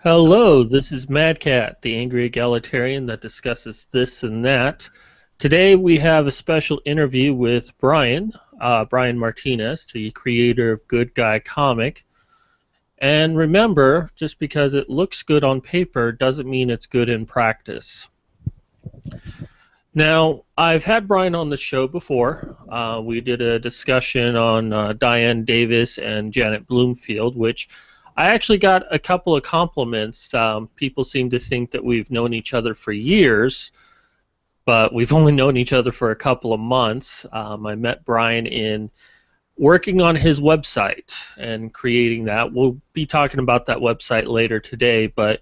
Hello, this is Mad Cat, the angry egalitarian that discusses this and that. Today we have a special interview with Brian Martinez, the creator of Good Guy Comic. And remember, just because it looks good on paper doesn't mean it's good in practice. Now, I've had Brian on the show before. We did a discussion on Diane Davis and Janet Bloomfield, which I actually got a couple of compliments. People seem to think that we've known each other for years, but we've only known each other for a couple of months. I met Brian in working on his website and creating that. We'll be talking about that website later today, but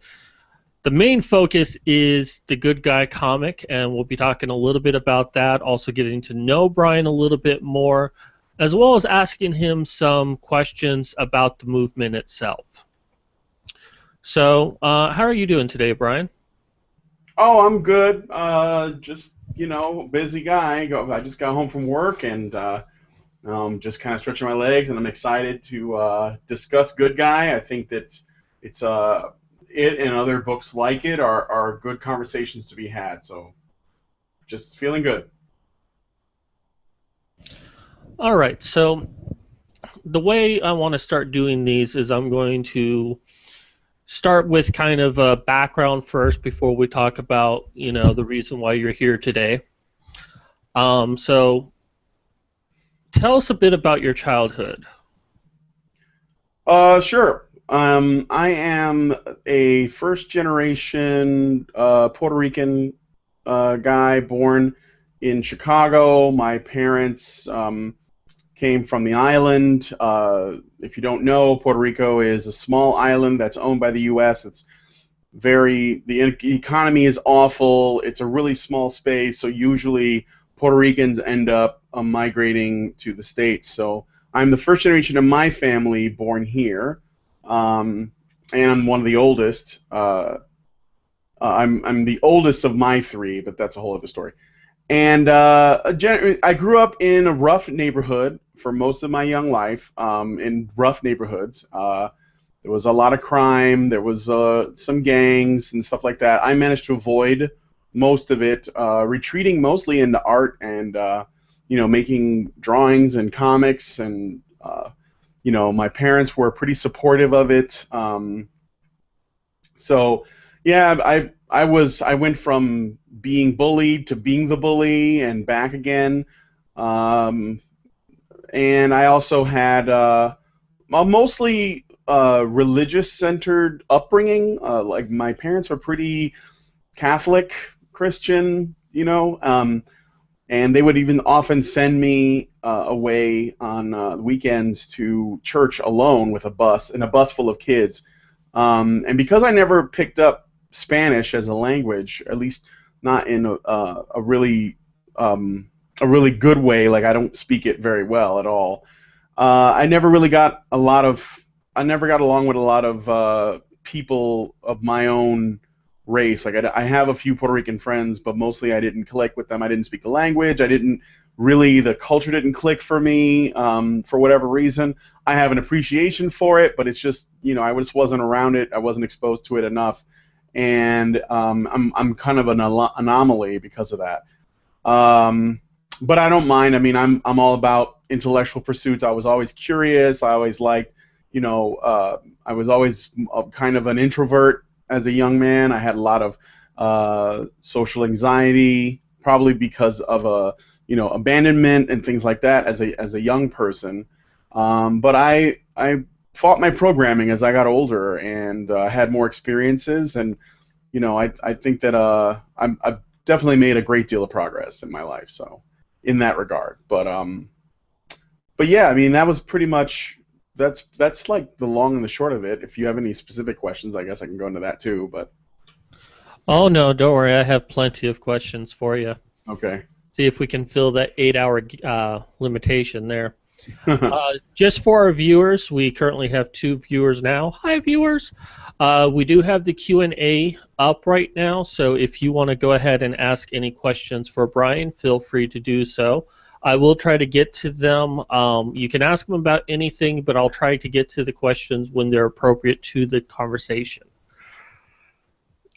the main focus is the Good Guy comic, and we'll be talking a little bit about that, also getting to know Brian a little bit more, as well as asking him some questions about the movement itself. So, how are you doing today, Brian? Oh, I'm good. Just busy guy. I just got home from work and just kind of stretching my legs, and I'm excited to discuss Good Guy. I think that it's it and other books like it are good conversations to be had. So, just feeling good. All right, so the way I want to start doing these is I'm going to start with kind of a background first before we talk about, the reason why you're here today. So tell us a bit about your childhood. Sure. I am a first generation Puerto Rican guy born in Chicago. My parents came from the island. If you don't know, Puerto Rico is a small island that's owned by the U.S. The economy is awful. It's a really small space, so usually Puerto Ricans end up migrating to the States. So I'm the first generation of my family born here, and I'm one of the oldest. I'm the oldest of my three, but that's a whole other story. And I grew up in a rough neighborhood for most of my young life, in rough neighborhoods. There was a lot of crime. There was some gangs and stuff like that. I managed to avoid most of it, retreating mostly into art and making drawings and comics. And my parents were pretty supportive of it. So yeah, I went from being bullied to being the bully and back again. And I also had a mostly religious-centered upbringing. Like my parents were pretty Catholic, Christian, and they would even often send me away on weekends to church alone with a bus full of kids. And because I never picked up Spanish as a language, at least not in a really good way. Like I don't speak it very well at all. I never got along with a lot of people of my own race. Like I have a few Puerto Rican friends, but mostly I didn't click with them. I didn't speak the language. The culture didn't click for me for whatever reason. I have an appreciation for it, but it's just, I just wasn't around it. I wasn't exposed to it enough. And I'm kind of an anomaly because of that. But I don't mind. I mean, I'm all about intellectual pursuits. I was always curious. I always liked, I was always kind of an introvert as a young man. I had a lot of social anxiety, probably because of abandonment and things like that as a young person. But I fought my programming as I got older and had more experiences, and I think that I've definitely made a great deal of progress in my life. So in that regard, but yeah, I mean that was pretty much that's like the long and the short of it. If you have any specific questions, I guess I can go into that too. But Oh, no, don't worry. I have plenty of questions for you. okay. See if we can fill that 8-hour limitation there. Just for our viewers, we currently have 2 viewers now. Hi, viewers. We do have the Q&A up right now, so if you want to go ahead and ask any questions for Brian, feel free to do so. I will try to get to them. You can ask them about anything, but I'll try to get to the questions when they're appropriate to the conversation.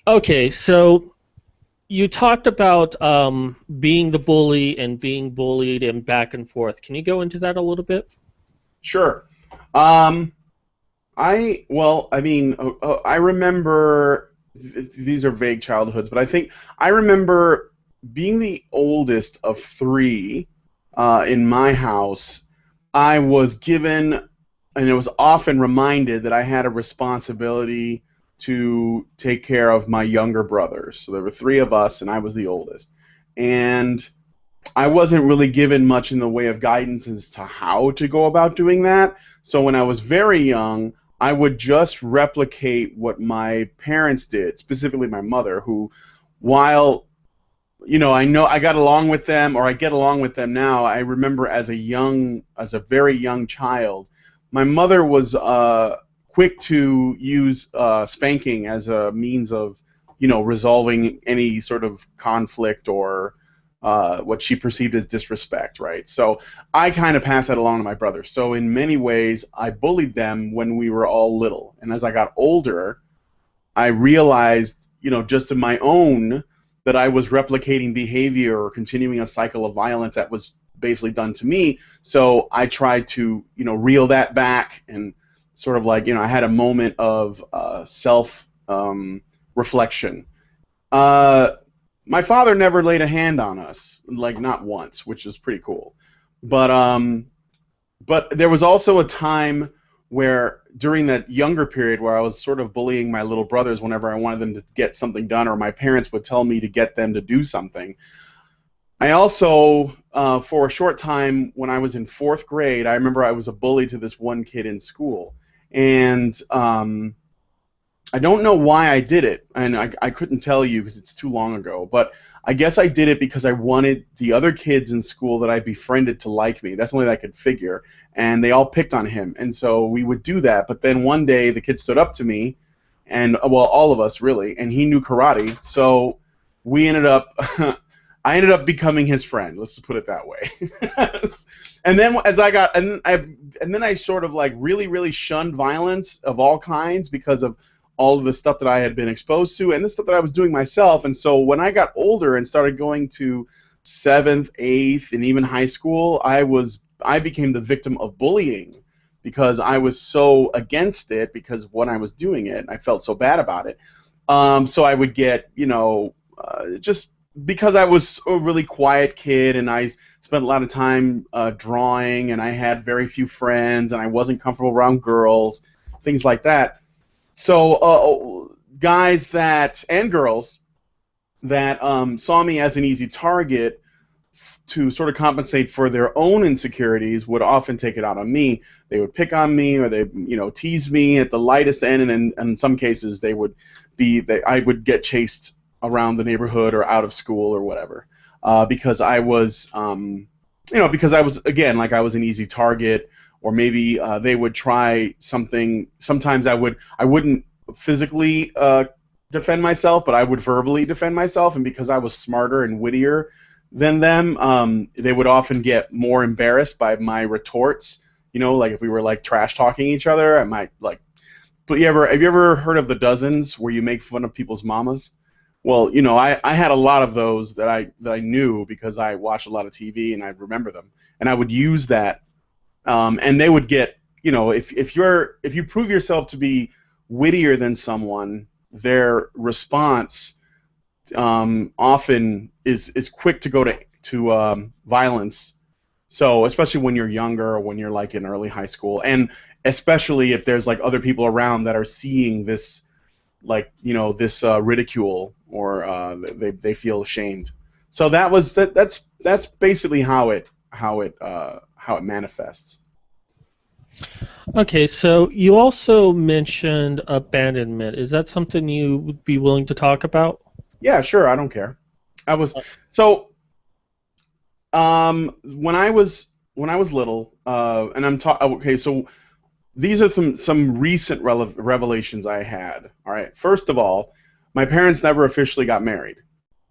Okay, so you talked about being the bully and being bullied and back and forth. Can you go into that a little bit? Sure. Um, I mean, I remember these are vague childhoods, but I think I remember being the oldest of three in my house. I was given, and it was often reminded that I had a responsibility to take care of my younger brothers. So there were three of us, and I was the oldest. And I wasn't really given much in the way of guidance as to how to go about doing that. So when I was very young, I would just replicate what my parents did, specifically my mother, who, while I know I got along with them, or I get along with them now, I remember as a very young child, my mother was quick to use spanking as a means of, resolving any sort of conflict or what she perceived as disrespect, right? So I kind of passed that along to my brother. So in many ways, I bullied them when we were all little, and as I got older, I realized, just in my own, that I was replicating behavior or continuing a cycle of violence that was basically done to me. So I tried to, reel that back and sort of like, I had a moment of self reflection. Uh, my father never laid a hand on us, like not once, which is pretty cool. But but there was also a time where during that younger period where I was sort of bullying my little brothers whenever I wanted them to get something done, or my parents would tell me to get them to do something. I also, for a short time when I was in fourth grade, I remember I was a bully to this one kid in school. And I don't know why I did it, and I couldn't tell you because it's too long ago, but I guess I did it because I wanted the other kids in school that I befriended to like me. That's the only thing I could figure, and they all picked on him, and so we would do that. But then one day the kid stood up to me, and well, all of us really, and he knew karate, so we ended up. I ended up becoming his friend. Let's just put it that way. And then as I got, and then I sort of like really, really shunned violence of all kinds because of all of the stuff that I had been exposed to and the stuff that I was doing myself. And so when I got older and started going to seventh, eighth, and even high school, I became the victim of bullying because I was so against it because when I was doing it, I felt so bad about it. So I would get, just because I was a really quiet kid and I spent a lot of time drawing and I had very few friends and I wasn't comfortable around girls, things like that. So guys that and girls that saw me as an easy target to sort of compensate for their own insecurities would often take it out on me. They would pick on me or they tease me at the lightest end, and in some cases I would get chased around the neighborhood or out of school or whatever because I was because I was, again, like I was an easy target, or maybe they would try something. Sometimes I wouldn't physically defend myself, but I would verbally defend myself, and because I was smarter and wittier than them, they would often get more embarrassed by my retorts. Like if we were like trash talking each other, I might like. But have you ever heard of the dozens where you make fun of people's mamas? Well, I had a lot of those that I knew because I watched a lot of TV and I remember them, and I would use that, and they would get, if you prove yourself to be wittier than someone, their response often is quick to go to violence. So especially when you're younger or when you're like in early high school, and especially if there's like other people around that are seeing this, like this ridicule, or they feel ashamed. So that's basically how it manifests. Okay, so you also mentioned abandonment. Is that something you would be willing to talk about? Yeah, sure. I don't care. I was so when I was little, and okay. So these are some recent revelations I had. All right. First of all, my parents never officially got married.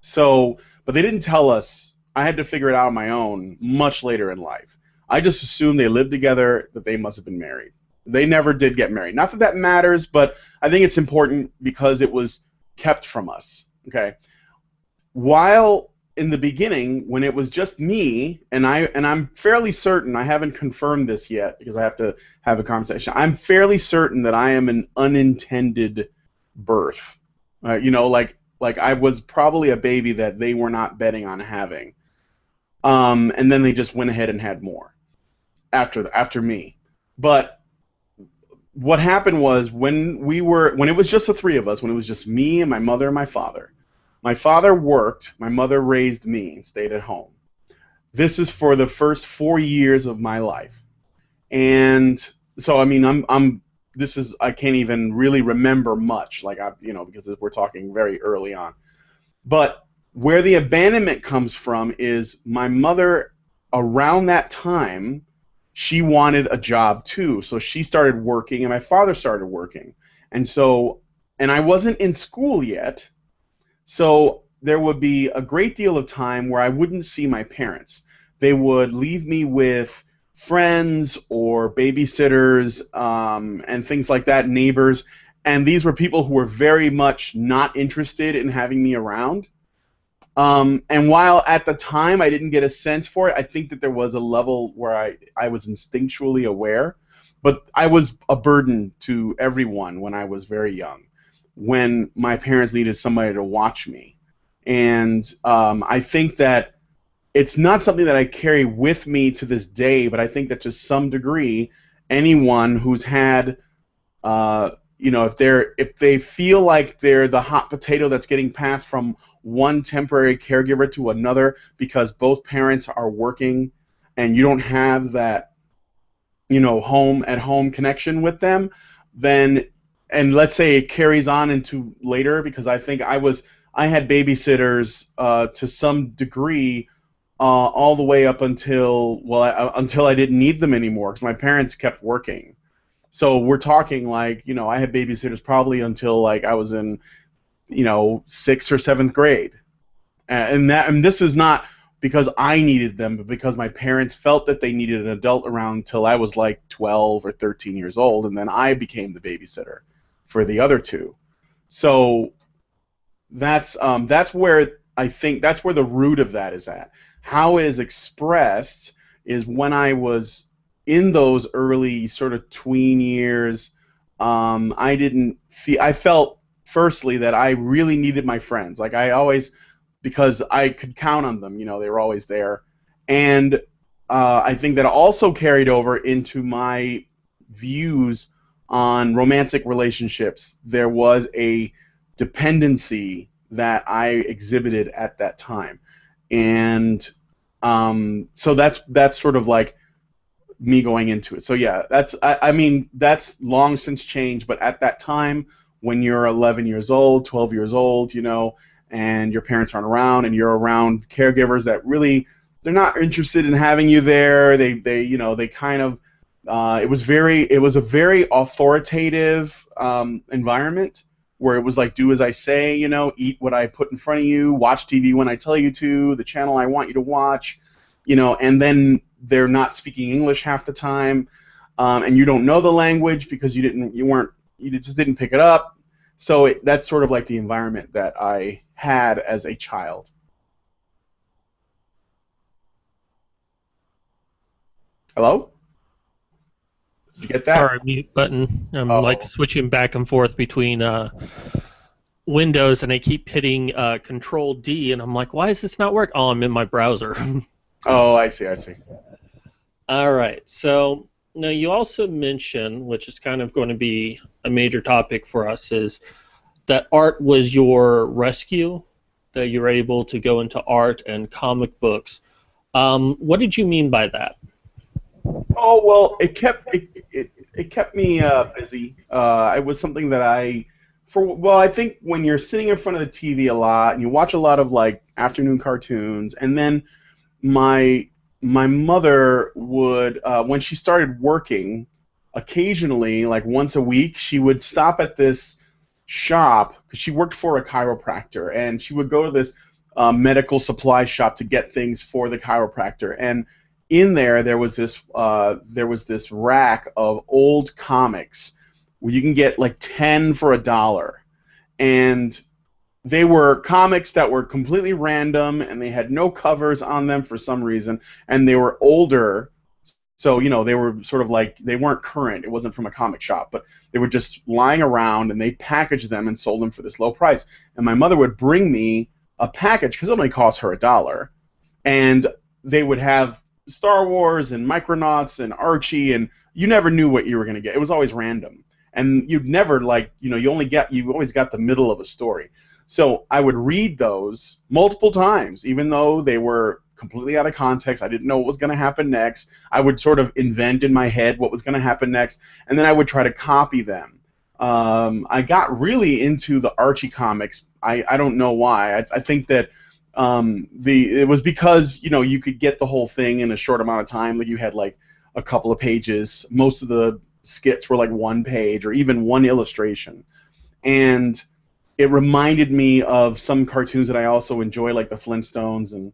So, but they didn't tell us. I had to figure it out on my own much later in life. I just assumed they lived together, that they must have been married. They never did get married. Not that that matters, but I think it's important because it was kept from us. Okay, while in the beginning, when it was just me, and I'm fairly certain, I haven't confirmed this yet because I have to have a conversation. I'm fairly certain that I am an unintended birth. Like I was probably a baby that they were not betting on having. And then they just went ahead and had more after me. But what happened was when it was just the three of us, when it was just me and my mother and my father. My father worked, my mother raised me and stayed at home. This is for the first 4 years of my life. And so I mean I can't even really remember much, because we're talking very early on. But where the abandonment comes from is my mother, around that time, she wanted a job too. So she started working and my father started working. And I wasn't in school yet. So there would be a great deal of time where I wouldn't see my parents. They would leave me with friends or babysitters and things like that, neighbors. And these were people who were very much not interested in having me around. And while at the time I didn't get a sense for it, I think that there was a level where I was instinctually aware. But I was a burden to everyone when I was very young, when my parents needed somebody to watch me. And I think that it's not something that I carry with me to this day, but I think that to some degree, anyone who's had, if they feel like they're the hot potato that's getting passed from one temporary caregiver to another because both parents are working and you don't have that, home at home connection with them, then, and let's say it carries on into later, because I think I had babysitters to some degree all the way up until I didn't need them anymore because my parents kept working. So we're talking I had babysitters probably until I was in 6th or 7th grade, and this is not because I needed them, but because my parents felt that they needed an adult around until I was 12 or 13 years old, and then I became the babysitter for the other two. So that's where I think that's where the root of that is at. How it is expressed is when I was in those early sort of tween years, I felt firstly that I really needed my friends. I always, because I could count on them, they were always there. And I think that also carried over into my views on romantic relationships. There was a dependency that I exhibited at that time. And so that's sort of me going into it. So yeah, that's long since changed, but at that time, when you're 11 years old, 12 years old, and your parents aren't around, and you're around caregivers that really, they're not interested in having you there. They kind of, it was a very authoritative environment where it was do as I say, eat what I put in front of you, watch TV when I tell you to, the channel I want you to watch, and then they're not speaking English half the time, and you don't know the language because you just didn't pick it up. So that's sort of the environment that I had as a child. Hello? Did you get that? Sorry, mute button. I'm switching back and forth between Windows, and I keep hitting Control D, and I'm like, why is this not working? Oh, I'm in my browser. Oh, I see. All right. So now you also mentioned, which is kind of going to be a major topic for us, is that art was your rescue, that you were able to go into art and comic books. What did you mean by that? Oh, well, it kept me busy. It was something that I think when you're sitting in front of the TV a lot and you watch a lot of afternoon cartoons, and then my mother would, when she started working, occasionally, once a week, she would stop at this shop, because she worked for a chiropractor, and she would go to this medical supply shop to get things for the chiropractor. And in there was this rack of old comics where you can get 10 for $1. And they were comics that were completely random, and they had no covers on them for some reason, and they were older. So, they were sort of like, they weren't current. It wasn't from a comic shop, but they were just lying around, and they packaged them and sold them for this low price. And my mother would bring me a package, because it only cost her $1. And they would have Star Wars and Micronauts and Archie, and you never knew what you were going to get. It was always random. And you'd never, you always got the middle of a story. So I would read those multiple times, even though they were completely out of context. I didn't know what was going to happen next. I would sort of invent in my head what was going to happen next, and then I would try to copy them. I got really into the Archie comics. I don't know why. I think that it was because you could get the whole thing in a short amount of time. Like, you had like a couple of pages. Most of the skits were like one page or even one illustration, and it reminded me of some cartoons that I also enjoy, like the Flintstones and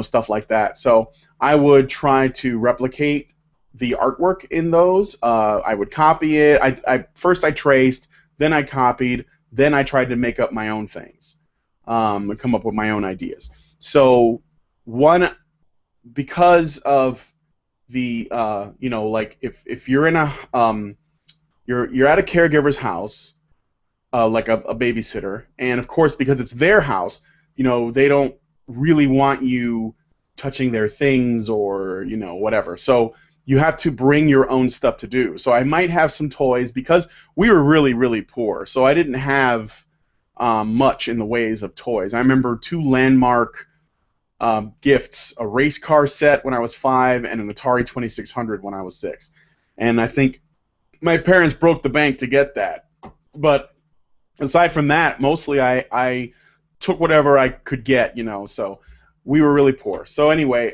stuff like that. So I would try to replicate the artwork in those. I would copy it. First I traced, then I copied, then I tried to make up my own things, and come up with my own ideas. So because of the like if you're in a you're at a caregiver's house, like a babysitter, and of course because it's their house, they don't really want you touching their things or whatever. So you have to bring your own stuff to do. So I might have some toys, because we were really, really poor. So I didn't have much in the ways of toys. I remember 2 landmark gifts: a race car set when I was 5 and an Atari 2600 when I was 6. And I think my parents broke the bank to get that. But aside from that, mostly I took whatever I could get, so we were really poor. So anyway,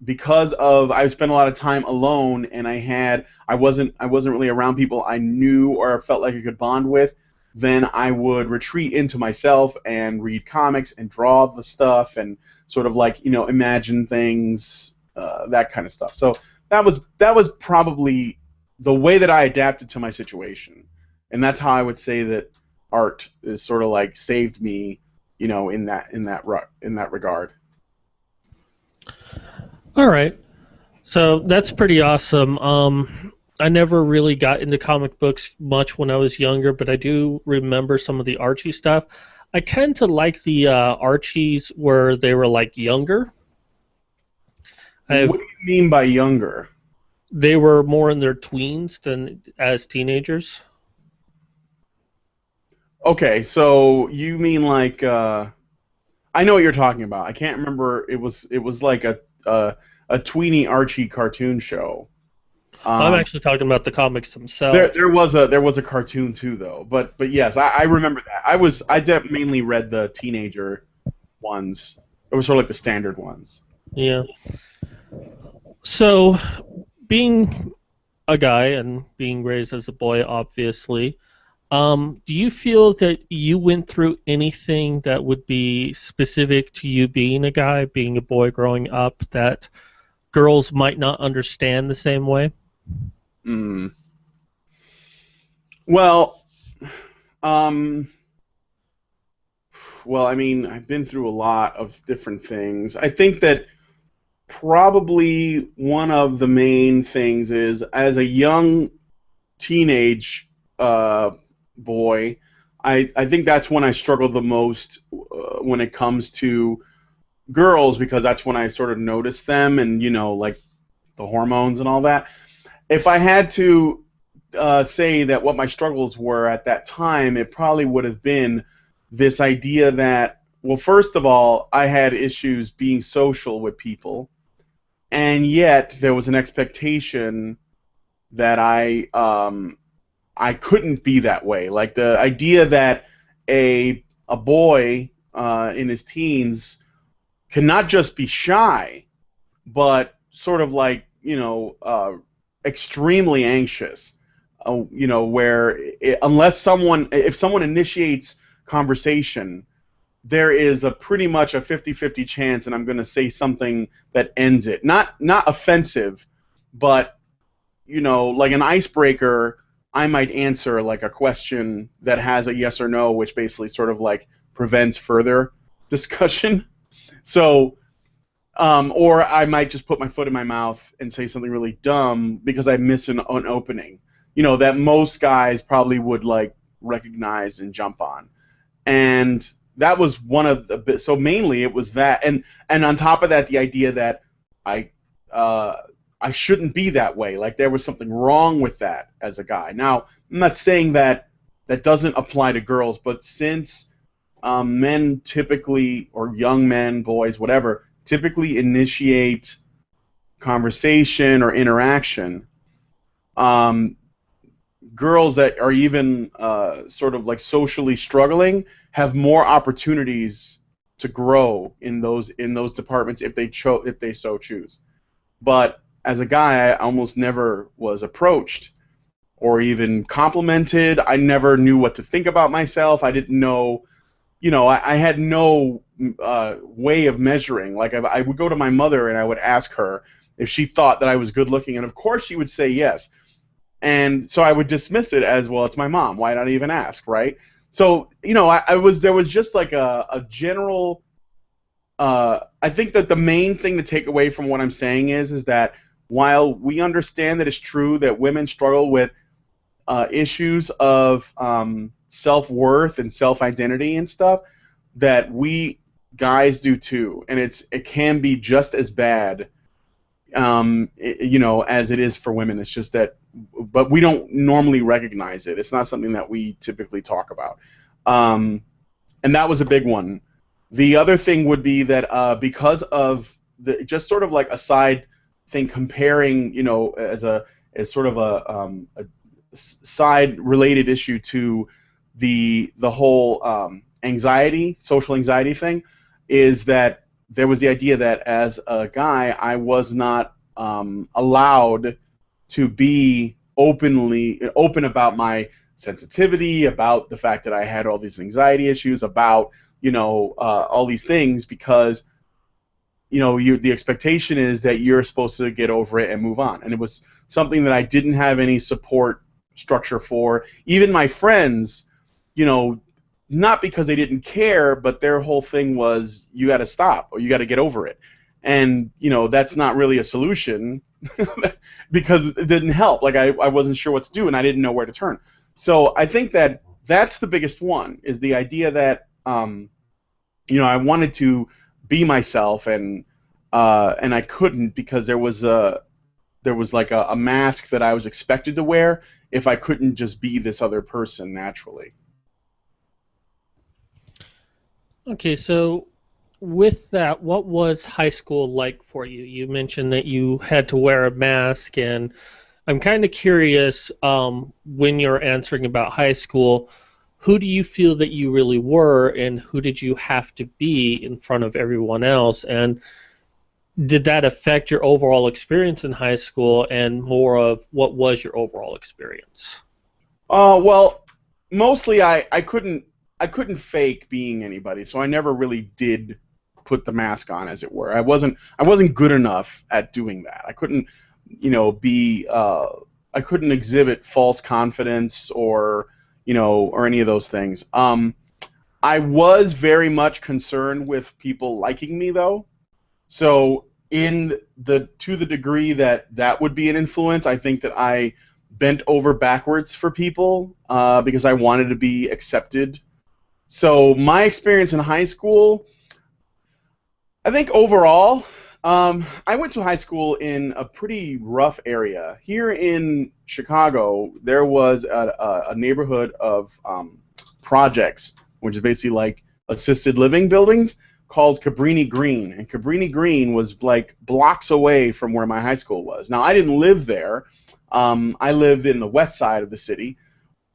because I spent a lot of time alone, and I wasn't really around people I knew or felt like I could bond with, then I would retreat into myself and read comics and draw the stuff and sort of like, imagine things, that kind of stuff. So that was probably the way that I adapted to my situation. And that's how I would say that art is sort of like saved me, in that regard. All right. So that's pretty awesome. I never really got into comic books much when I was younger, but I do remember some of the Archie stuff. I tend to like the Archies where they were like younger. What do you mean by younger? They were more in their tweens than as teenagers. Okay, so you mean like I know what you're talking about. I can't remember. It was like a tweeny Archie cartoon show. I'm actually talking about the comics themselves. There was a cartoon too, though. But yes, I remember that. I mainly read the teenager ones. It was sort of like the standard ones. Yeah. So, being a guy and being raised as a boy, obviously, do you feel that you went through anything that would be specific to you being a guy, being a boy growing up, that girls might not understand the same way? Well, I mean, I've been through a lot of different things. I think that probably one of the main things is, as a young teenage boy, I think that's when I struggled the most when it comes to girls, because that's when I sort of noticed them and, like the hormones and all that. If I had to say that what my struggles were at that time, it probably would have been this idea that, well, first of all, I had issues being social with people, and yet there was an expectation that I couldn't be that way. Like the idea that a boy in his teens can not just be shy, but sort of like, extremely anxious, where if someone initiates conversation, there is a pretty much a 50-50 chance, and I'm going to say something that ends it. Not offensive, but like an icebreaker I might answer like a question that has a yes or no, which basically sort of like prevents further discussion. So, or I might just put my foot in my mouth and say something really dumb because I miss an opening, that most guys probably would like recognize and jump on. And that was one of the, so mainly it was that, and on top of that, the idea that I uh, I shouldn't be that way. Like there was something wrong with that as a guy. Now, I'm not saying that that doesn't apply to girls, but since men typically, or young men, boys, whatever, typically initiate conversation or interaction, um, girls that are even sort of like socially struggling have more opportunities to grow in those departments if they so choose. But as a guy, I almost never was approached or even complimented. I never knew what to think about myself. I didn't know, I had no way of measuring. Like I would go to my mother and I would ask her if she thought that I was good looking, and of course she would say yes. And so I would dismiss it as, well, it's my mom. Why not even ask, right? So, there was just like a general. I think that the main thing to take away from what I'm saying is that while we understand that it's true that women struggle with issues of self-worth and self-identity and stuff, that we guys do too, and it can be just as bad, as it is for women. It's just that, but we don't normally recognize it. It's not something that we typically talk about, and that was a big one. The other thing would be that because of the just sort of like a side thing, comparing, as sort of a side related issue to the whole social anxiety thing, is that there was the idea that as a guy I was not allowed to be open about my sensitivity, about the fact that I had all these anxiety issues, about all these things, because the expectation is that you're supposed to get over it and move on. And it was something that I didn't have any support structure for. Even my friends, not because they didn't care, but their whole thing was, you got to stop or you got to get over it. And that's not really a solution because it didn't help. Like I wasn't sure what to do and I didn't know where to turn. So I think that that's the biggest one, is the idea that I wanted to be myself, and I couldn't, because there was like a mask that I was expected to wear if I couldn't just be this other person naturally. Okay, so with that, what was high school like for you? You mentioned that you had to wear a mask, and I'm kind of curious, when you're answering about high school, who do you feel that you really were, and who did you have to be in front of everyone else? And did that affect your overall experience in high school, and more of what was your overall experience? Well, mostly I couldn't fake being anybody, so I never really did put the mask on, as it were. I wasn't good enough at doing that. I couldn't, I couldn't exhibit false confidence or any of those things. I was very much concerned with people liking me, though. So to the degree that would be an influence, I think that I bent over backwards for people because I wanted to be accepted. So my experience in high school, I think overall, I went to high school in a pretty rough area. Here in Chicago, there was a neighborhood of projects, which is basically like assisted living buildings, called Cabrini Green. And Cabrini Green was like blocks away from where my high school was. Now, I didn't live there. I lived in the west side of the city,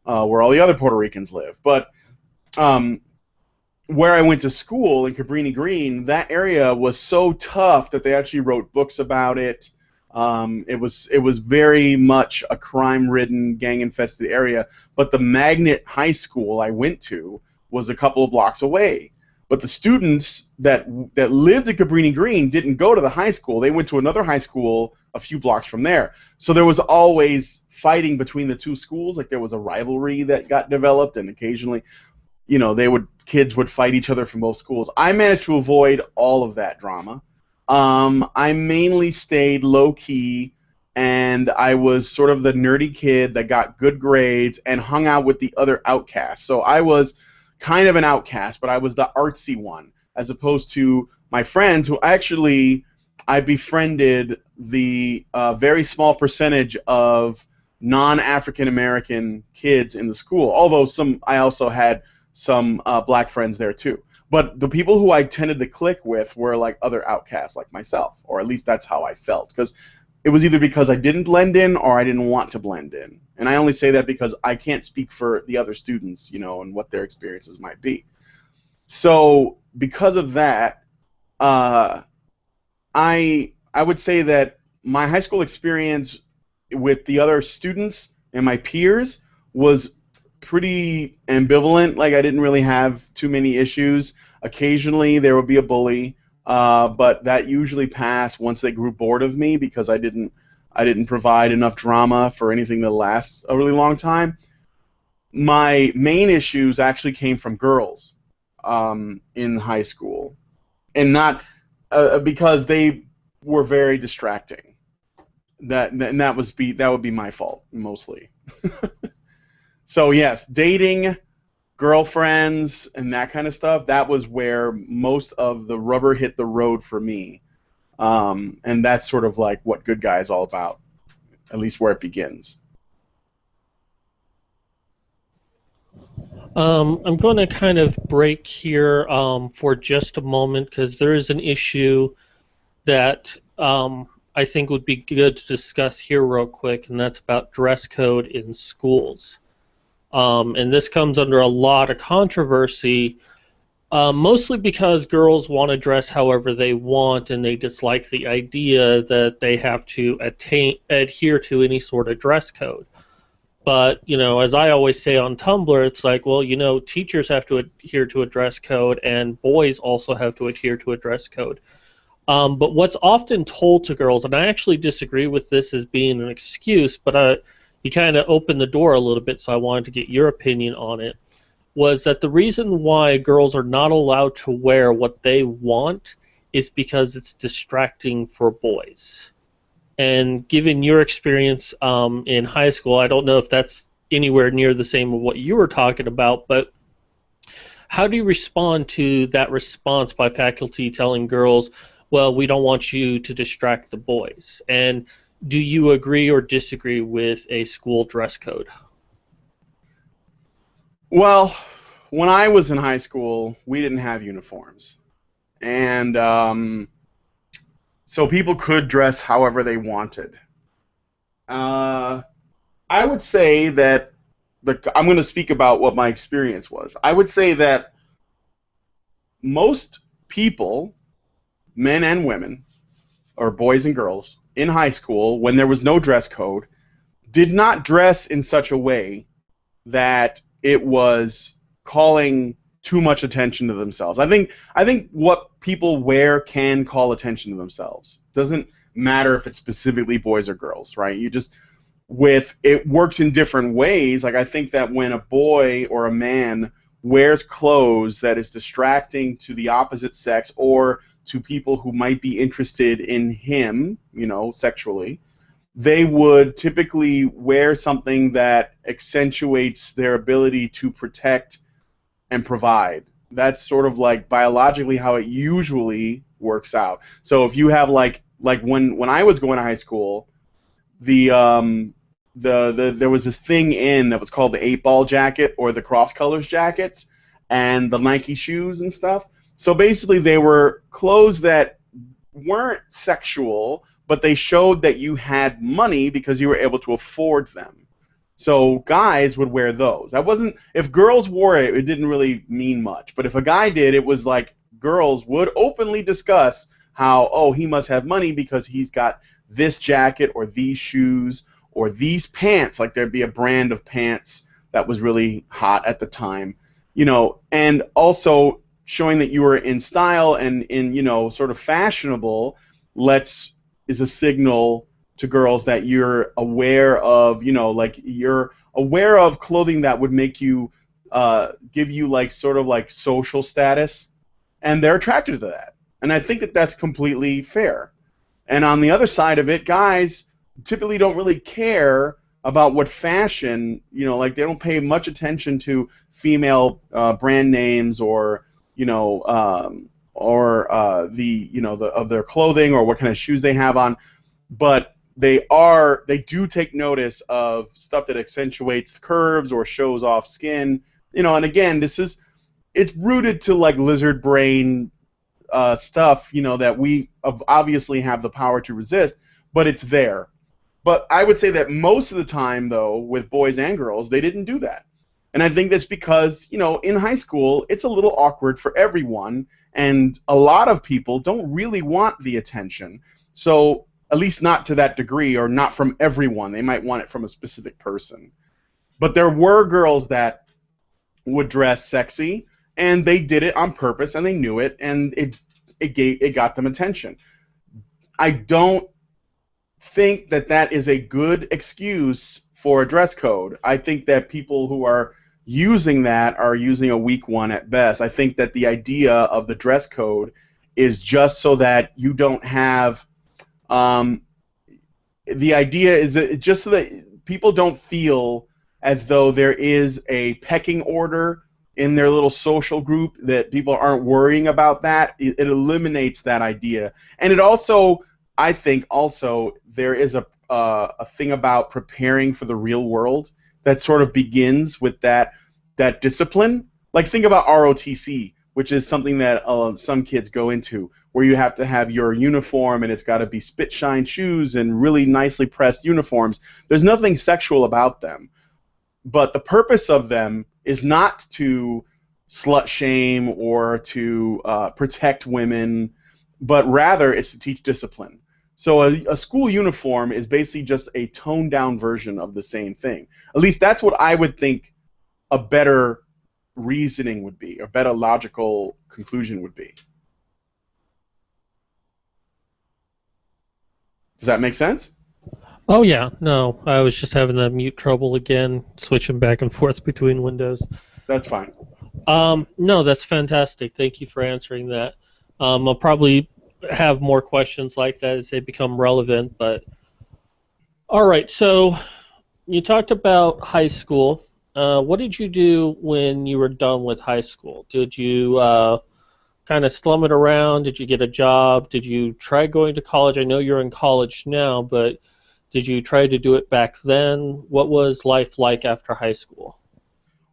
where all the other Puerto Ricans live. But where I went to school in Cabrini Green, that area was so tough that they actually wrote books about it. It was very much a crime-ridden, gang-infested area. But the magnet high school I went to was a couple of blocks away. But the students that lived at Cabrini Green didn't go to the high school. They went to another high school a few blocks from there. So there was always fighting between the two schools. Like there was a rivalry that got developed, and occasionally, kids would fight each other from both schools. I managed to avoid all of that drama. I mainly stayed low key, and I was sort of the nerdy kid that got good grades and hung out with the other outcasts. So I was kind of an outcast, but I was the artsy one, as opposed to my friends who actually I befriended the very small percentage of non-African American kids in the school. Although I also had some black friends there too. But the people who I tended to click with were like other outcasts like myself, or at least that's how I felt. Because it was either because I didn't blend in or I didn't want to blend in. And I only say that because I can't speak for the other students, and what their experiences might be. So because of that, I would say that my high school experience with the other students and my peers was pretty ambivalent. Like I didn't really have too many issues. Occasionally there would be a bully, but that usually passed once they grew bored of me because I didn't provide enough drama for anything that lasts a really long time. My main issues actually came from girls in high school, and not because they were very distracting. That would be my fault mostly. So yes, dating, girlfriends, and that kind of stuff, that was where most of the rubber hit the road for me. And that's sort of like what Good Guy is all about, at least where it begins. I'm going to kind of break here for just a moment because there is an issue that I think would be good to discuss here real quick, and that's about dress code in schools. And this comes under a lot of controversy, mostly because girls want to dress however they want, and they dislike the idea that they have to adhere to any sort of dress code. But, as I always say on Tumblr, it's like, well, teachers have to adhere to a dress code, and boys also have to adhere to a dress code. But what's often told to girls, and I actually disagree with this as being an excuse, but you kind of opened the door a little bit, so I wanted to get your opinion on it, was that the reason why girls are not allowed to wear what they want is because it's distracting for boys. And given your experience in high school, I don't know if that's anywhere near the same of what you were talking about, but how do you respond to that response by faculty telling girls, well, we don't want you to distract the boys? And do you agree or disagree with a school dress code? Well, when I was in high school, we didn't have uniforms. And so people could dress however they wanted. I would say that I'm going to speak about what my experience was. I would say that most people, men and women, or boys and girls, in high school, when there was no dress code, did not dress in such a way that it was calling too much attention to themselves. I think what people wear can call attention to themselves. Doesn't matter if it's specifically boys or girls, right? It works in different ways. Like I think that when a boy or a man wears clothes that is distracting to the opposite sex or to people who might be interested in him, sexually, they would typically wear something that accentuates their ability to protect and provide. That's sort of like biologically how it usually works out. So if you have like when I was going to high school, there was this thing that was called the 8-ball jacket or the cross colors jackets and the Nike shoes and stuff. So basically they were clothes that weren't sexual, but they showed that you had money because you were able to afford them. So guys would wear those. If girls wore it, it didn't really mean much. But if a guy did, it was like girls would openly discuss how, oh, he must have money because he's got this jacket or these shoes or these pants. Like there'd be a brand of pants that was really hot at the time. And also showing that you are in style and in, sort of fashionable is a signal to girls that you're aware of, like you're aware of clothing that would make you give you like sort of like social status, and they're attracted to that. And I think that that's completely fair. And on the other side of it, guys typically don't really care about what fashion, like they don't pay much attention to female brand names or, of their clothing or what kind of shoes they have on, but they do take notice of stuff that accentuates curves or shows off skin, and again, it's rooted to like lizard brain stuff, that we obviously have the power to resist, but it's there. But I would say that most of the time, though, with boys and girls, they didn't do that. And I think that's because, in high school, it's a little awkward for everyone, and a lot of people don't really want the attention. So, at least not to that degree, or not from everyone. They might want it from a specific person. But there were girls that would dress sexy, and they did it on purpose, and they knew it, and it got them attention. I don't think that is a good excuse for a dress code. I think that people who are using that are using a weak one at best. I think that the idea of the dress code is just so that you don't have the idea is that just so that people don't feel as though there is a pecking order in their little social group, that people aren't worrying about that. It eliminates that idea. And it also, I think also, there is a thing about preparing for the real world that sort of begins with that discipline. Like, think about ROTC, which is something that some kids go into, where you have to have your uniform, and it's got to be spit-shine shoes and really nicely pressed uniforms. There's nothing sexual about them. But the purpose of them is not to slut shame or to protect women, but rather it's to teach discipline. So a school uniform is basically just a toned-down version of the same thing. At least that's what I would think a better reasoning would be, a better logical conclusion would be. Does that make sense? Oh yeah, no, I was just having the mute trouble again, switching back and forth between windows. That's fine. No, that's fantastic. Thank you for answering that. I'll probably have more questions like that as they become relevant, but all right, so you talked about high school. What did you do when you were done with high school? Did you kind of slum it around? Did you get a job? Did you try going to college? I know you're in college now, but did you try to do it back then? What was life like after high school?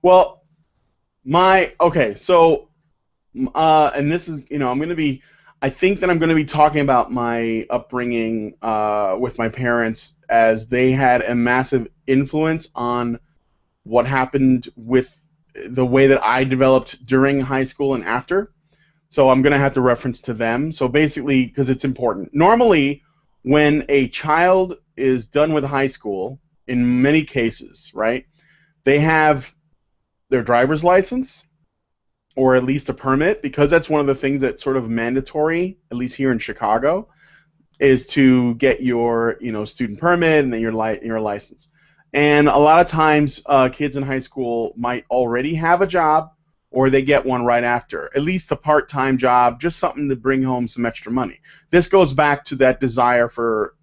Well, and this is, I think that I'm going to be talking about my upbringing with my parents, as they had a massive influence on what happened with the way that I developed during high school and after. So I'm going to have to reference to them. So basically, because it's important. Normally, when a child is done with high school, in many cases, right, they have their driver's license, or at least a permit, because that's one of the things that's sort of mandatory, at least here in Chicago, is to get your student permit and then your license. And a lot of times, kids in high school might already have a job, or they get one right after, at least a part-time job, just something to bring home some extra money. This goes back to that desire for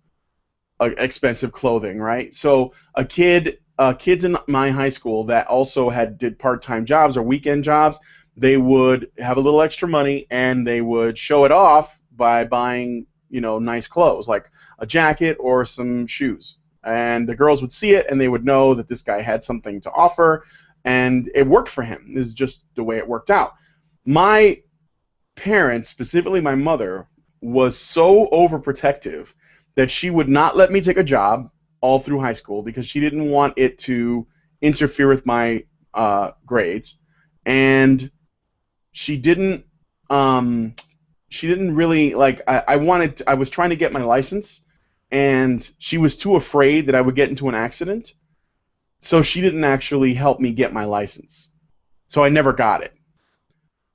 expensive clothing, right? So kids in my high school that also did part-time jobs or weekend jobs, they would have a little extra money, and they would show it off by buying, nice clothes, like a jacket or some shoes. And the girls would see it, and they would know that this guy had something to offer, and it worked for him. This is just the way it worked out. My parents, specifically my mother, was so overprotective that she would not let me take a job all through high school because she didn't want it to interfere with my grades, and she didn't really like. I was trying to get my license, and she was too afraid that I would get into an accident, so she didn't actually help me get my license. So I never got it.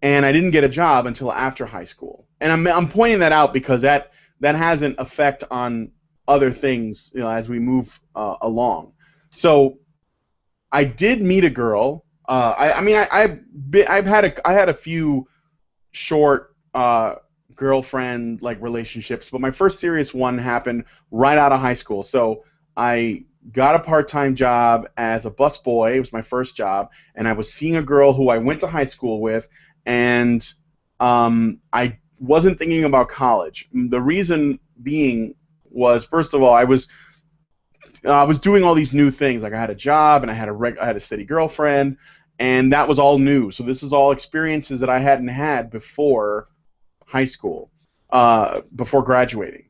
and I didn't get a job until after high school. And I'm pointing that out because that has an effect on other things, as we move along. So I did meet a girl. I had a few short girlfriend like relationships, but my first serious one happened right out of high school. So I got a part-time job as a busboy. It was my first job, and I was seeing a girl who I went to high school with, and I wasn't thinking about college. The reason being was, first of all, I was doing all these new things. Like I had a job, and I had a steady girlfriend, and that was all new. So this is all experiences that I hadn't had before high school, before graduating.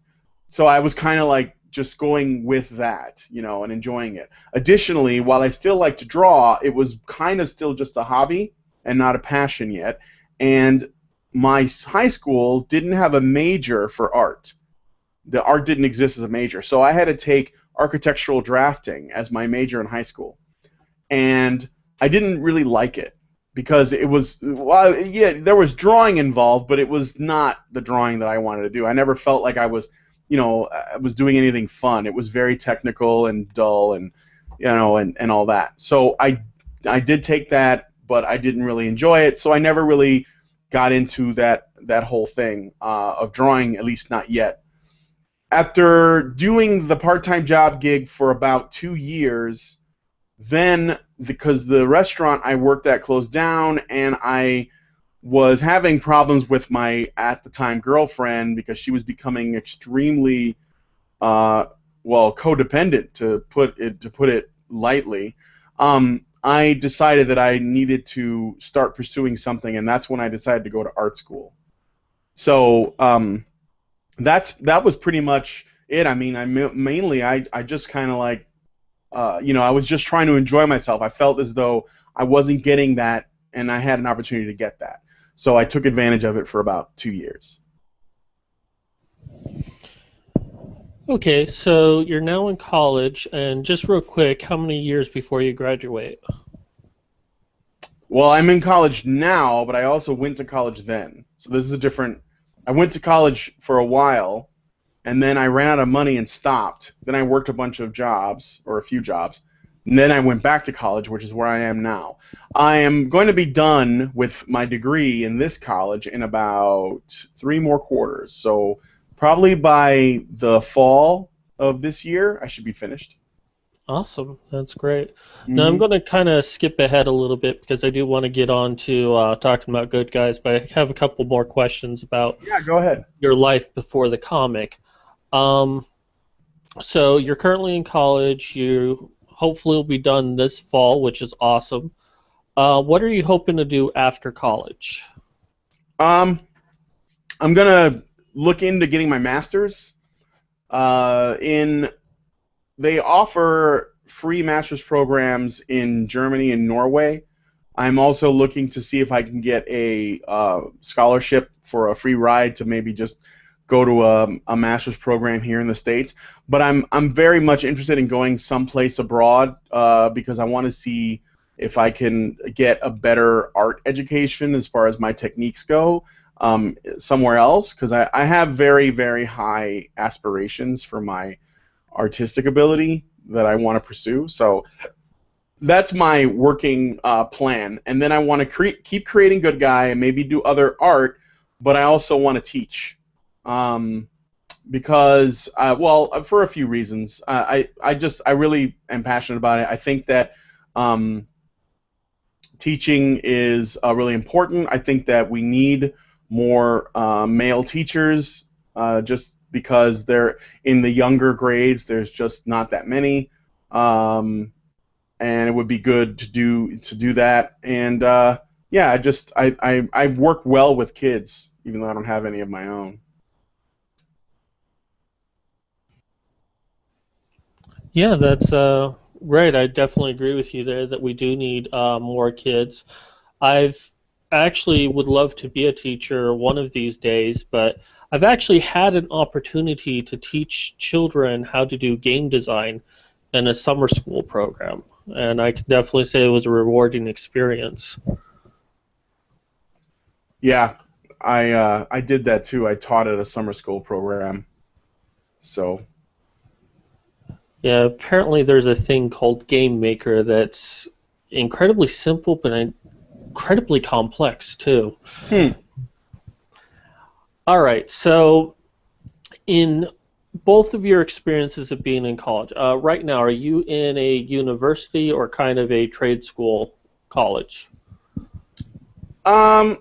So I was kind of like just going with that, and enjoying it. Additionally, while I still like to draw, it was kind of still just a hobby and not a passion yet. And my high school didn't have a major for art. The art didn't exist as a major. So I had to take architectural drafting as my major in high school. And I didn't really like it because it was, well, yeah, there was drawing involved, but it was not the drawing that I wanted to do. I never felt like I was doing anything fun. It was very technical and dull and all that. So I did take that, but I didn't really enjoy it. So I never really got into that whole thing of drawing, at least not yet. After doing the part-time job gig for about 2 years, then because the restaurant I worked at closed down, and I was having problems with my at the time girlfriend because she was becoming extremely codependent, to put it lightly. I decided that I needed to start pursuing something, and that's when I decided to go to art school. So that was pretty much it. I mean, I just kind of like I was just trying to enjoy myself. I felt as though I wasn't getting that, and I had an opportunity to get that. So I took advantage of it for about 2 years. Okay, so you're now in college, and just real quick, how many years before you graduate? Well, I'm in college now, but I also went to college then. So this is a different. I went to college for a while, and then I ran out of money and stopped. Then I worked a bunch of jobs, or a few jobs, and then I went back to college, which is where I am now. I am going to be done with my degree in this college in about 3 more quarters. So probably by the fall of this year, I should be finished. Awesome, that's great. Now I'm going to kind of skip ahead a little bit because I do want to get on to talking about Good Guys, but I have a couple more questions about go ahead. Your life before the comic. So you're currently in college. You hopefully will be done this fall, which is awesome. What are you hoping to do after college? I'm gonna look into getting my master's. They offer free master's programs in Germany and Norway. I'm also looking to see if I can get a scholarship for a free ride to maybe just go to a master's program here in the States. But I'm very much interested in going someplace abroad because I want to see if I can get a better art education as far as my techniques go somewhere else, because I have very, very high aspirations for my artistic ability that I want to pursue. So that's my working plan. And then I want to keep creating Good Guy and maybe do other art, but I also want to teach. Because for a few reasons. I really am passionate about it. I think that teaching is really important. I think that we need more male teachers, just because they're in the younger grades. There's just not that many, and it would be good to do that. And I work well with kids, even though I don't have any of my own. Yeah, that's right. I definitely agree with you there that we do need more kids. I've actually would love to be a teacher one of these days, but I've actually had an opportunity to teach children how to do game design in a summer school program, and I can definitely say it was a rewarding experience. Yeah, I did that too. I taught at a summer school program. So, Yeah, apparently there's a thing called Game Maker that's incredibly simple but incredibly complex too. hmm. All right, so in both of your experiences of being in college, right now, are you in a university or kind of a trade school college? Um,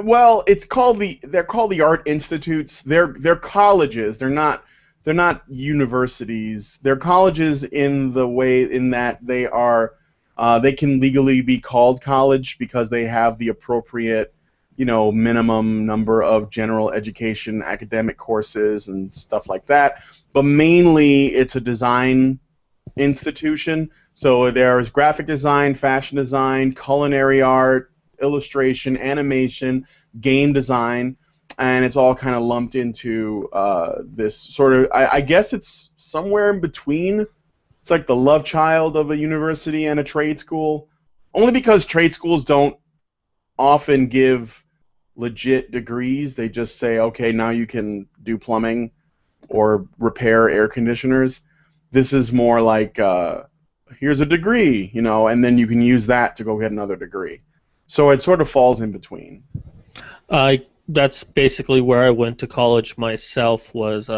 well, they're called the art institutes. They're colleges. They're not universities. They're colleges in the way in that they can legally be called college because they have the appropriate, minimum number of general education academic courses and stuff like that. But mainly it's a design institution. So there's graphic design, fashion design, culinary art, illustration, animation, game design, and it's all kind of lumped into this sort of. I guess it's somewhere in between. It's like the love child of a university and a trade school, only because trade schools don't often give legit degrees. They just say, okay, now you can do plumbing or repair air conditioners. This is more like here's a degree, and then you can use that to go get another degree. So it sort of falls in between. That's basically where I went to college myself. It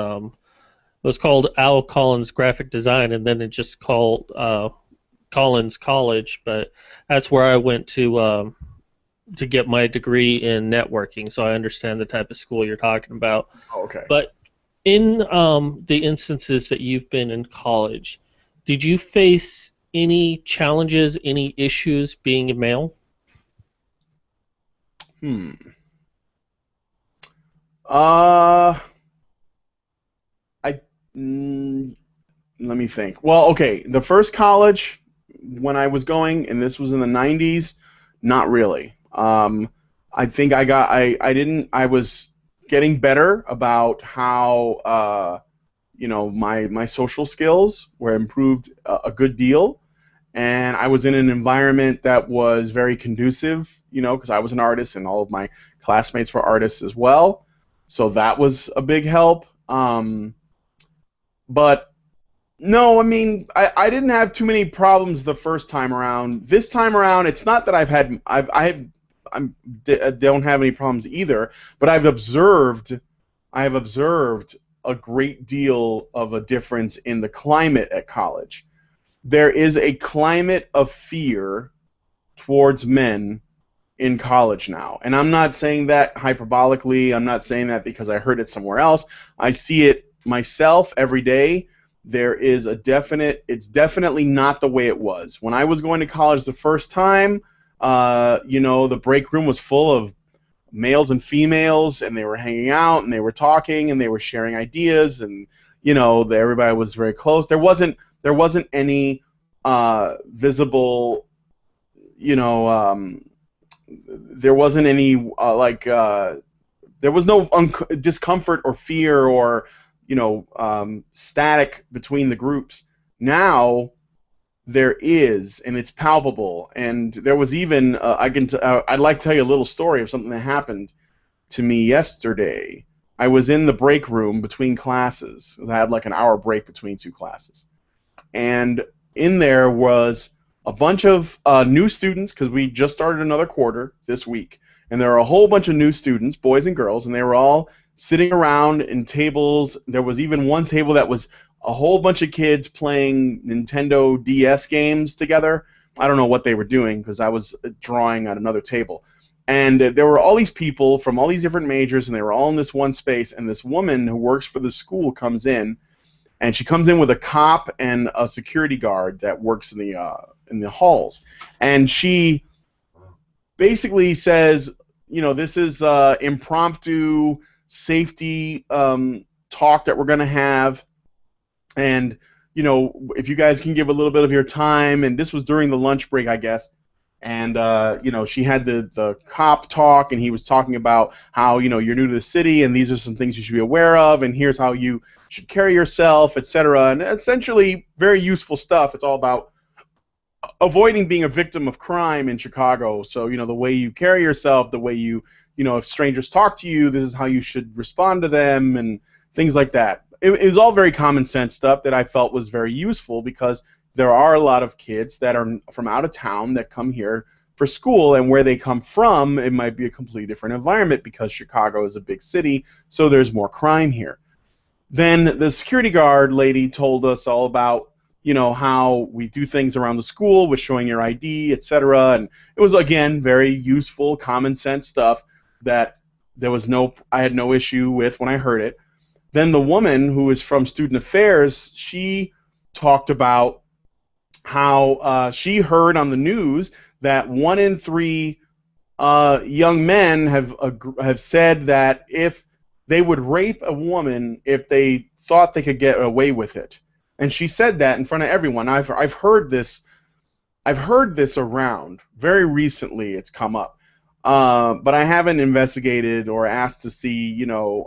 was called Al Collins Graphic Design, and then it just called Collins College. But that's where I went to get my degree in networking. So I understand the type of school you're talking about. Oh, okay. But in the instances that you've been in college, did you face any challenges, any issues being a male? Hmm. Uh, I Let me think. Well, okay, the first college when I was going, and this was in the '90s, not really. I think I was getting better about how my social skills were improved a good deal, and I was in an environment that was very conducive, because I was an artist and all of my classmates were artists as well, so that was a big help. But no, I mean, I didn't have too many problems the first time around. This time around, it's not that I don't have any problems either, but I have observed a great deal of a difference in the climate at college. There is a climate of fear towards men in college now. And I'm not saying that hyperbolically. I'm not saying that because I heard it somewhere else. I see it myself every day. It's definitely not the way it was. When I was going to college the first time, the break room was full of males and females, and they were hanging out, and they were talking, and they were sharing ideas, and, everybody was very close. There wasn't any visible, there wasn't any, there was no discomfort or fear or static between the groups. Now there is, and it's palpable. And there was even I'd like to tell you a little story of something that happened to me yesterday. I was in the break room between classes. I had like an hour break between two classes, and in there was a bunch of new students because we just started another quarter this week, and there are a whole bunch of new students, boys and girls, and they were all sitting around in tables. There was even one table that was a whole bunch of kids playing Nintendo DS games together. I don't know what they were doing because I was drawing at another table. And there were all these people from all these different majors, and they were all in this one space, and this woman who works for the school comes in, and she comes in with a cop and a security guard that works in the halls. And she basically says, this is impromptu safety talk that we're going to have, and if you guys can give a little bit of your time. And this was during the lunch break, I guess. And she had the cop talk, and he was talking about how you're new to the city, and these are some things you should be aware of, and here's how you should carry yourself, etc. And essentially very useful stuff. It's all about avoiding being a victim of crime in Chicago. So, the way you carry yourself, the way if strangers talk to you, this is how you should respond to them, and things like that. It was all very common sense stuff that I felt was very useful, because there are a lot of kids that are from out of town that come here for school, and where they come from, it might be a completely different environment, because Chicago is a big city, so there's more crime here. Then the security guard lady told us all about, how we do things around the school with showing your ID, etc. And it was, again, very useful, common sense stuff that I had no issue with when I heard it. Then the woman who is from Student Affairs, she talked about how she heard on the news that 1 in 3 young men have said that if they would rape a woman if they thought they could get away with it. And she said that in front of everyone. I've heard this around. Very recently it's come up. But I haven't investigated or asked to see,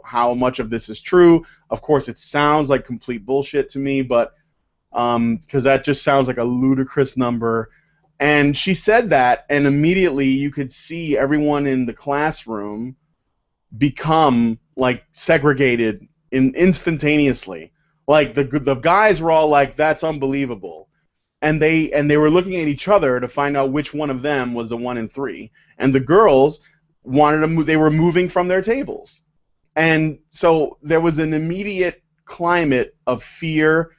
how much of this is true. Of course, it sounds like complete bullshit to me, but because that just sounds like a ludicrous number. And she said that, and immediately you could see everyone in the classroom become like segregated instantaneously. Like the guys were all like, "That's unbelievable," and they were looking at each other to find out which one of them was the 1 in 3. And the girls wanted to move; they were moving from their tables, and so there was an immediate climate of fear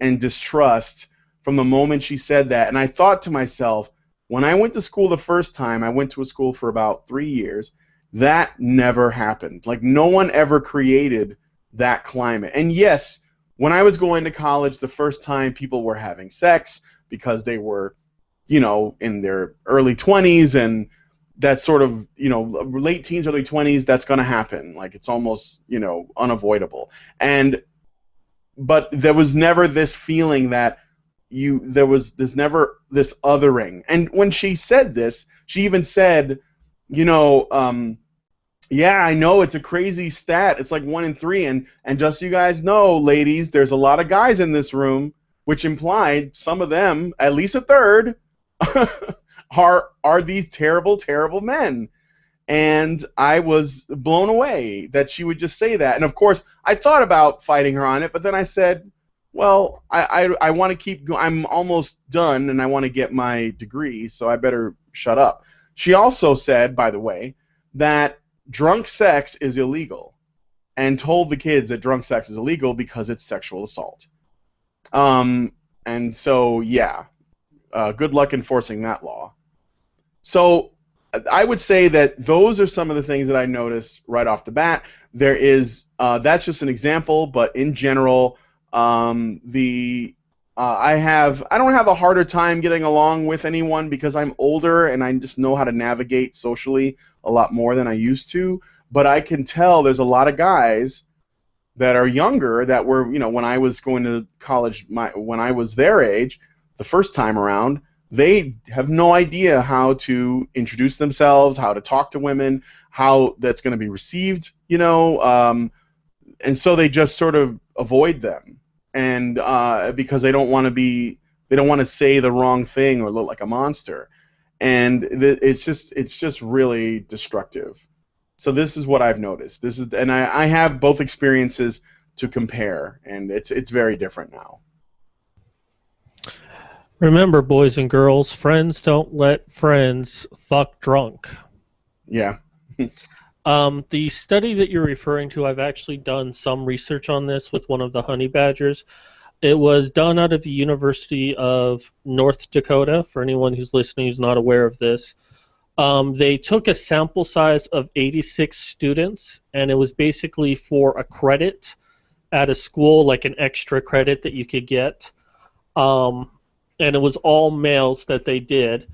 and distrust from the moment she said that. And I thought to myself, when I went to school the first time, I went to a school for about 3 years. That never happened. Like, no one ever created that climate. And yes, when I was going to college the first time, people were having sex because they were, in their early 20s, and that sort of, late teens, early 20s, that's going to happen. Like, it's almost, unavoidable. But there was never this feeling that there was never this othering. And when she said this, she even said, yeah, I know it's a crazy stat. It's like 1 in 3, and just so you guys know, ladies, there's a lot of guys in this room, which implied some of them, at least a third, are these terrible, terrible men. And I was blown away that she would just say that. And of course, I thought about fighting her on it, but then I said, well, I want to keep going. I'm almost done, and I want to get my degree, so I better shut up. She also said, by the way, that drunk sex is illegal, and told the kids that drunk sex is illegal because it's sexual assault. And so, yeah, good luck enforcing that law. So I would say that those are some of the things that I noticed right off the bat. There is that's just an example, but in general, I don't have a harder time getting along with anyone because I'm older and I just know how to navigate socially a lot more than I used to. But I can tell there's a lot of guys that are younger that were, when I was going to college, when I was their age, the first time around, they have no idea how to introduce themselves, how to talk to women, how that's going to be received, and so they just sort of avoid them. And because they don't want to say the wrong thing or look like a monster, and it's just really destructive. So this is what I've noticed. And I have both experiences to compare, and it's very different now. Remember, boys and girls, friends don't let friends fuck drunk. Yeah. The study that you're referring to, I've actually done some research on this with one of the honey badgers. It was done out of the University of North Dakota, for anyone who's listening who's not aware of this. They took a sample size of 86 students, and it was basically for a credit at a school, like an extra credit that you could get. And it was all males that they did.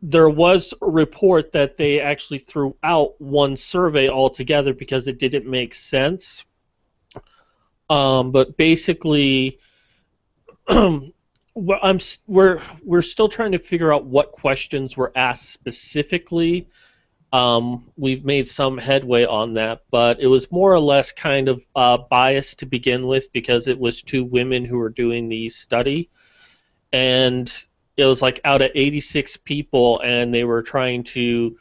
There was a report that they actually threw out one survey altogether because it didn't make sense. But basically, we're still trying to figure out what questions were asked specifically. We've made some headway on that, but it was more or less kind of biased to begin with because it was 2 women who were doing the study. And it was like out of 86 people, and they were trying to,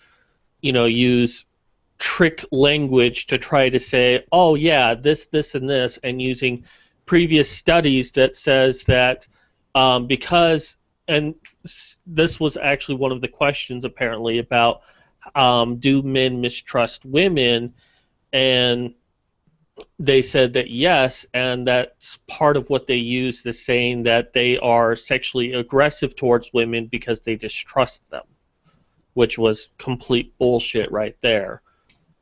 use trick language to try to say, oh yeah, this, and this, and using previous studies that says that because, and this was actually one of the questions apparently about do men mistrust women, and they said that yes, and that's part of what they used as saying that they are sexually aggressive towards women because they distrust them, which was complete bullshit right there.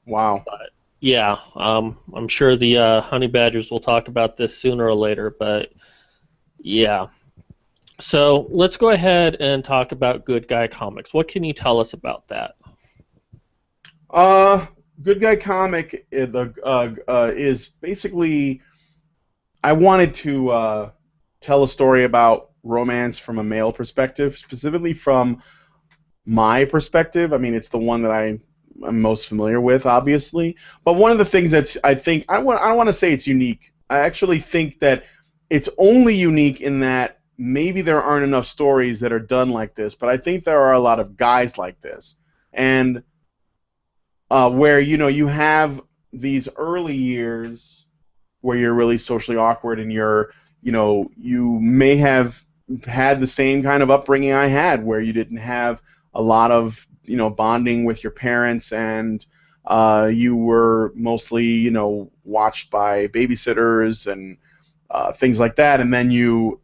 Wow. But yeah, I'm sure the honey badgers will talk about this sooner or later, but yeah. So let's go ahead and talk about Good Guy Comics. What can you tell us about that? Good Guy Comic is basically, I wanted to tell a story about romance from a male perspective, specifically from my perspective. I mean, it's the one that I'm most familiar with, obviously. But one of the things that's, I think, I don't want to say it's unique. I actually think that it's only unique in that maybe there aren't enough stories that are done like this, but I think there are a lot of guys like this. And where, you have these early years where you're really socially awkward and you may have had the same kind of upbringing I had, where you didn't have a lot of, bonding with your parents, and you were mostly, watched by babysitters and things like that, and then you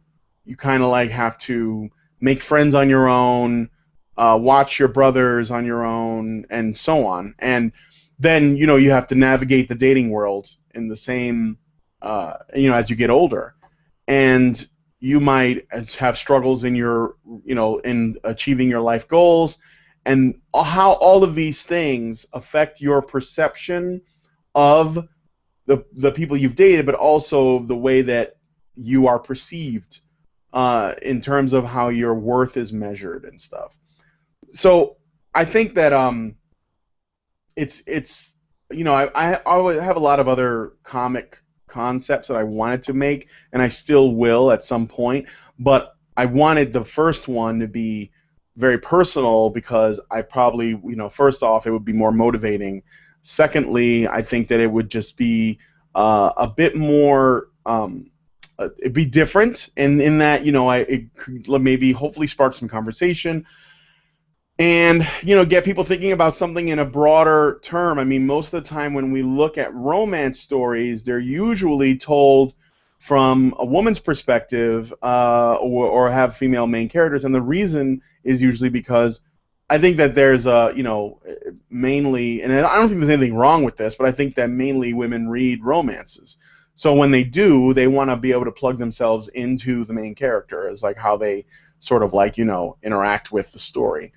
kind of like have to make friends on your own, watch your brothers on your own, and so on. And then, you have to navigate the dating world in the same, as you get older. And you might have struggles in your, in achieving your life goals, and how all of these things affect your perception of the people you've dated, but also the way that you are perceived in terms of how your worth is measured and stuff. So I think that it's I always have a lot of other comic concepts that I wanted to make, and I still will at some point, but I wanted the first one to be very personal because I probably, first off, it would be more motivating. Secondly, I think that it would just be a bit more, it'd be different in that, it could maybe hopefully spark some conversation and, get people thinking about something in a broader term. I mean, most of the time when we look at romance stories, they're usually told from a woman's perspective or have female main characters, and the reason is usually because I think that there's mainly, and I don't think there's anything wrong with this, but I think that mainly women read romances. So when they do, they want to be able to plug themselves into the main character as like how they sort of like, interact with the story.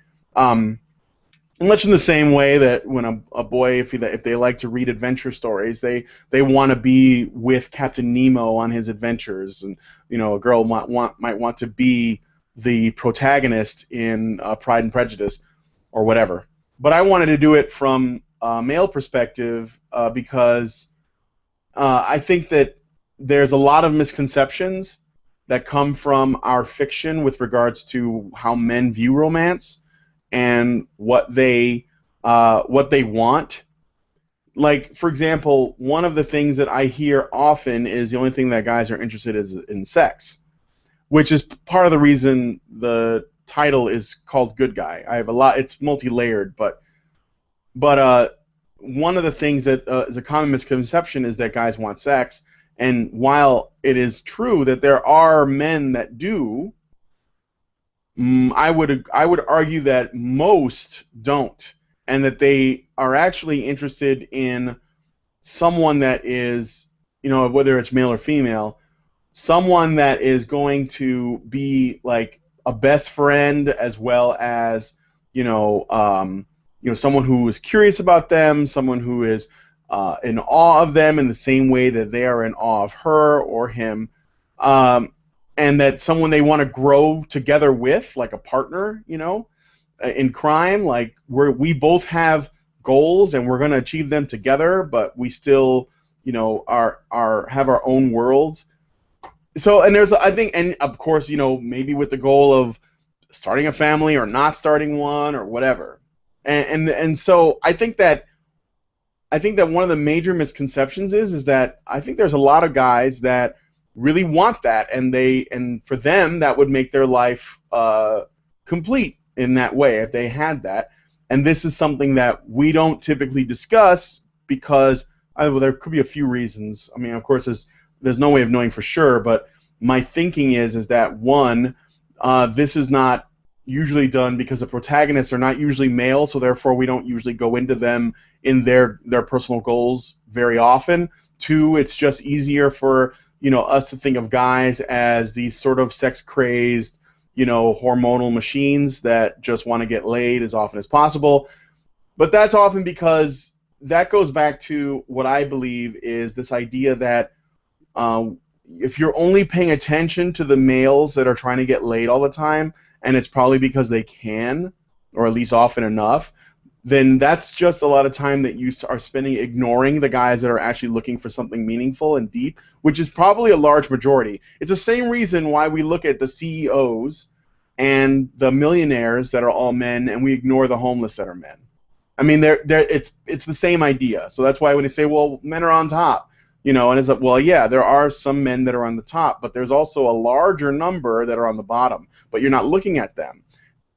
Much in the same way that when a boy, if they like to read adventure stories, they want to be with Captain Nemo on his adventures, and a girl might want to be the protagonist in Pride and Prejudice or whatever. But I wanted to do it from a male perspective because I think that there's a lot of misconceptions that come from our fiction with regards to how men view romance and what they want. Like, for example, one of the things that I hear often is the only thing that guys are interested in sex, which is part of the reason the title is called Good Guy. I have a lot. It's multi-layered, but one of the things that is a common misconception is that guys want sex, and while it is true that there are men that do, I would argue that most don't, and that they are actually interested in someone that is, whether it's male or female, someone that is going to be like a best friend, as well as someone who is curious about them, someone who is in awe of them in the same way that they are in awe of her or him. And that someone they want to grow together with, like a partner, in crime, like we both have goals and we're going to achieve them together, but we still, have our own worlds. So, and there's, I think, and of course, maybe with the goal of starting a family or not starting one or whatever. And so I think that one of the major misconceptions is that I think there's a lot of guys that really want that, and for them that would make their life complete in that way if they had that. And this is something that we don't typically discuss because well, there could be a few reasons. I mean, of course, there's no way of knowing for sure, but my thinking is that one, this is not usually done because the protagonists are not usually male, so therefore we don't usually go into them in their personal goals very often. Two, it's just easier for us to think of guys as these sort of sex crazed, hormonal machines that just want to get laid as often as possible. But that's often because that goes back to what I believe is this idea that if you're only paying attention to the males that are trying to get laid all the time, and it's probably because they can, or at least often enough, then that's just a lot of time that you are spending ignoring the guys that are actually looking for something meaningful and deep, which is probably a large majority. It's the same reason why we look at the CEOs and the millionaires that are all men, and we ignore the homeless that are men. I mean, it's the same idea. So that's why when they say, well, men are on top, and it's like, well, yeah, there are some men that are on the top, but there's also a larger number that are on the bottom, but you're not looking at them.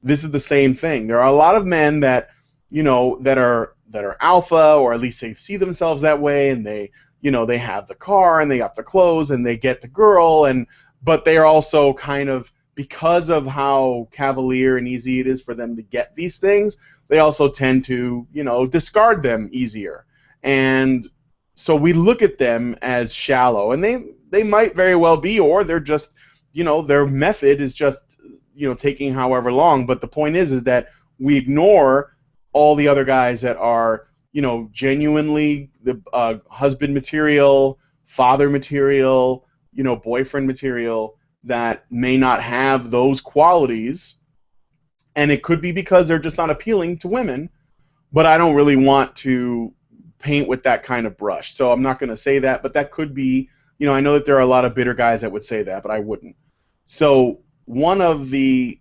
This is the same thing. There are a lot of men that, that are alpha, or at least they see themselves that way, and they have the car, and they got the clothes, and they get the girl, but they are also kind of, because of how cavalier and easy it is for them to get these things, they also tend to, discard them easier. And so we look at them as shallow, and they might very well be, or they're just, their method is just, taking however long. But the point is that we ignore all the other guys that are, genuinely the husband material, father material, boyfriend material, that may not have those qualities. And it could be because they're just not appealing to women, but I don't really want to paint with that kind of brush. So I'm not going to say that, but that could be, I know that there are a lot of bitter guys that would say that, but I wouldn't. So one of the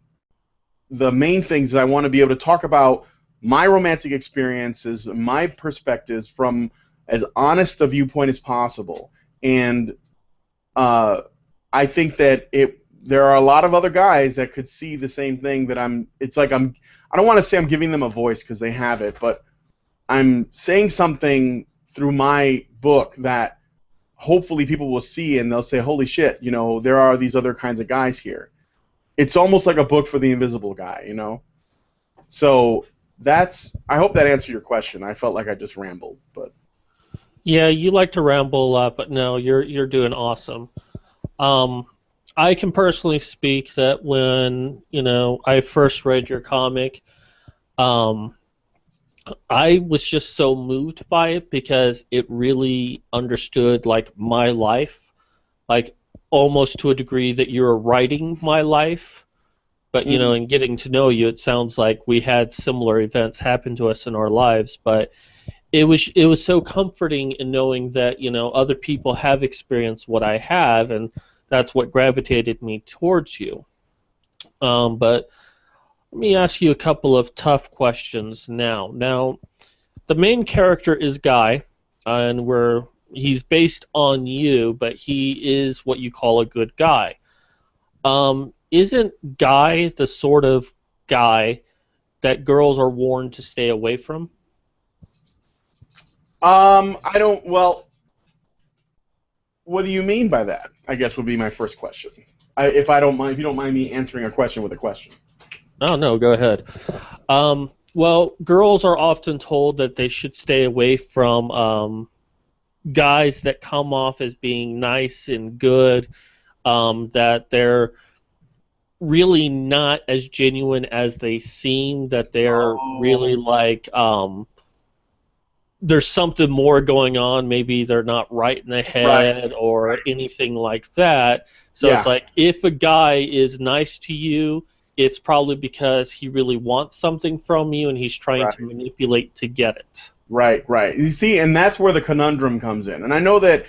main things is I want to be able to talk about my romantic experiences, my perspectives from as honest a viewpoint as possible. And I think that there are a lot of other guys that could see the same thing that I don't want to say I'm giving them a voice because they have it, but I'm saying something through my book that hopefully people will see and they'll say, holy shit, there are these other kinds of guys here. It's almost like a book for the invisible guy, So I hope that answered your question. I felt like I just rambled, but. Yeah, you like to ramble a lot, but no, you're doing awesome. I can personally speak that when, I first read your comic, I was just so moved by it because it really understood, like, my life, like, almost to a degree that you were writing my life. But, in getting to know you, it sounds like we had similar events happen to us in our lives. But it was so comforting in knowing that, other people have experienced what I have, and that's what gravitated me towards you. But let me ask you a couple of tough questions now. Now, the main character is Guy, and he's based on you, but he is what you call a good guy. Isn't Guy the sort of guy that girls are warned to stay away from? I don't. Well, what do you mean by that? I guess would be my first question. If you don't mind me answering a question with a question. Oh, no, go ahead. Well, girls are often told that they should stay away from guys that come off as being nice and good, that they're really not as genuine as they seem, that they're really like, there's something more going on, maybe they're not right in the head or anything like that. So it's like, if a guy is nice to you, it's probably because he really wants something from you and he's trying to manipulate to get it. Right. You see, and that's where the conundrum comes in. And I know that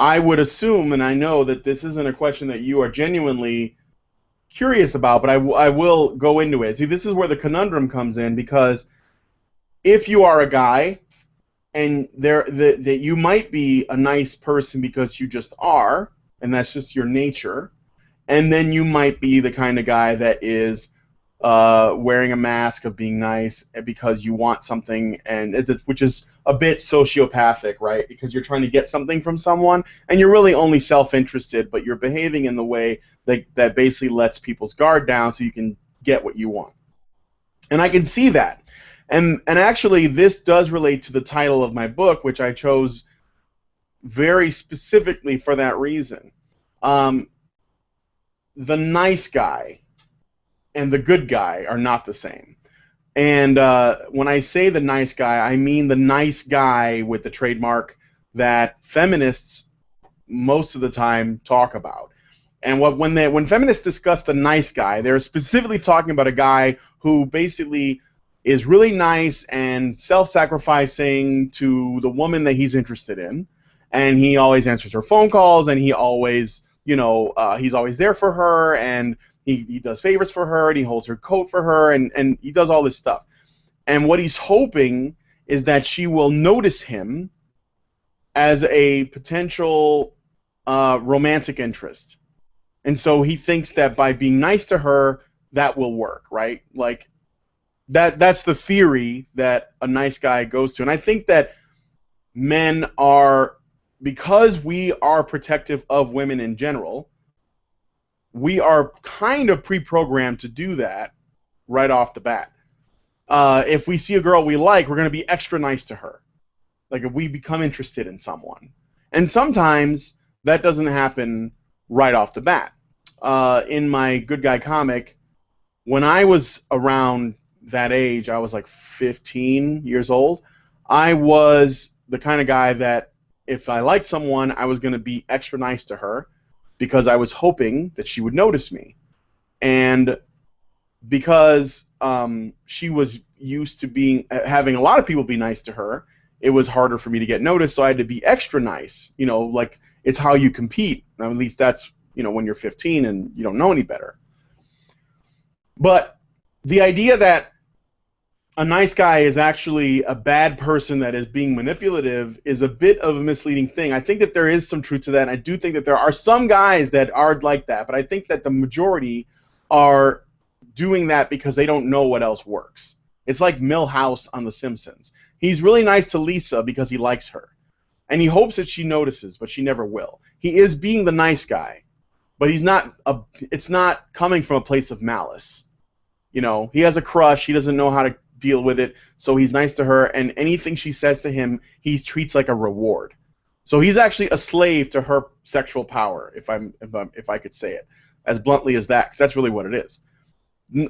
I would assume, and I know that this isn't a question that you are genuinely curious about, but I will go into it. See, this is where the conundrum comes in, because if you are a guy and that you might be a nice person because you just are, and that's just your nature, and then you might be the kind of guy that is wearing a mask of being nice because you want something, which is a bit sociopathic, right? Because you're trying to get something from someone, and you're really only self-interested, but you're behaving in the way that basically lets people's guard down so you can get what you want. And I can see that. And actually, this does relate to the title of my book, which I chose very specifically for that reason. The nice guy and the good guy are not the same. And when I say the nice guy, I mean the nice guy with the trademark that feminists most of the time talk about. And when feminists discuss the nice guy, they're specifically talking about a guy who basically is really nice and self-sacrificing to the woman that he's interested in, and he always answers her phone calls, and he always, he's always there for her, and he does favors for her, and he holds her coat for her, and he does all this stuff. And what he's hoping is that she will notice him as a potential romantic interest. And so he thinks that by being nice to her, that will work, right? Like, that's the theory that a nice guy goes to. And I think that men are, because we are protective of women in general, we are kind of pre-programmed to do that right off the bat. If we see a girl we like, we're going to be extra nice to her. Like if we become interested in someone. And sometimes that doesn't happen right off the bat. In my Good Guy comic, when I was around that age, I was like 15 years old, I was the kind of guy that if I liked someone, I was going to be extra nice to her because I was hoping that she would notice me. And because she was used to having a lot of people be nice to her, it was harder for me to get noticed, so I had to be extra nice. Like it's how you compete. At least that's, when you're 15 and you don't know any better. But the idea that a nice guy is actually a bad person that is being manipulative is a bit of a misleading thing. I think that there is some truth to that, and I do think that there are some guys that are like that, but I think that the majority are doing that because they don't know what else works. It's like Milhouse on The Simpsons. He's really nice to Lisa because he likes her, and he hopes that she notices, but she never will. He is being the nice guy, but it's not coming from a place of malice. He has a crush, he doesn't know how to deal with it, so he's nice to her, and anything she says to him, he treats like a reward. So he's actually a slave to her sexual power, if I could say it as bluntly as that, because that's really what it is.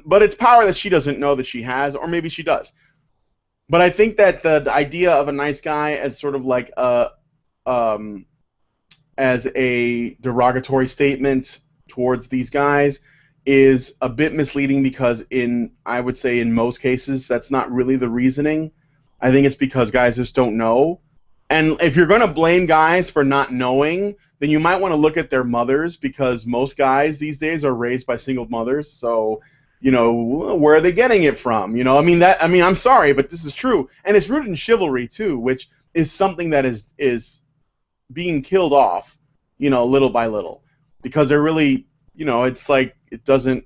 But it's power that she doesn't know that she has, or maybe she does. But I think that the idea of a nice guy as sort of like as a derogatory statement towards these guys is a bit misleading, because I would say in most cases that's not really the reasoning. I think it's because guys just don't know. And if you're going to blame guys for not knowing, then you might want to look at their mothers, because most guys these days are raised by single mothers. So, where are they getting it from? I'm sorry, but this is true. And it's rooted in chivalry too, which is something that is being killed off, little by little, because they're really, it's like it doesn't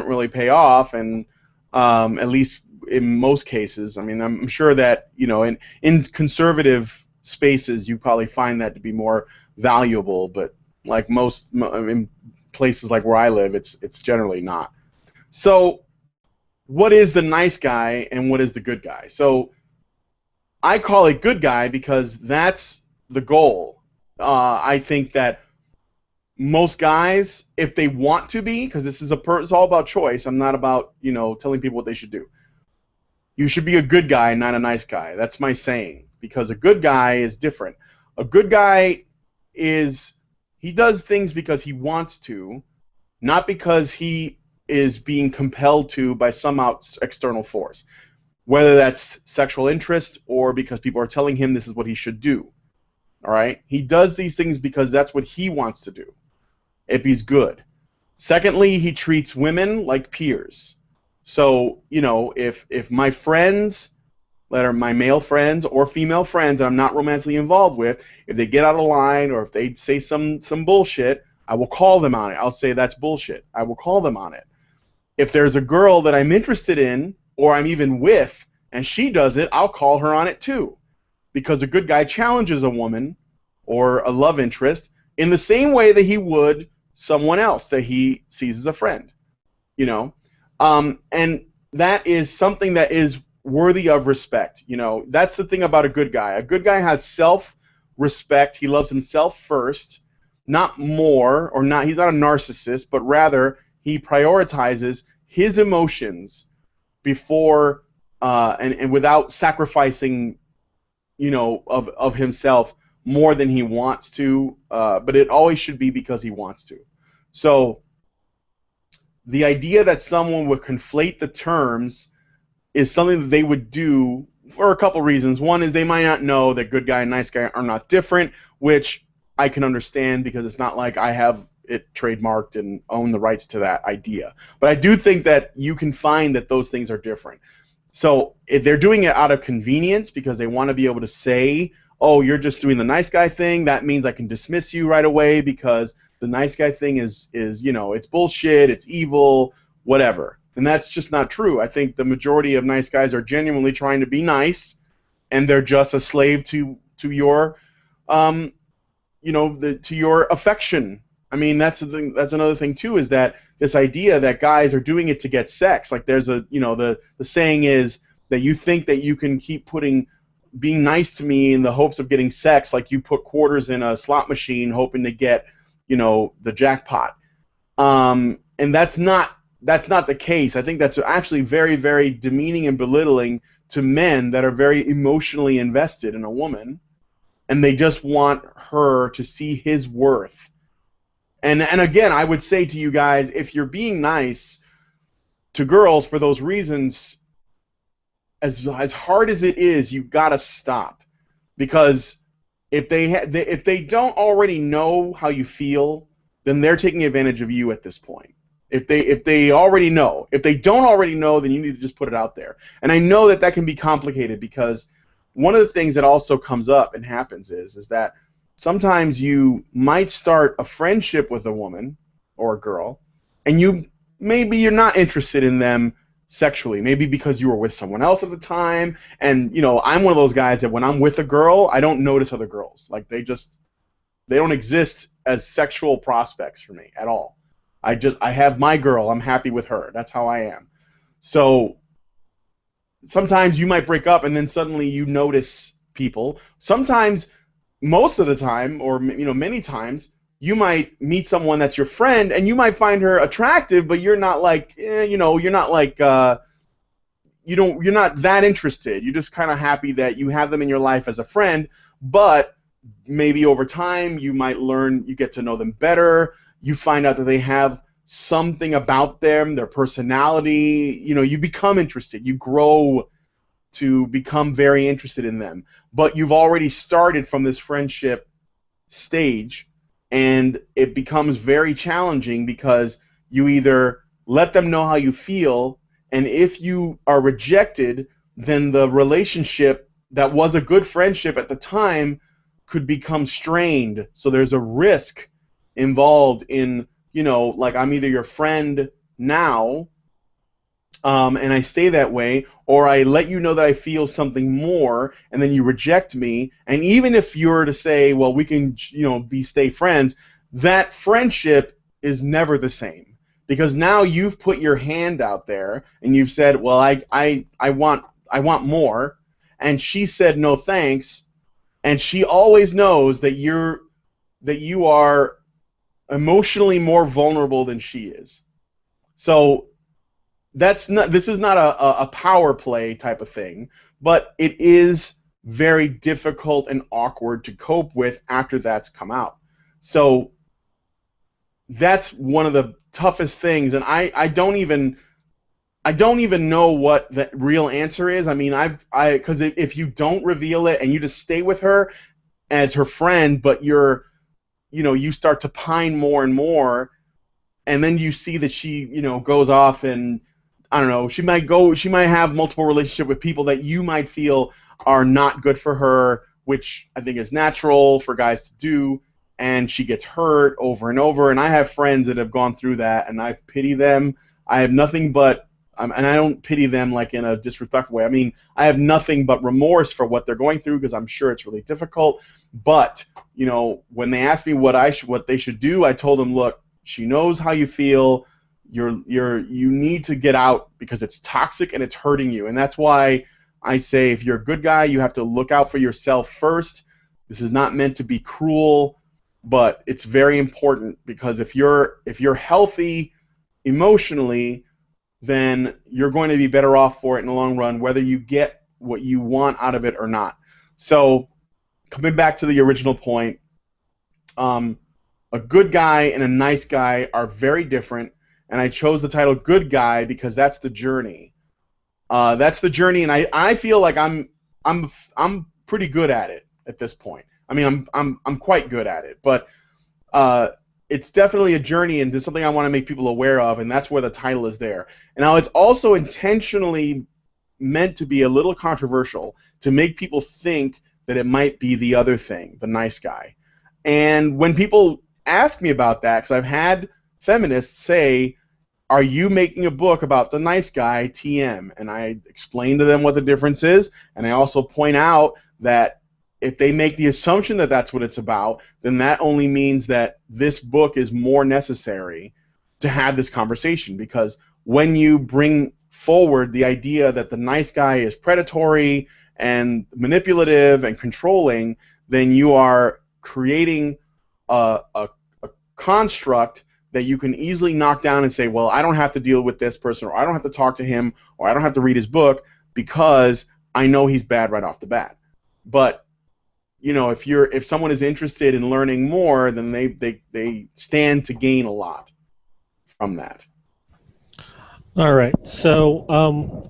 really pay off, and at least in most cases. I'm sure that in conservative spaces you probably find that to be more valuable, but like in places like where I live, it's generally not. So, what is the nice guy and what is the good guy? So, I call it good guy because that's the goal. I think that most guys, if they want to be, because it's all about choice. I'm not about telling people what they should do. You should be a good guy, not a nice guy. That's my saying, because a good guy is different. A good guy he does things because he wants to, not because he is being compelled to by some external force, whether that's sexual interest or because people are telling him this is what he should do. All right? He does these things because that's what he wants to do, if he's good. Secondly, he treats women like peers. So, if my friends that are my male friends or female friends that I'm not romantically involved with, if they get out of line or if they say some bullshit, I will call them on it. I'll say that's bullshit. I will call them on it. If there's a girl that I'm interested in or I'm even with and she does it, I'll call her on it too. Because a good guy challenges a woman or a love interest in the same way that he would someone else that he sees as a friend, and that is something that is worthy of respect. That's the thing about a good guy. A good guy has self-respect. He loves himself first, not more, or not. He's not a narcissist, but rather he prioritizes his emotions before and without sacrificing, of himself more than he wants to. But it always should be because he wants to. So the idea that someone would conflate the terms is something that they would do for a couple reasons. One is they might not know that good guy and nice guy are not different, which I can understand because it's not like I have it trademarked and own the rights to that idea. But I do think that you can find that those things are different. So if they're doing it out of convenience because they want to be able to say, oh, you're just doing the nice guy thing, that means I can dismiss you right away because the nice guy thing is it's bullshit, it's evil, whatever. And that's just not true. I think the majority of nice guys are genuinely trying to be nice, and they're just a slave to your to your affection. I mean, that's the thing. That's another thing too, is that this idea that guys are doing it to get sex. Like there's the saying is that you think that you can keep being nice to me in the hopes of getting sex, like you put quarters in a slot machine hoping to get the jackpot. And that's not the case. I think that's actually very, very demeaning and belittling to men that are very emotionally invested in a woman, and they just want her to see his worth. And again, I would say to you guys, if you're being nice to girls for those reasons, as hard as it is, you gotta stop, because if they don't already know how you feel, then they're taking advantage of you at this point. If they already know, if they don't already know, then you need to just put it out there. And I know that can be complicated, because one of the things that also comes up and happens is that sometimes you might start a friendship with a woman or a girl, and maybe you're not interested in them sexually, maybe because you were with someone else at the time. And I'm one of those guys that when I'm with a girl, I don't notice other girls. Like they don't exist as sexual prospects for me at all. I have my girl, I'm happy with her. That's how I am. So sometimes you might break up and then suddenly you notice people. Sometimes, most of the time, or many times, you might meet someone that's your friend and you might find her attractive, but you're not like, you're not like, you're not that interested. You're just kind of happy that you have them in your life as a friend, but maybe over time you might learn, you get to know them better. You find out that they have something about them, their personality. You become interested. You grow to become very interested in them. But you've already started from this friendship stage, and it becomes very challenging because you either let them know how you feel, and if you are rejected, then the relationship that was a good friendship at the time could become strained. So there's a risk involved in, like I'm either your friend now, and I stay that way, or I let you know that I feel something more, and then you reject me. And even if you're to say, well, we can, stay friends, that friendship is never the same, because now you've put your hand out there and you've said, well, I want more, and she said no thanks, and she always knows that you are emotionally more vulnerable than she is. So this is not a power play type of thing, but it is very difficult and awkward to cope with after that's come out. So that's one of the toughest things, and I don't even know what the real answer is. I mean, because if you don't reveal it and you just stay with her as her friend, but you start to pine more and more, and then you see that she, goes off and, I don't know, she might have multiple relationships with people that you might feel are not good for her, which I think is natural for guys to do, and she gets hurt over and over. And I have friends that have gone through that, and I pity them. I have nothing but, and I don't pity them like in a disrespectful way. I mean, I have nothing but remorse for what they're going through, because I'm sure it's really difficult. But when they asked me what they should do, I told them, look, she knows how you feel. You need to get out, because it's toxic and it's hurting you. And that's why I say, if you're a good guy, you have to look out for yourself first. This is not meant to be cruel, but it's very important, because if you're healthy emotionally, then you're going to be better off for it in the long run, whether you get what you want out of it or not. So, coming back to the original point, a good guy and a nice guy are very different, and I chose the title Good Guy because that's the journey. That's the journey, and I feel like I'm pretty good at it at this point. I mean, I'm quite good at it, but it's definitely a journey, and there's something I want to make people aware of, and that's where the title is there. And now it's also intentionally meant to be a little controversial, to make people think that it might be the other thing, the nice guy. And when people ask me about that, because I've had feminists say, are you making a book about the nice guy, TM? And I explain to them what the difference is, and I also point out that if they make the assumption that that's what it's about, then that only means that this book is more necessary to have this conversation, because when you bring forward the idea that the nice guy is predatory and manipulative and controlling, then you are creating a construct that you can easily knock down and say, well, I don't have to deal with this person, or I don't have to talk to him, or I don't have to read his book, because I know he's bad right off the bat. But if someone is interested in learning more, then they stand to gain a lot from that. All right. So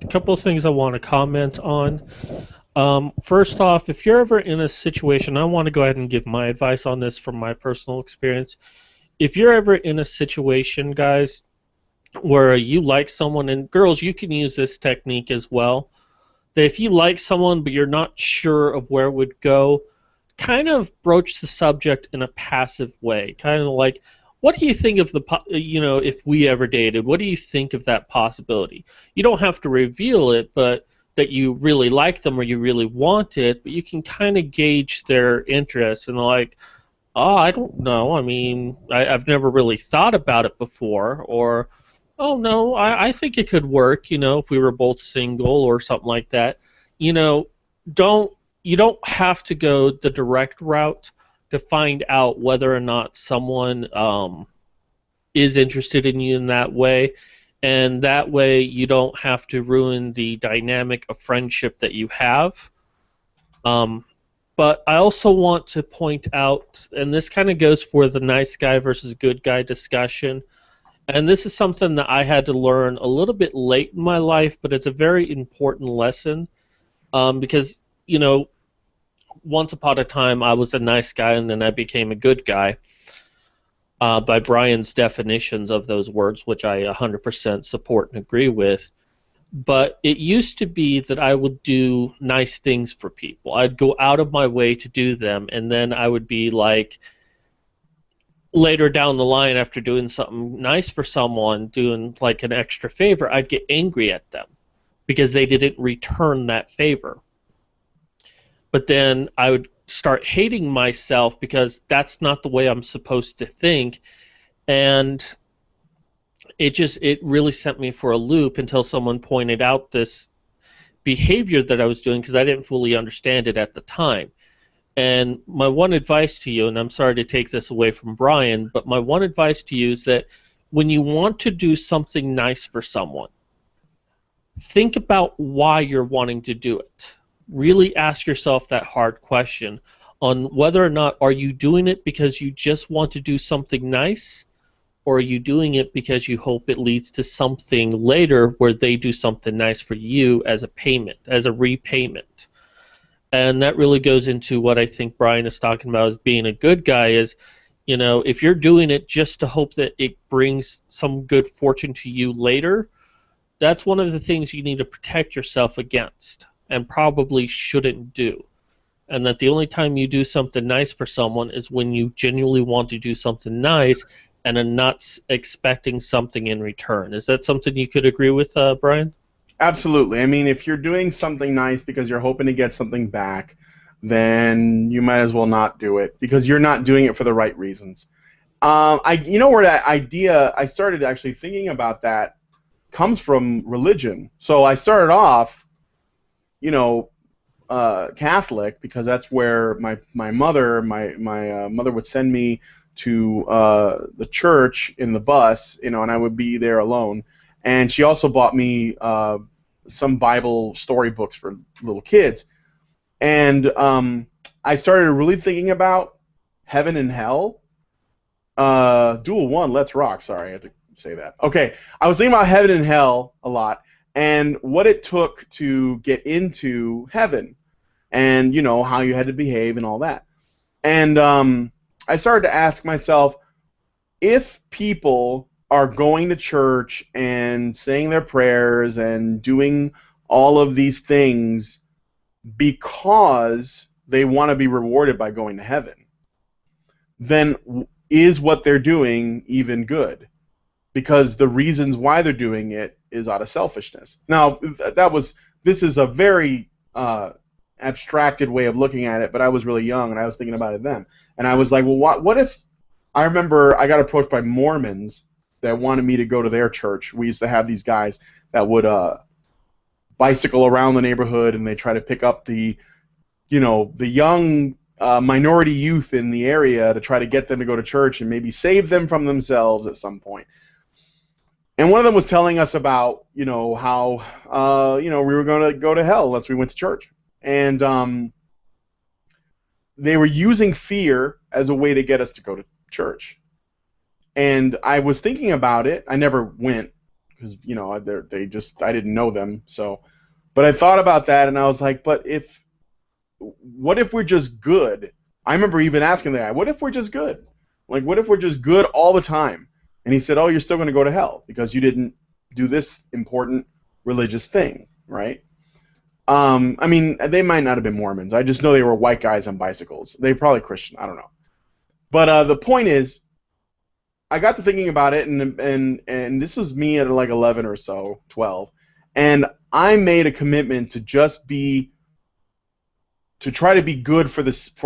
a couple of things I want to comment on. First off, if you're ever in a situation, I want to go ahead and give my advice on this from my personal experience. If you're ever in a situation, guys, where you like someone, and girls, you can use this technique as well, that if you like someone but you're not sure of where it would go, kind of broach the subject in a passive way, kind of like, what do you think of if we ever dated, what do you think of that possibility? You don't have to reveal it, but that you really like them or you really want it, but you can kind of gauge their interest, and like, oh, I don't know, I mean, I've never really thought about it before, or, oh no, I think it could work, if we were both single or something like that. You don't have to go the direct route to find out whether or not someone is interested in you in that way, and that way you don't have to ruin the dynamic of friendship that you have. But I also want to point out, and this kind of goes for the nice guy versus good guy discussion, and this is something that I had to learn a little bit late in my life, but it's a very important lesson, because, once upon a time I was a nice guy and then I became a good guy, by Brian's definitions of those words, which I 100% support and agree with. But it used to be that I would do nice things for people. I'd go out of my way to do them, and then I would be like, later down the line, after doing something nice for someone, doing like an extra favor, I'd get angry at them because they didn't return that favor. But then I would start hating myself because that's not the way I'm supposed to think, and it really sent me for a loop until someone pointed out this behavior that I was doing, because I didn't fully understand it at the time. And my one advice to you, and I'm sorry to take this away from Brian, but my one advice to you is that when you want to do something nice for someone, think about why you're wanting to do it. Really ask yourself that hard question on whether or not are you doing it because you just want to do something nice, or are you doing it because you hope it leads to something later where they do something nice for you as a payment, as a repayment. And that really goes into what I think Brian is talking about as being a good guy, is You know, if you're doing it just to hope that it brings some good fortune to you later, that's one of the things you need to protect yourself against and probably shouldn't do. And that the only time you do something nice for someone is when you genuinely want to do something nice and are not expecting something in return. Is that something you could agree with, Brian? Absolutely. I mean, if you're doing something nice because you're hoping to get something back, then you might as well not do it because you're not doing it for the right reasons. You know where that idea I started actually thinking about that comes from religion. So I started off, you know, Catholic because that's where my mother mother would send me to the church in the bus, you know, and I would be there alone. And she also bought me some Bible storybooks for little kids. And I started really thinking about heaven and hell. Duel 1, let's rock. Sorry, I had to say that. Okay, I was thinking about heaven and hell a lot and what it took to get into heaven and, you know, how you had to behave and all that. And I started to ask myself, if people are going to church and saying their prayers and doing all of these things because they want to be rewarded by going to heaven, then is what they're doing even good? Because the reasons why they're doing it is out of selfishness. Now, this is a very abstracted way of looking at it, but I was really young and I was thinking about it then. And I was like, well, what if, I remember I got approached by Mormons that wanted me to go to their church. We used to have these guys that would bicycle around the neighborhood and they try to pick up the young minority youth in the area to try to get them to go to church and maybe save them from themselves at some point. And one of them was telling us about, you know, how, we were going to go to hell unless we went to church. And they were using fear as a way to get us to go to church. And I was thinking about it. I never went because, you know, I didn't know them. So, but I thought about that and I was like, what if we're just good? I remember even asking the guy, what if we're just good? Like, what if we're just good all the time? And he said, oh, you're still going to go to hell because you didn't do this important religious thing, right? I mean, they might not have been Mormons. I just know they were white guys on bicycles. They were probably Christian. I don't know. But the point is, I got to thinking about it, and this was me at like 11 or so, 12, and I made a commitment to try to be good for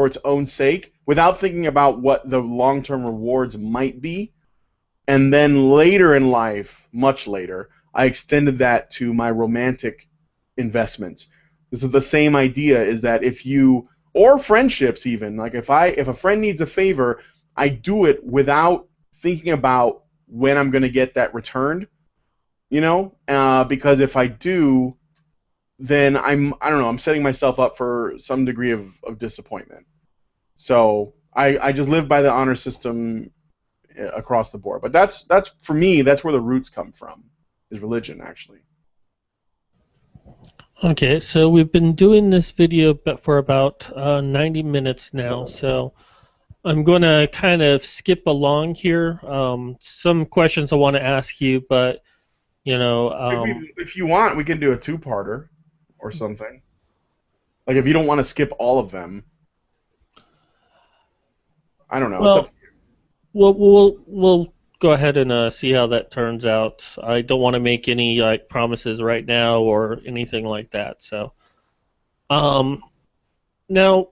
its own sake, without thinking about what the long-term rewards might be. And then later in life, much later, I extended that to my romantic investments. This is the same idea, is that or friendships even, like if a friend needs a favor, I do it without thinking about when I'm going to get that returned, you know, because if I do, then I'm setting myself up for some degree of disappointment. So I just live by the honor system across the board. But that's for me, that's where the roots come from, is religion, actually. Okay, so we've been doing this video for about 90 minutes now, so I'm going to kind of skip along here. Some questions I want to ask you, but, you know... if you want, we can do a two-parter or something. Like, if you don't want to skip all of them. I don't know. Well, it's up to you. We'll go ahead and see how that turns out. I don't want to make any like promises right now or anything like that. So, now,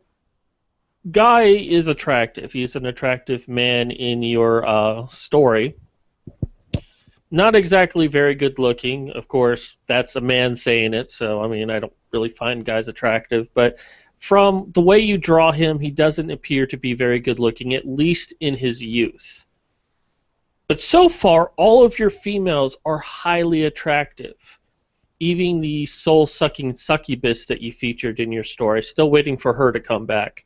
Guy is attractive. He's an attractive man in your story. Not exactly very good looking. Of course, that's a man saying it. So, I mean, I don't really find guys attractive, but from the way you draw him, he doesn't appear to be very good looking, at least in his youth. But so far, all of your females are highly attractive. Even the soul-sucking succubus that you featured in your story. Still waiting for her to come back.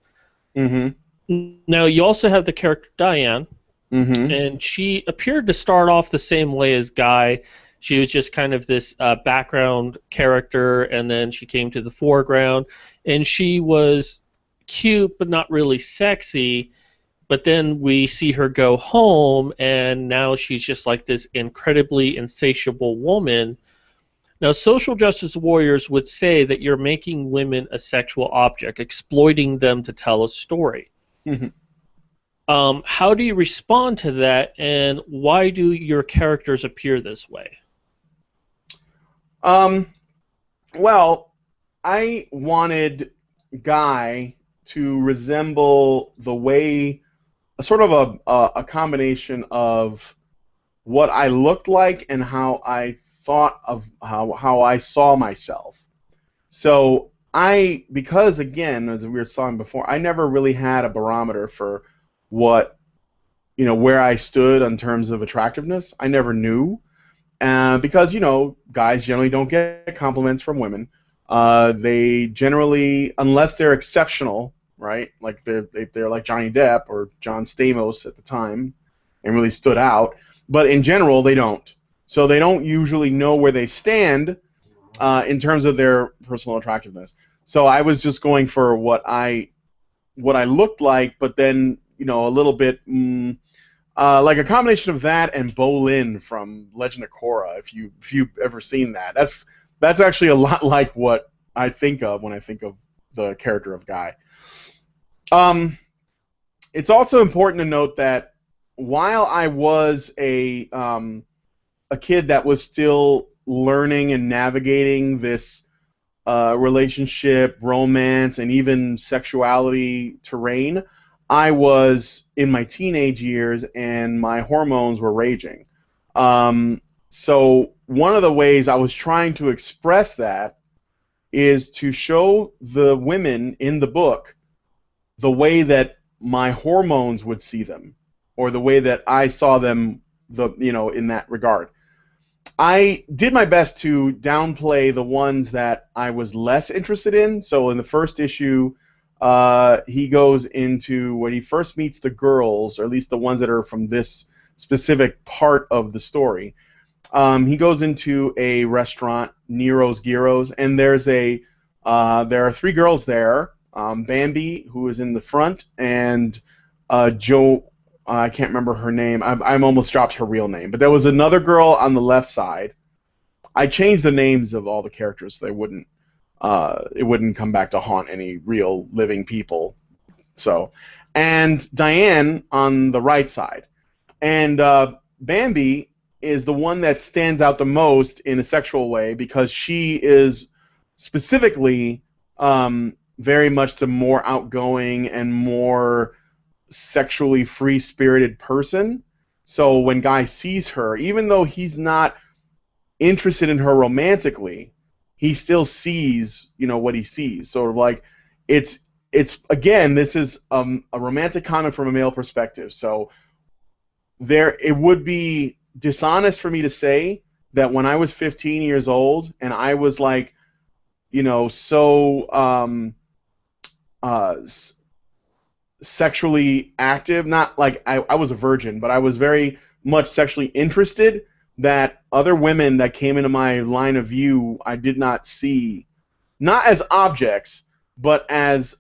Mm-hmm. Now, you also have the character Diane, mm-hmm. and she appeared to start off the same way as Guy. She was just kind of this background character, and then she came to the foreground, and she was cute but not really sexy, but then we see her go home, and now she's just like this incredibly insatiable woman. Now, social justice warriors would say that you're making women a sexual object, exploiting them to tell a story. Mhm. How do you respond to that, and why do your characters appear this way? Um, well, I wanted Guy to resemble the way, sort of a combination of what I looked like and how I thought of how I saw myself. So because again, as we were saying before, I never really had a barometer for what, where I stood in terms of attractiveness. I never knew. Because guys generally don't get compliments from women. They generally, unless they're exceptional, right? Like they're like Johnny Depp or John Stamos at the time, and really stood out. But in general, they don't. So they don't usually know where they stand in terms of their personal attractiveness. So I was just going for what I looked like, but then a little bit. Like a combination of that and Bolin from Legend of Korra, if you've ever seen that. That's actually a lot like what I think of when I think of the character of Guy. It's also important to note that while I was a kid that was still learning and navigating this relationship, romance, and even sexuality terrain, I was in my teenage years and my hormones were raging. So one of the ways I was trying to express that is to show the women in the book the way that my hormones would see them, or the way that I saw them, in that regard. I did my best to downplay the ones that I was less interested in. So in the first issue, he goes into, when he first meets the girls, or at least the ones that are from this specific part of the story, he goes into a restaurant, Nero's Gyros, and there are three girls there, Bambi, who is in the front, and Joe, I can't remember her name, I'm almost dropped her real name, but there was another girl on the left side. I changed the names of all the characters so it wouldn't come back to haunt any real living people. So, and Diane on the right side. And Bambi is the one that stands out the most in a sexual way because she is specifically very much the more outgoing and more sexually free-spirited person. So when Guy sees her, even though he's not interested in her romantically, he still sees, what he sees. Sort of like, it's again, this is a romantic comment from a male perspective. So it would be dishonest for me to say that when I was 15 years old and I was like, so sexually active, not like I was a virgin, but I was very much sexually interested, that other women that came into my line of view I did not see, not as objects, but as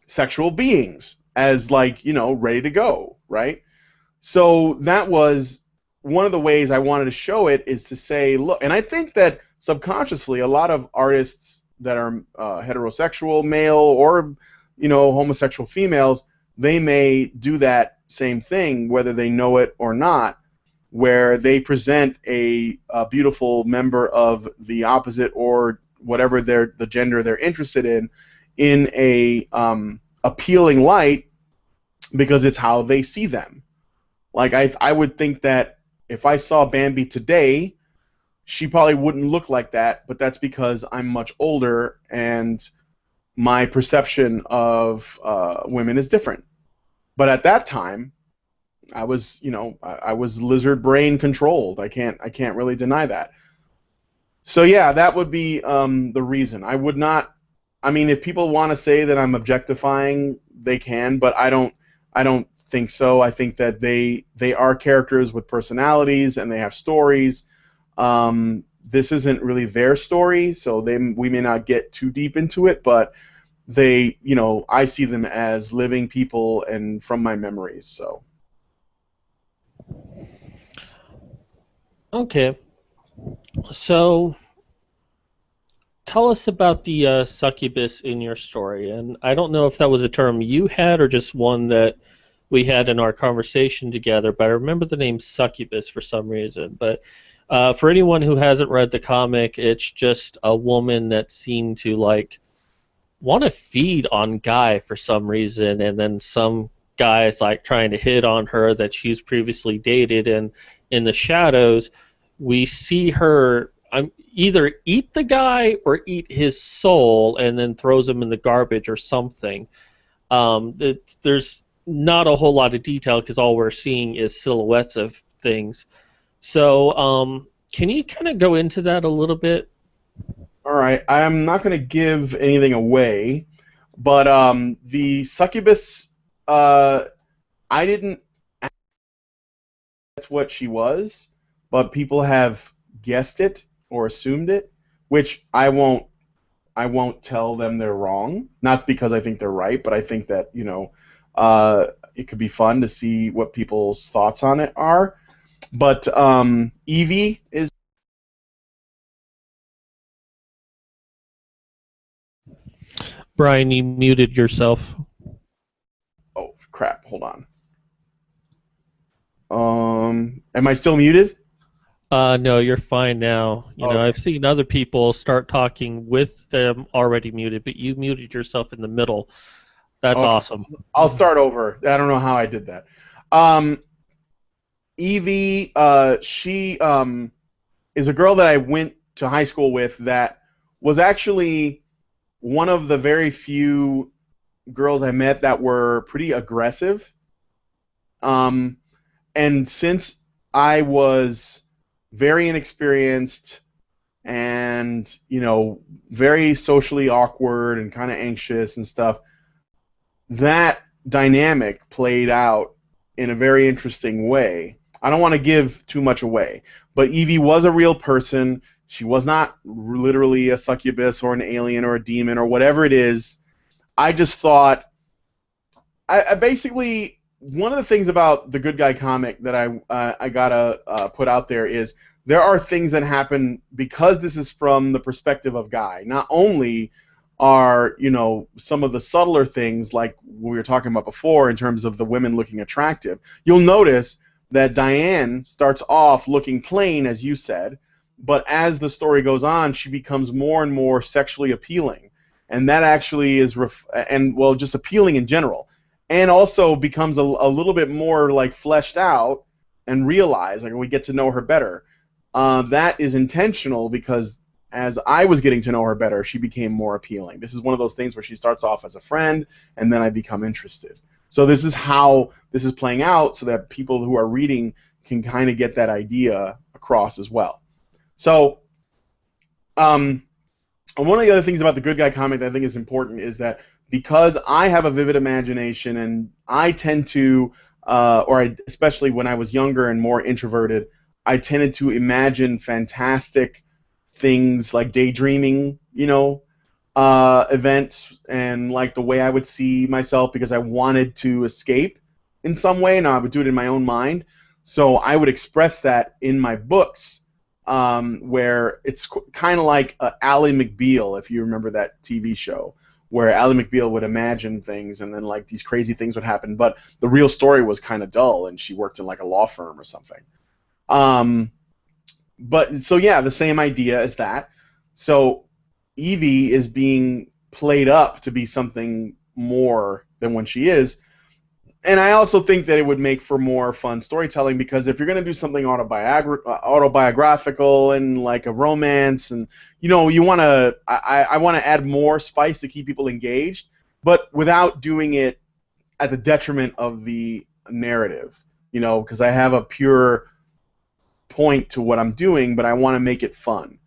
sexual beings, as like, ready to go, right? So that was one of the ways I wanted to show it, is to say, look, and I think that subconsciously a lot of artists that are heterosexual male or homosexual females, they may do that same thing whether they know it or not, where they present a beautiful member of the opposite or whatever the gender they're interested in a appealing light because it's how they see them. Like I would think that if I saw Bambi today, she probably wouldn't look like that, but that's because I'm much older and my perception of women is different. But at that time, I was, I was lizard brain controlled. I can't really deny that. So yeah, that would be the reason. I would not. I mean, if people want to say that I'm objectifying, they can, but I don't think so. I think that they are characters with personalities and they have stories. This isn't really their story, so we may not get too deep into it, but they, I see them as living people and from my memories. So Okay, so tell us about the succubus in your story. And I don't know if that was a term you had or just one that we had in our conversation together, but I remember the name succubus for some reason. But for anyone who hasn't read the comic, it's just a woman that seemed to like want to feed on Guy for some reason, and then some guy's like trying to hit on her that she's previously dated, and in the shadows, we see her either eat the guy or eat his soul, and then throws him in the garbage or something. There's not a whole lot of detail because all we're seeing is silhouettes of things. So, can you kind of go into that a little bit? all right, I'm not going to give anything away, but the succubus, I didn't. That's what she was, but people have guessed it or assumed it, which I won't. I won't tell them they're wrong. Not because I think they're right, but I think that it could be fun to see what people's thoughts on it are. But Evie is. Brian, you muted yourself. Oh crap! Hold on. Am I still muted? No, you're fine now. Okay. I've seen other people start talking with them already muted, but you muted yourself in the middle. That's Okay. awesome. I'll start over. I don't know how I did that. Evie, she is a girl that I went to high school with that was actually one of the very few girls I met that were pretty aggressive. Um, and since I was very inexperienced and, very socially awkward and kind of anxious and stuff, that dynamic played out in a very interesting way. I don't want to give too much away, but Evie was a real person. She was not literally a succubus or an alien or a demon or whatever it is. I just thought, I basically, one of the things about the Good Guy comic that I gotta put out there is there are things that happen because this is from the perspective of Guy. Not only are some of the subtler things like we were talking about before in terms of the women looking attractive. You'll notice that Diane starts off looking plain, as you said, but as the story goes on, she becomes more and more sexually appealing, and that actually is just appealing in general, and also becomes a little bit more like fleshed out and realized, like we get to know her better. That is intentional because as I was getting to know her better, she became more appealing. This is one of those things where she starts off as a friend, and then I become interested. So this is how this is playing out so that people who are reading can kind of get that idea across as well. So one of the other things about the Good Guy comic that I think is important is that because I have a vivid imagination and I tend to, especially when I was younger and more introverted, I tended to imagine fantastic things like daydreaming, events and like the way I would see myself because I wanted to escape in some way, and I would do it in my own mind. So I would express that in my books, where it's kind of like Ally McBeal, if you remember that TV show, where Ally McBeal would imagine things and then like these crazy things would happen, but the real story was kind of dull, and she worked in like a law firm or something. But so yeah, the same idea as that. So Evie is being played up to be something more than when she is. And I also think that it would make for more fun storytelling because if you're going to do something autobiographical and like a romance, and you want to, I want to add more spice to keep people engaged, but without doing it at the detriment of the narrative, because I have a pure point to what I'm doing, but I want to make it fun.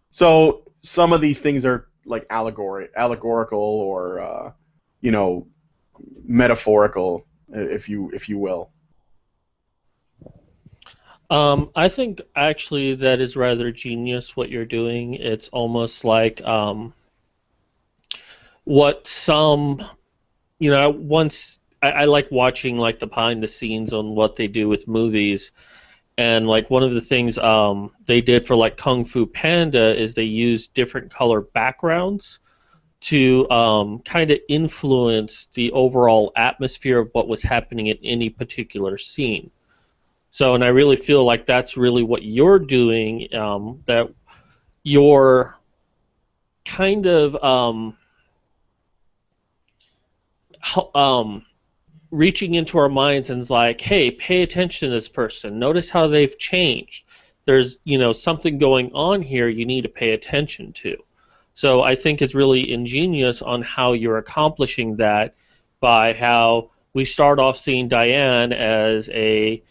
So some of these things are like allegorical, or metaphorical, if you will. I think actually that is rather genius what you're doing. It's almost like what some, once I like watching like the behind the scenes on what they do with movies, and like one of the things they did for like Kung Fu Panda is they used different color backgrounds to kind of influence the overall atmosphere of what was happening in any particular scene. So, and I really feel like that's really what you're doing, that you're kind of reaching into our minds and is like, hey, pay attention to this person. Notice how they've changed. There's, something going on here you need to pay attention to. So I think it's really ingenious on how you're accomplishing that by how we start off seeing Diane as a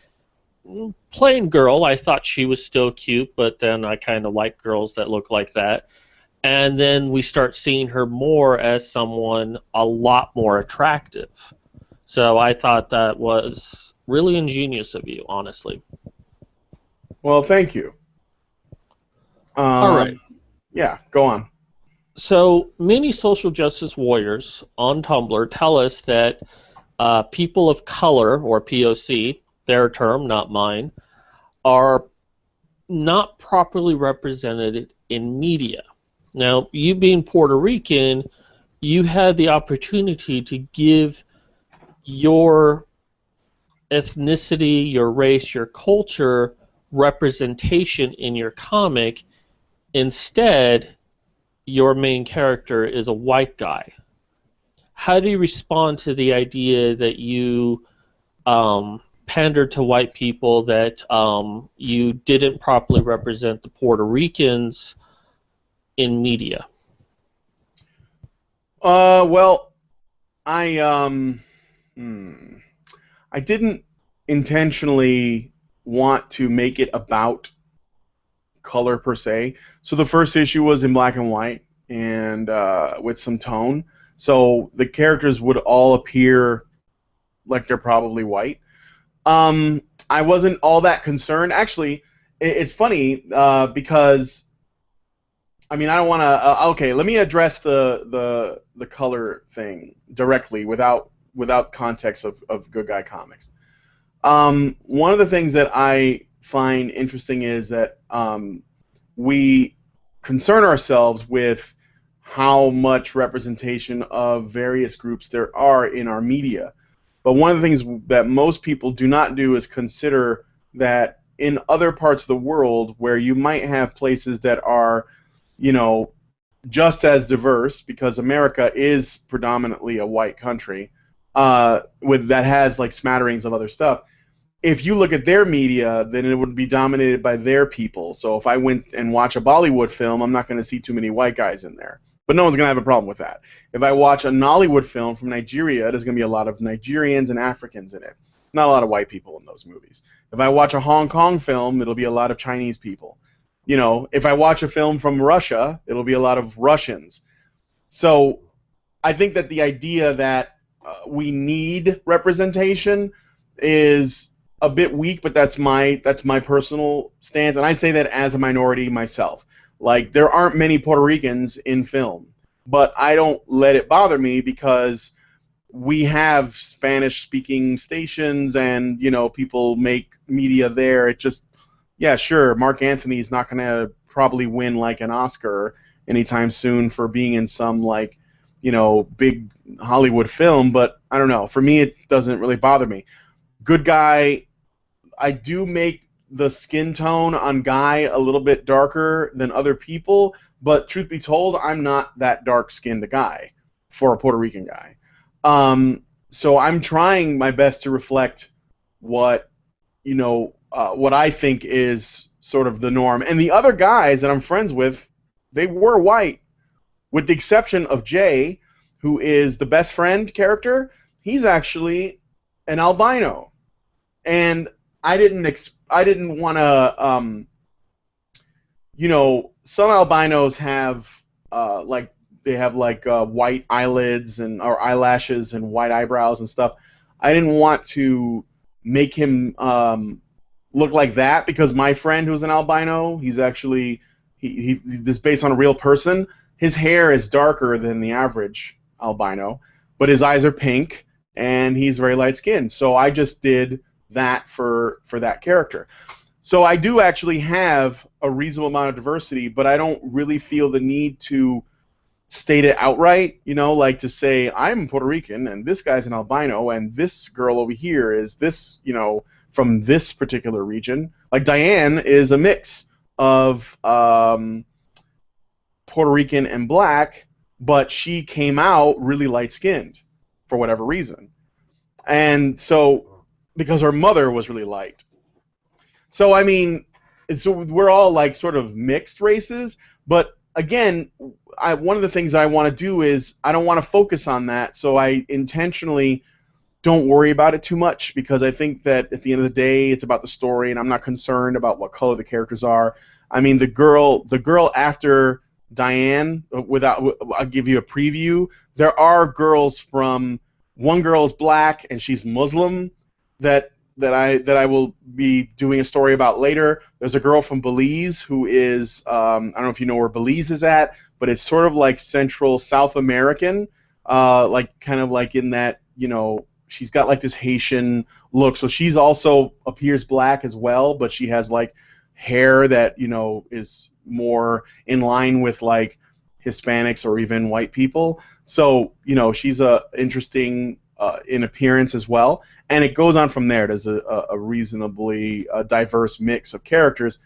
plain girl. I thought she was still cute, but then I kind of like girls that look like that. And then we start seeing her more as someone a lot more attractive. So I thought that was really ingenious of you, honestly. Well, thank you. All right. Yeah, go on. So many social justice warriors on Tumblr tell us that people of color, or POC, their term, not mine, are not properly represented in media. Now, you being Puerto Rican, you had the opportunity to give your ethnicity, your race, your culture representation in your comic. Instead, your main character is a white guy. How do you respond to the idea that you pandered to white people, that you didn't properly represent the Puerto Ricans in media? Well, I didn't intentionally want to make it about color per se. So the first issue was in black and white and with some tone. So the characters would all appear like they're probably white. I wasn't all that concerned. Actually, it's funny because I mean I don't want to. Okay, let me address the color thing directly without context of Good Guy Comics. One of the things that I find interesting is that we concern ourselves with how much representation of various groups there are in our media. But one of the things that most people do not do is consider that in other parts of the world where you might have places that are, just as diverse, because America is predominantly a white country, that has like smatterings of other stuff. If you look at their media, then it would be dominated by their people. So if I went and watch a Bollywood film, I'm not going to see too many white guys in there. But no one's going to have a problem with that. If I watch a Nollywood film from Nigeria, there's going to be a lot of Nigerians and Africans in it. Not a lot of white people in those movies. If I watch a Hong Kong film, it'll be a lot of Chinese people. If I watch a film from Russia, it'll be a lot of Russians. So I think that the idea that we need representation is a bit weak, but that's my personal stance, and I say that as a minority myself. Like, there aren't many Puerto Ricans in film, but I don't let it bother me because we have Spanish-speaking stations, and people make media there. It just, yeah, sure, Mark Anthony's not going to probably win like an Oscar anytime soon for being in some big Hollywood film, but I don't know. For me, it doesn't really bother me. Good Guy, I do make the skin tone on Guy a little bit darker than other people, but truth be told, I'm not that dark-skinned a guy for a Puerto Rican guy. So I'm trying my best to reflect what I think is sort of the norm. And the other guys that I'm friends with, they were white, with the exception of Jay, who is the best friend character. He's actually an albino, and I didn't want to. Some albinos have white eyelids or eyelashes and white eyebrows and stuff. I didn't want to make him look like that because my friend who's an albino, he's actually this is based on a real person. His hair is darker than the average albino, but his eyes are pink and he's very light skinned. So I just did that for that character. So I do actually have a reasonable amount of diversity, but I don't really feel the need to state it outright, like to say I'm Puerto Rican and this guy's an albino and this girl over here is this, from this particular region. Like Diane is a mix of Puerto Rican and black, but she came out really light-skinned for whatever reason. And so, because her mother was really light. So, I mean, so we're all like sort of mixed races, but again, one of the things I want to do is I don't want to focus on that, so I intentionally don't worry about it too much because I think that at the end of the day, it's about the story, and I'm not concerned about what color the characters are. I mean, the girl after Diane, I'll give you a preview. There are girls one girl's black and she's Muslim that I will be doing a story about later. There's a girl from Belize who is, I don't know if you know where Belize is at, but it's sort of like Central South American, like kind of like in that, she's got like this Haitian look. So she's also appears black as well, but she has like hair that, is more in line with like Hispanics or even white people. So, she's interesting in appearance as well. And it goes on from there. There's a reasonably diverse mix of characters.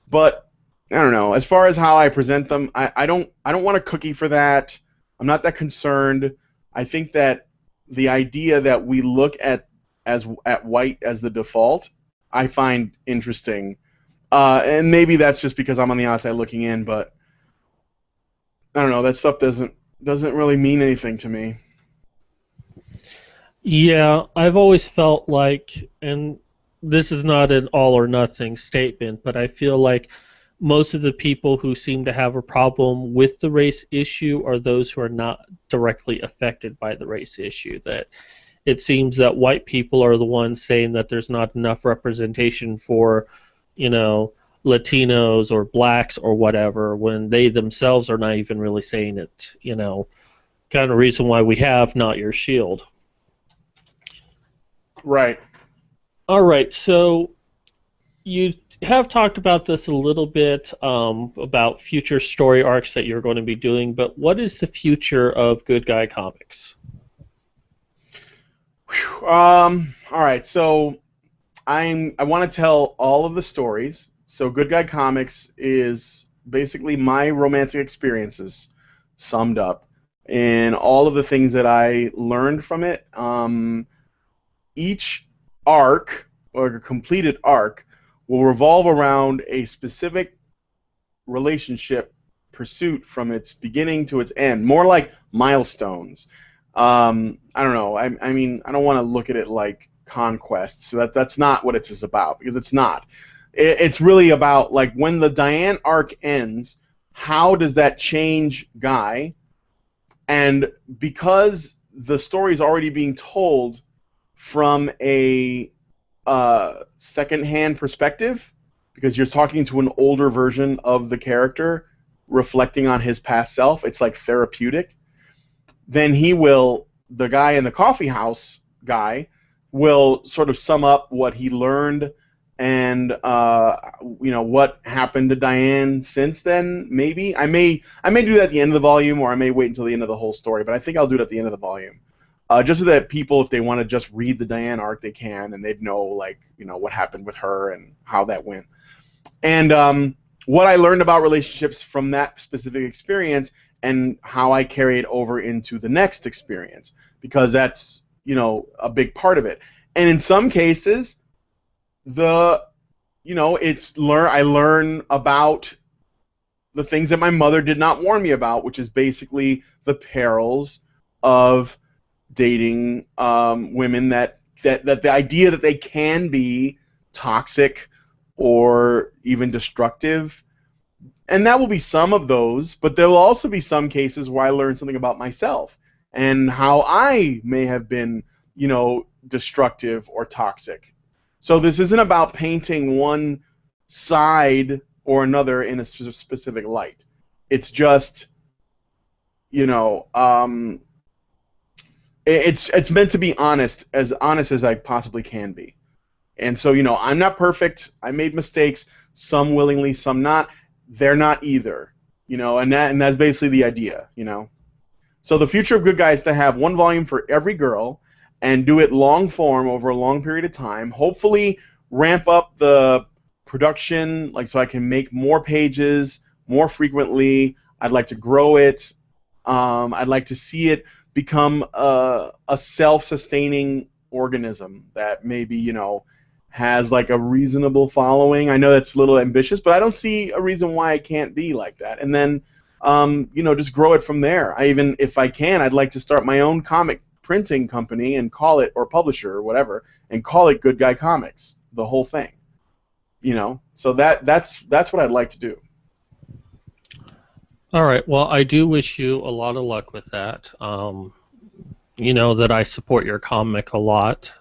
But I don't know. As far as how I present them, I don't want a cookie for that. I'm not that concerned. I think that the idea that we look at white as the default, I find interesting. And maybe that's just because I'm on the outside looking in, but I don't know. That stuff doesn't really mean anything to me. Yeah, I've always felt like, and this is not an all or nothing statement, but I feel like most of the people who seem to have a problem with the race issue are those who are not directly affected by the race issue. That it seems that white people are the ones saying that there's not enough representation for, Latinos or blacks or whatever, when they themselves are not even really saying it, kind of reason why we have Not Your Shield. Right. All right, so you have talked about this a little bit, about future story arcs that you're going to be doing, but what is the future of Good Guy Comics? All right, so I want to tell all of the stories. So Good Guy Comics is basically my romantic experiences summed up and all of the things that I learned from it. Each arc, or a completed arc, will revolve around a specific relationship pursuit from its beginning to its end, more like milestones. I don't know. I mean, I don't want to look at it like conquest. So that's not what it's about, because it's not. It's really about like when the Diane arc ends, how does that change Guy? And because the story is already being told from a second-hand perspective, because you're talking to an older version of the character reflecting on his past self, it's like therapeutic, then the guy in the coffee house guy will sort of sum up what he learned and what happened to Diane since then. Maybe I may do that at the end of the volume, or I may wait until the end of the whole story, but I think I'll do it at the end of the volume. Just so that people, if they want to just read the Diane arc, they can, and they'd know, what happened with her and how that went. And what I learned about relationships from that specific experience and how I carry it over into the next experience, because that's, a big part of it. And in some cases, I learn about the things that my mother did not warn me about, which is basically the perils of dating women, that the idea that they can be toxic or even destructive. And that will be some of those, but there will also be some cases where I learn something about myself and how I may have been, destructive or toxic. So this isn't about painting one side or another in a specific light. It's just, it's meant to be honest as I possibly can be. And so, I'm not perfect. I made mistakes, some willingly, some not. They're not either, and that's basically the idea. So the future of Good Guy is to have one volume for every girl and do it long form over a long period of time. Hopefully ramp up the production, like, so I can make more pages more frequently. I'd like to grow it. I'd like to see it become a self-sustaining organism that maybe, has like a reasonable following. I know that's a little ambitious, but I don't see a reason why it can't be like that. And then, just grow it from there. If I can, I'd like to start my own comic printing company and call it, or publisher or whatever, and call it Good Guy Comics, the whole thing. So that's what I'd like to do. All right. Well, I do wish you a lot of luck with that. You know that I support your comic a lot.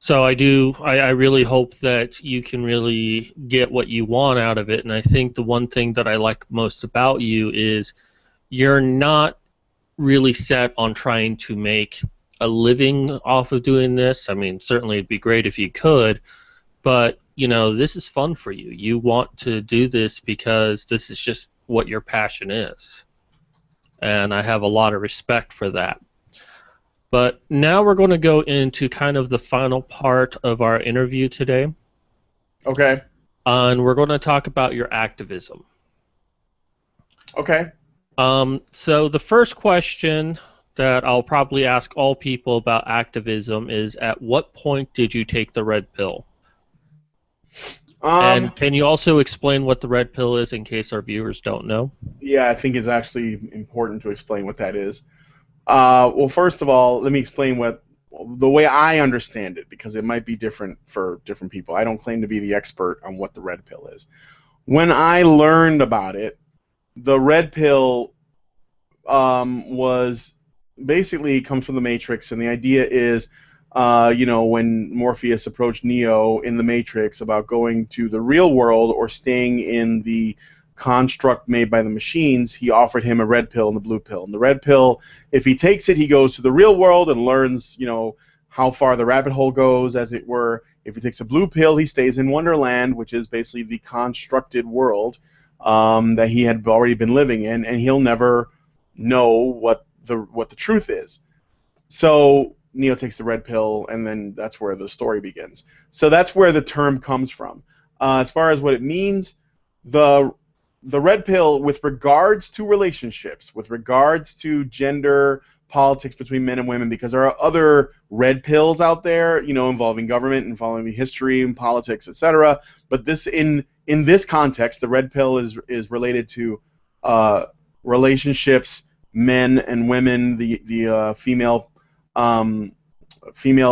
So I do. I really hope that you can really get what you want out of it. And I think the one thing that I like most about you is you're not really set on trying to make a living off of doing this. I mean, certainly it'd be great if you could, but this is fun for you. You want to do this because this is just what your passion is. And I have a lot of respect for that. But now we're going to go into kind of the final part of our interview today. Okay. And we're going to talk about your activism. Okay. So the first question that I'll probably ask all people about activism is, at what point did you take the red pill? And can you also explain what the red pill is in case our viewers don't know? Yeah, I think it's actually important to explain what that is. Well, first of all, let me explain the way I understand it, because it might be different for different people. I don't claim to be the expert on what the red pill is. When I learned about it, the red pill was basically comes from the Matrix, and the idea is, when Morpheus approached Neo in the Matrix about going to the real world or staying in the construct made by the machines, he offered him a red pill and a blue pill. And the red pill, if he takes it, he goes to the real world and learns, how far the rabbit hole goes, as it were. If he takes a blue pill, he stays in Wonderland, which is basically the constructed world that he had already been living in, and he'll never know what the truth is. So Neo takes the red pill, and then that's where the story begins. So that's where the term comes from. As far as what it means, the red pill, with regards to relationships, with regards to gender politics between men and women, because there are other red pills out there, involving government, involving history and politics, etc. But this, in this context, the red pill is related to relationships, men and women, the female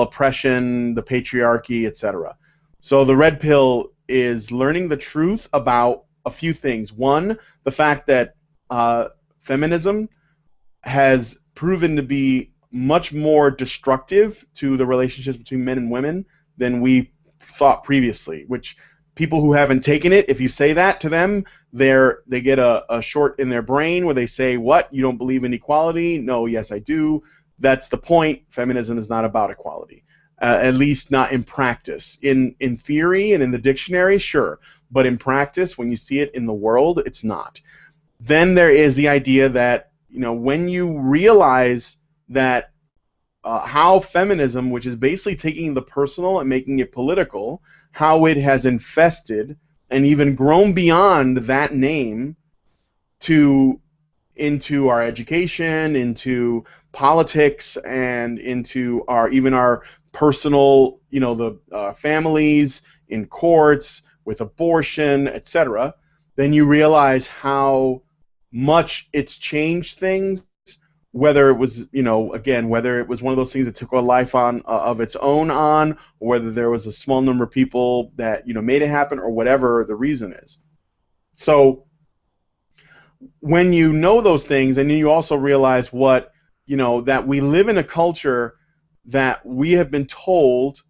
oppression, the patriarchy, etc. So the red pill is learning the truth about a few things. One, the fact that feminism has proven to be much more destructive to the relationships between men and women than we thought previously, which people who haven't taken it, if you say that to them, they get a short in their brain where they say, what, you don't believe in equality? No, yes, I do. That's the point. Feminism is not about equality, at least not in practice. In theory and in the dictionary, sure, but in practice, when you see it in the world, it's not. Then there is the idea that, when you realize that how feminism, which is basically taking the personal and making it political, how it has infested and even grown beyond that name into our education, into politics, and into our personal, the families, in courts, with abortion, etc., then you realize how much it's changed things, whether it was, whether it was one of those things that took a life of its own or whether there was a small number of people that, made it happen, or whatever the reason is. So when you know those things, and then you also realize that we live in a culture that we have been told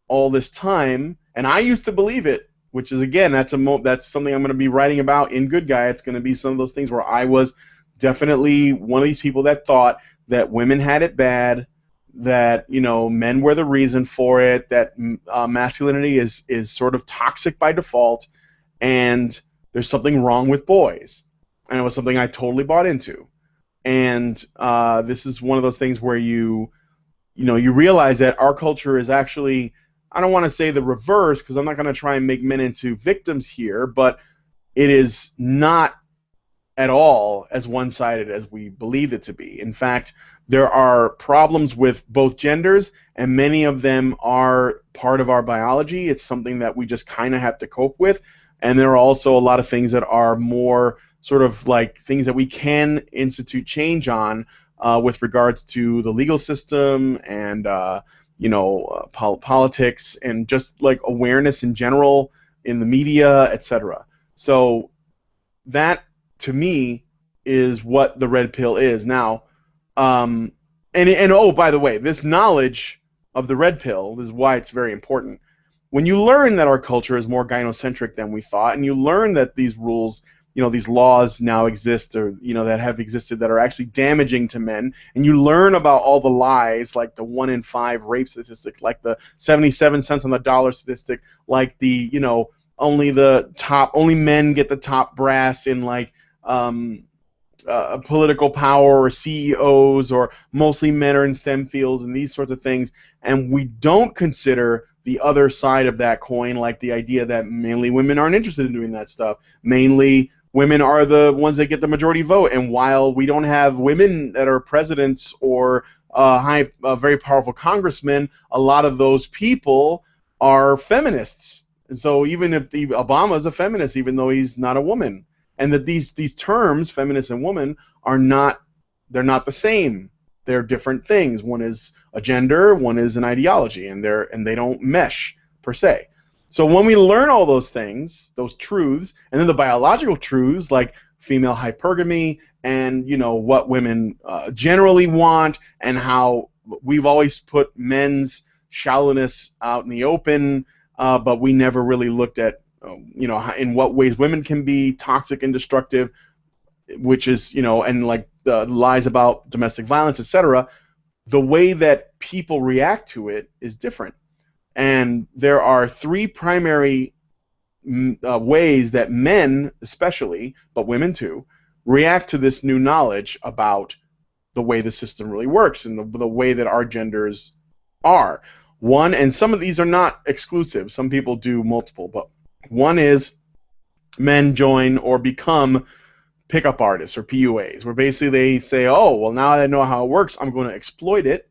all this time, and I used to believe it, which is, again, that's something I'm going to be writing about in Good Guy. It's going to be some of those things where I was definitely one of these people that thought that women had it bad, that men were the reason for it, that masculinity is sort of toxic by default, and there's something wrong with boys. And it was something I totally bought into. And this is one of those things where you realize that our culture is actually, I don't want to say the reverse, because I'm not going to try and make men into victims here, but it is not at all as one-sided as we believe it to be. In fact, there are problems with both genders, and many of them are part of our biology. It's something that we just kind of have to cope with. And there are also a lot of things that are more sort of like things that we can institute change on with regards to the legal system and politics and just like awareness in general in the media, etc. So that, to me, is what the red pill is. Now, and oh, by the way, this knowledge of the red pill, this is why it's very important. When you learn that our culture is more gynocentric than we thought, and you learn that these rules, these laws now exist, or that have existed, that are actually damaging to men, and you learn about all the lies, like the 1 in 5 rape statistic, like the 77 cents on the dollar statistic, like the only men get the top brass in like political power, or CEOs, or mostly men are in STEM fields, and these sorts of things. And we don't consider the other side of that coin, like the idea that mainly women aren't interested in doing that stuff. Mainly women are the ones that get the majority vote. And while we don't have women that are presidents or very powerful congressmen, a lot of those people are feminists. And so even if Obama is a feminist, even though he's not a woman, and that these terms, feminist and woman, they're not the same. They're different things. One is a gender, one is an ideology, and they don't mesh per se. So when we learn all those things, those truths, and then the biological truths like female hypergamy and what women generally want, and how we've always put men's shallowness out in the open, but we never really looked at in what ways women can be toxic and destructive, which is and like the lies about domestic violence, etc. The way that people react to it is different. And there are 3 primary ways that men especially, but women too, react to this new knowledge about the way the system really works and the way that our genders are. One, and some of these are not exclusive, some people do multiple, but one is men join or become pickup artists or PUAs, where basically they say, oh, well, now that I know how it works, I'm going to exploit it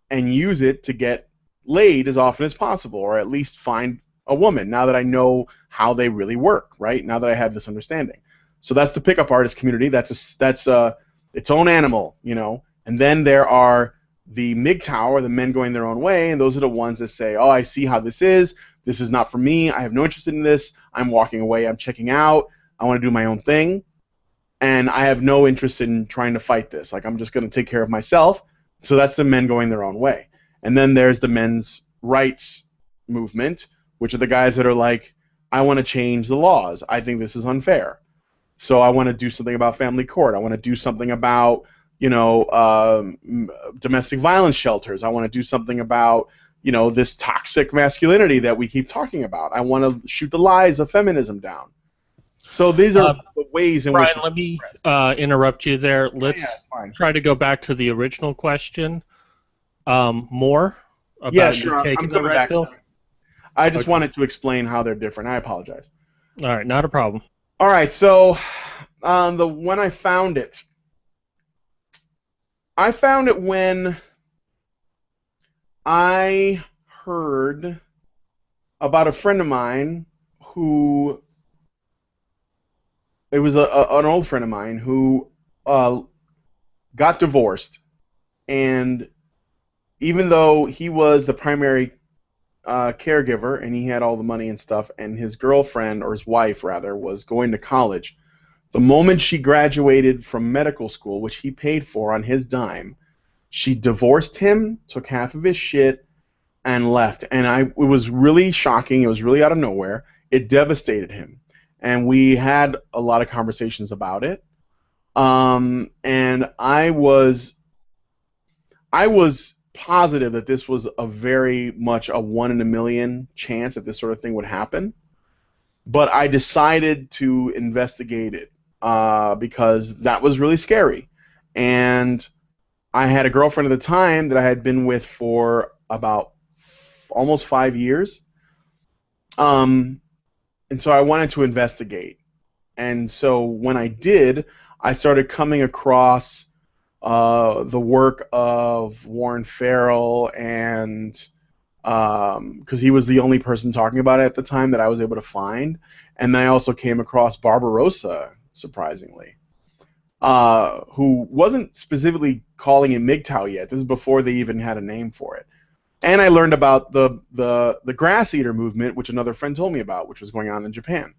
and use it to get laid as often as possible, or at least find a woman, now that I know how they really work, right? Now that I have this understanding. So that's the pickup artist community. That's its own animal, And then there are the MGTOW, the men going their own way, and those are the ones that say, oh, I see how this is not for me, I have no interest in this, I'm walking away, I'm checking out, I want to do my own thing, and I have no interest in trying to fight this, like I'm just going to take care of myself. So that's the men going their own way. And then there's the men's rights movement, which are the guys that are like, I want to change the laws, I think this is unfair, so I want to do something about family court, I want to do something about domestic violence shelters, I want to do something about this toxic masculinity that we keep talking about. I want to shoot the lies of feminism down. So these are the ways in Brian, which... let me interrupt you there. Let's try to go back to the original question more about you taking the red pill. I just wanted to explain how they're different. I apologize. All right, not a problem. All right, so when I found it when I heard about a friend of mine who, it was an old friend of mine who got divorced, and even though he was the primary caregiver and he had all the money and stuff, and his girlfriend, or his wife rather, was going to college, the moment she graduated from medical school, which he paid for on his dime, she divorced him, took half of his shit, and left. And it was really shocking. It was really out of nowhere. It devastated him. And we had a lot of conversations about it. And I was I was positive that this was a very much a 1 in a million chance that this sort of thing would happen. But I decided to investigate it because that was really scary. And I had a girlfriend at the time that I had been with for about almost 5 years. And so I wanted to investigate. And so when I did, I started coming across the work of Warren Farrell, and because he was the only person talking about it at the time that I was able to find. And then I also came across Barbarossa, surprisingly, who wasn't specifically calling it MGTOW yet. This is before they even had a name for it. And I learned about the grass eater movement, which another friend told me about, which was going on in Japan.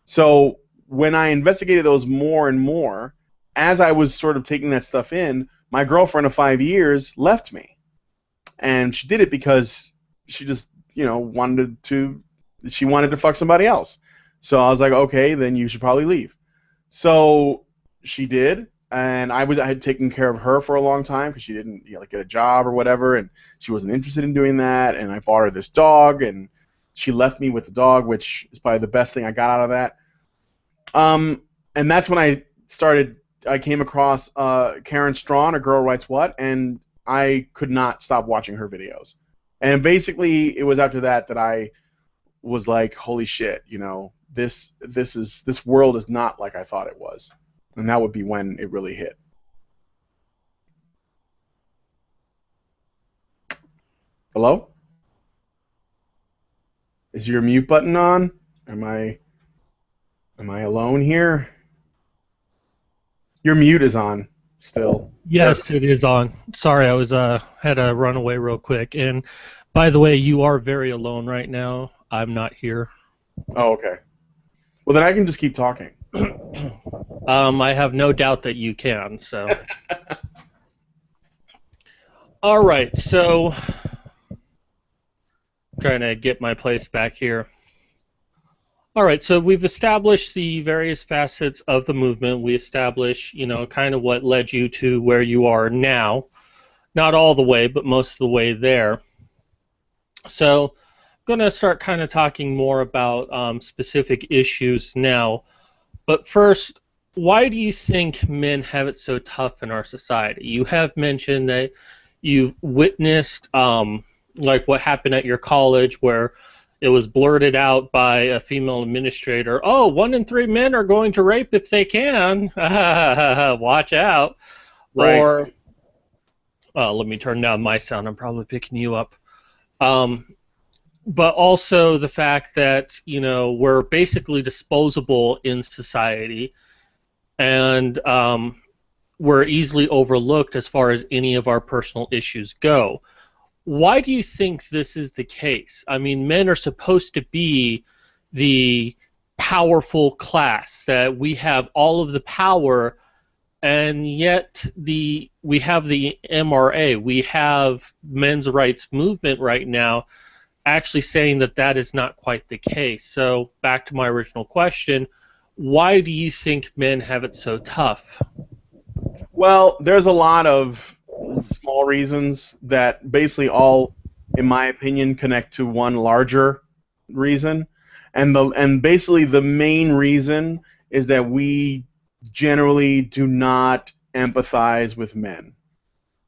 So when I investigated those more and more, as I was sort of taking that stuff in, my girlfriend of 5 years left me. And she did it because she just, wanted to fuck somebody else. So I was like, okay, then you should probably leave. So she did, and I had taken care of her for a long time because she didn't get a job or whatever, and she wasn't interested in doing that. And I bought her this dog, and she left me with the dog, which is probably the best thing I got out of that. And that's when I came across Karen Strawn, A Girl Writes What, and I could not stop watching her videos. And basically, it was after that I was like, holy shit, this world is not like I thought it was. And that would be when it really hit. Hello? Is your mute button on? Am I alone here? Your mute is on still. Yes, it is on. Sorry, I was had to run away real quick. And by the way, you are very alone right now. I'm not here. Oh, okay. Well, then I can just keep talking. I have no doubt that you can. So, all right. So, trying to get my place back here. All right, so we've established the various facets of the movement. We established, kind of what led you to where you are now. Not all the way, but most of the way there. So I'm going to start kind of talking more about specific issues now. But first, why do you think men have it so tough in our society? You have mentioned that you've witnessed like what happened at your college, where it was blurted out by a female administrator, 1 in 3 men are going to rape if they can. Watch out. Right. Or, let me turn down my sound. I'm probably picking you up. But also the fact that, we're basically disposable in society, and we're easily overlooked as far as any of our personal issues go. Why do you think this is the case? I mean, men are supposed to be the powerful class, that we have all of the power, and yet we have the MRA, we have men's rights movement right now actually saying that is not quite the case. So back to my original question, why do you think men have it so tough? Well, there's a lot of small reasons that basically all, in my opinion, connect to one larger reason, and basically the main reason is that we generally do not empathize with men.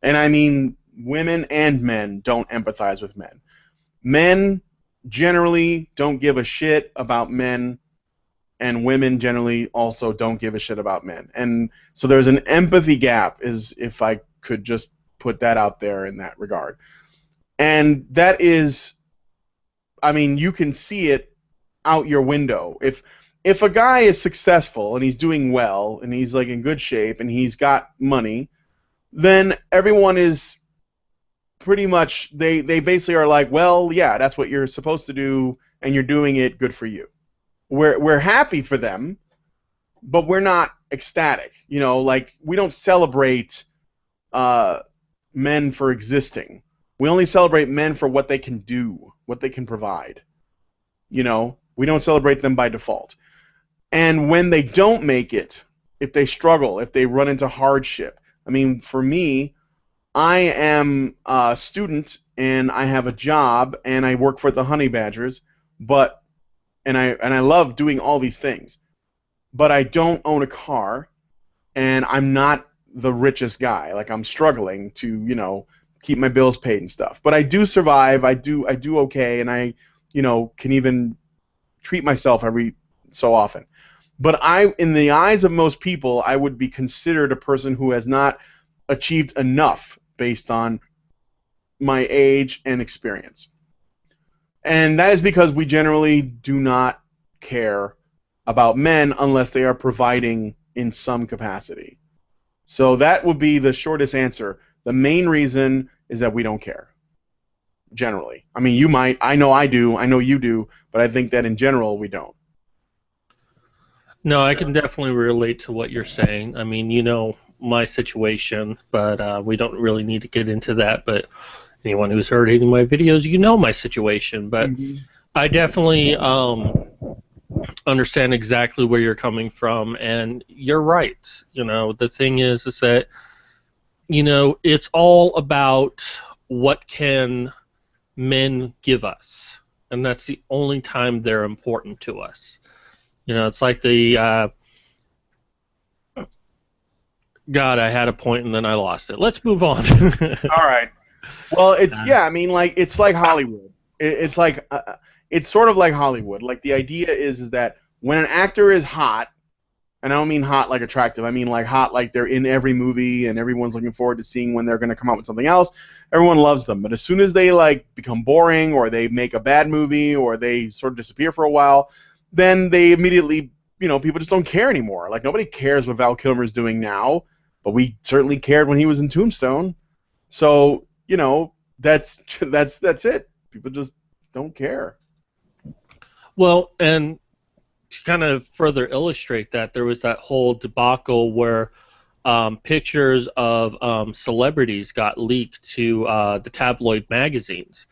And I mean women and men don't empathize with men. Men generally don't give a shit about men, and women generally also don't give a shit about men. And so there's an empathy gap, is if I could just put that out there in that regard. And that is, I mean, you can see it out your window. If a guy is successful and he's doing well and he's like in good shape and he's got money, then everyone is pretty much, they basically are like, well, yeah, that's what you're supposed to do and you're doing it, good for you. We're happy for them, but we're not ecstatic. Like, we don't celebrate men for existing. We only celebrate men for what they can do, what they can provide. We don't celebrate them by default. And when they don't make it, if they struggle, if they run into hardship, I mean, for me, I am a student and I have a job and I work for the Honey Badgers, but and I love doing all these things, but I don't own a car and I'm not the richest guy. Like I'm struggling to, keep my bills paid and stuff. But I do survive. I do okay, and I, can even treat myself every so often. But in the eyes of most people, I would be considered a person who has not achieved enough based on my age and experience. And that is because we generally do not care about men unless they are providing in some capacity. So that would be the shortest answer. The main reason is that we don't care. Generally. I mean, you might. I know I do. I know you do. But I think that in general, we don't. No, I can definitely relate to what you're saying. I mean, you know my situation, but we don't really need to get into that. But anyone who's heard any of my videos, you know my situation. But I definitely understand exactly where you're coming from, and you're right. The thing is that it's all about what can men give us, and that's the only time they're important to us. It's like the God, I had a point and then I lost it. Let's move on. All right. Well, I mean, like it's like Hollywood. It's like it's sort of like Hollywood. Like the idea is that when an actor is hot, and I don't mean hot like attractive. I mean like hot like they're in every movie and everyone's looking forward to seeing when they're going to come out with something else. Everyone loves them. But as soon as they like become boring or they make a bad movie or they sort of disappear for a while, then they immediately, people just don't care anymore. Like nobody cares what Val Kilmer's doing now, but we certainly cared when he was in Tombstone. So, that's it. People just don't care. Well, and to kind of further illustrate that, there was that whole debacle where pictures of celebrities got leaked to the tabloid magazines.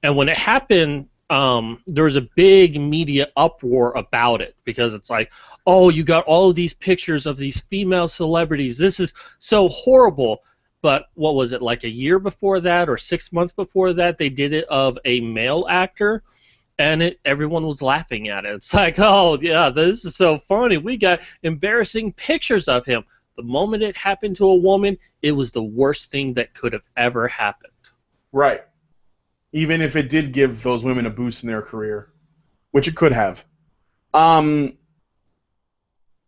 And when it happened, there was a big media uproar about it because it's like, oh, you got all of these pictures of these female celebrities. This is so horrible. But what was it, like a year before that or 6 months before that, they did it of a male actor, and everyone was laughing at it. It's like, oh, yeah, this is so funny. We got embarrassing pictures of him. The moment it happened to a woman, it was the worst thing that could have ever happened. Right. Even if it did give those women a boost in their career, which it could have.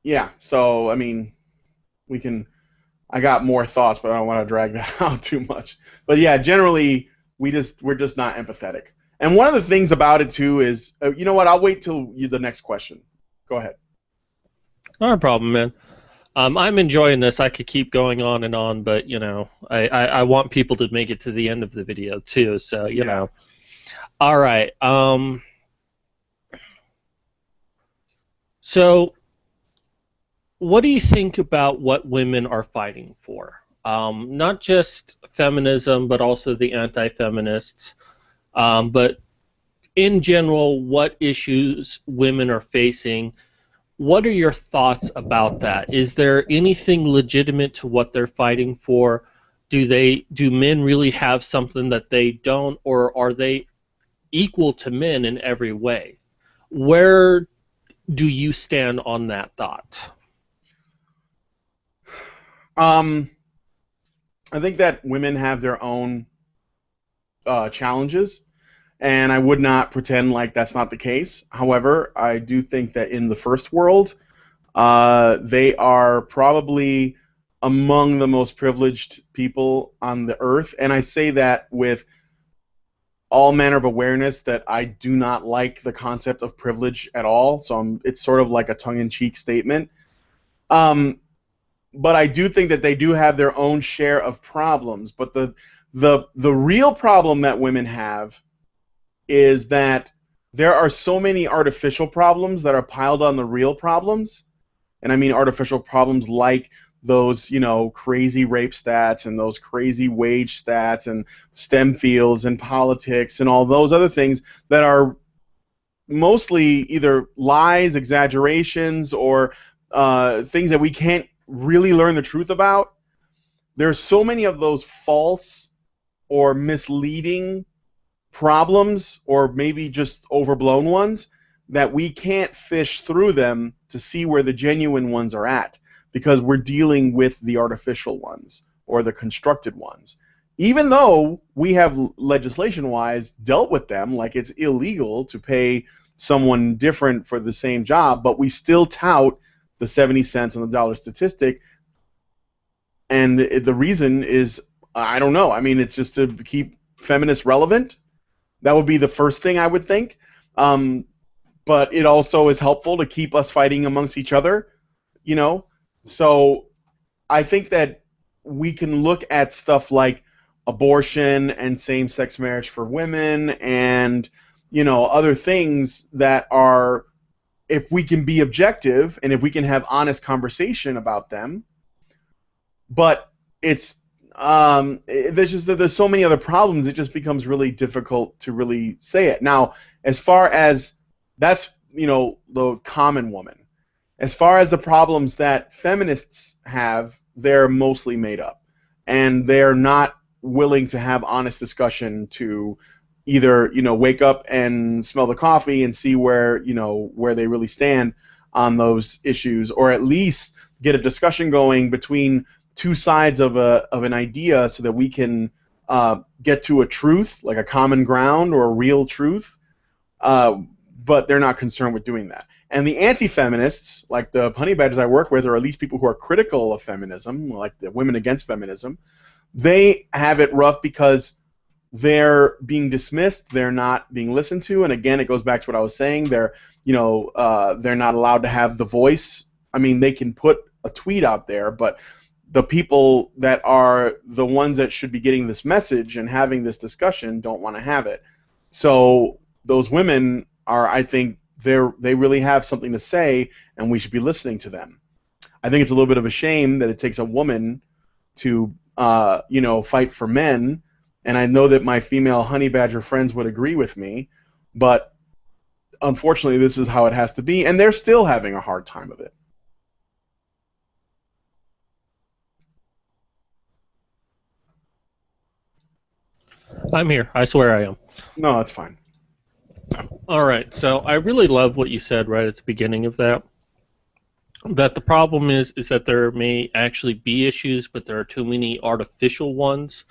Yeah, so, I mean, I got more thoughts, but I don't want to drag that out too much. But yeah, generally, we're just not empathetic. And one of the things about it, too, is, you know what, I'll wait till the next question. Go ahead. Not a problem, man. I'm enjoying this. I could keep going on and on, but, I want people to make it to the end of the video, too, so, you know. All right. So, what do you think about what women are fighting for? Not just feminism, but also the anti-feminists. But in general, what issues women are facing. What are your thoughts about that? Is there anything legitimate to what they're fighting for? Do men really have something that they don't, or are they equal to men in every way? Where do you stand on that thought? I think that women have their own challenges, and I would not pretend like that's not the case. However, I do think that in the first world, they are probably among the most privileged people on the earth, and I say that with all manner of awareness that I do not like the concept of privilege at all, so it's sort of like a tongue-in-cheek statement. But I do think that they do have their own share of problems. But the real problem that women have is that there are so many artificial problems that are piled on the real problems. And I mean artificial problems like those, crazy rape stats and those crazy wage stats and STEM fields and politics and all those other things that are mostly either lies, exaggerations, or things that we can't really learn the truth about. there's so many of those false or misleading problems, or maybe just overblown ones, that we can't fish through them to see where the genuine ones are at, because we're dealing with the artificial ones or the constructed ones. Even though we have legislation-wise dealt with them, like it's illegal to pay someone different for the same job, but we still tout the 70 cents on the dollar statistic. And the reason is, I don't know. I mean, it's just to keep feminists relevant. That would be the first thing I would think. But it also is helpful to keep us fighting amongst each other, you know? So I think that we can look at stuff like abortion and same-sex marriage for women and, you know, other things that are, if we can be objective and if we can have honest conversation about them, but it's there's so many other problems, it just becomes really difficult to really say it. Now, as far as that's, you know, the common woman. As far as the problems that feminists have, they're mostly made up, and they're not willing to have honest discussion to either, you know, wake up and smell the coffee and see where, you know, where they really stand on those issues, or at least get a discussion going between two sides of an idea so that we can get to a truth, like a common ground or a real truth, but they're not concerned with doing that. And the anti-feminists, like the honey badgers I work with, or at least people who are critical of feminism, like the Women Against Feminism, they have it rough because they're being dismissed, they're not being listened to, and again, it goes back to what I was saying, they're not allowed to have the voice. I mean, they can put a tweet out there, but the people that are the ones that should be getting this message and having this discussion don't want to have it. So those women are, I think, they really have something to say, and we should be listening to them. I think it's a little bit of a shame that it takes a woman to, fight for men, and I know that my female honey badger friends would agree with me, but unfortunately this is how it has to be, and they're still having a hard time of it. I'm here. I swear I am. No, that's fine. All right. So I really love what you said right at the beginning of that. That the problem is that there may actually be issues, but there are too many artificial ones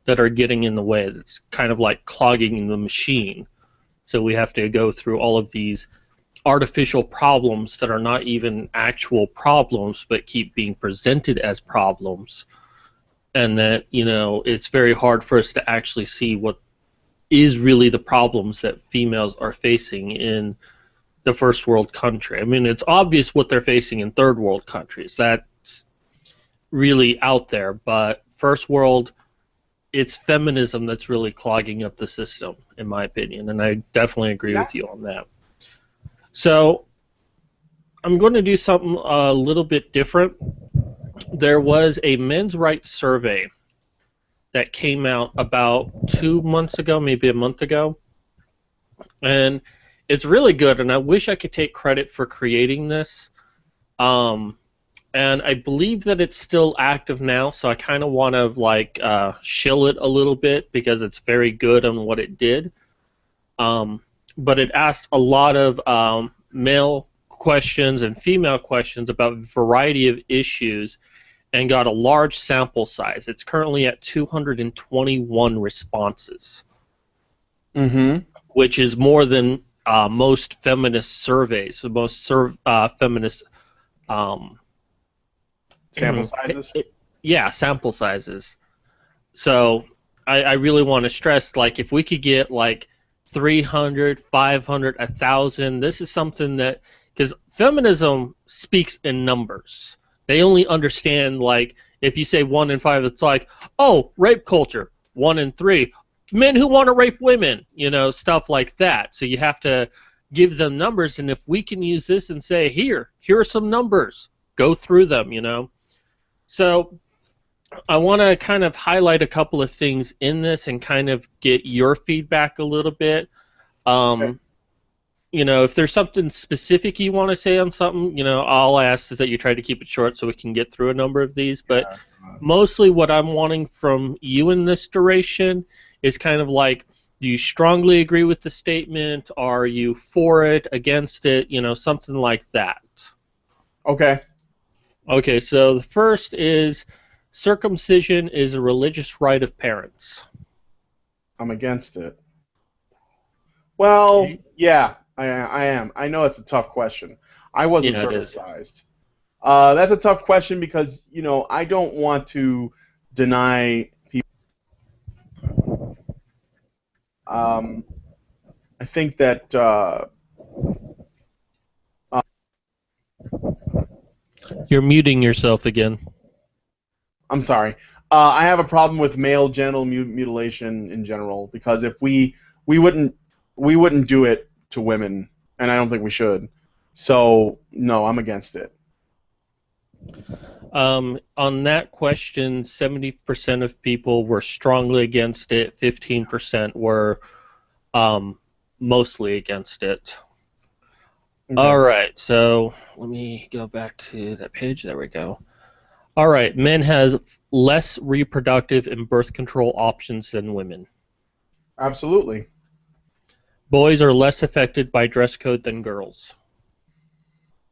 that are getting in the way. That's kind of like clogging the machine. So we have to go through all of these artificial problems that are not even actual problems, but keep being presented as problems. And that, you know, it's very hard for us to actually see what is really the problems that females are facing in the first world country. I mean, it's obvious what they're facing in third world countries. That's really out there. But first world, it's feminism that's really clogging up the system, in my opinion. And I definitely agree with you on that. So I'm going to do something a little bit different. There was a men's rights survey that came out about 2 months ago, maybe a month ago. And it's really good, and I wish I could take credit for creating this. And I believe that it's still active now, so I kind of want to shill it a little bit because it's very good on what it did. But it asked a lot of male questions and female questions about a variety of issues and got a large sample size. It's currently at 221 responses, which is more than most feminist surveys. So most feminist sample sizes? Yeah, sample sizes. So I really want to stress, like, if we could get like 300, 500, 1,000, this is something that, because feminism speaks in numbers. They only understand, like, if you say 1 in 5, it's like, oh, rape culture. 1 in 3, men who want to rape women, you know, stuff like that. So you have to give them numbers, and if we can use this and say, here are some numbers, go through them, you know. So I want to kind of highlight a couple of things in this and kind of get your feedback a little bit. You if there's something specific you want to say on something, all I ask is that you try to keep it short so we can get through a number of these. But Yeah. mostly what I'm wanting from you in this duration is kind of like, do you strongly agree with the statement? Are you for it, against it? Something like that. Okay. Okay, so the first is circumcision is a religious right of parents. I'm against it. Well, Okay. yeah, I am. I know it's a tough question. I wasn't Yeah, it is. circumcised. That's a tough question because, I don't want to deny people. Um, I think that You're muting yourself again. I'm sorry. I have a problem with male genital mutilation in general because if we wouldn't we wouldn't do it to women, and I don't think we should. So no, I'm against it. On that question, 70% of people were strongly against it, 15% were mostly against it. Okay. All right, so let me go back to that page. There we go. All right, men has less reproductive and birth control options than women. Absolutely. Boys are less affected by dress code than girls.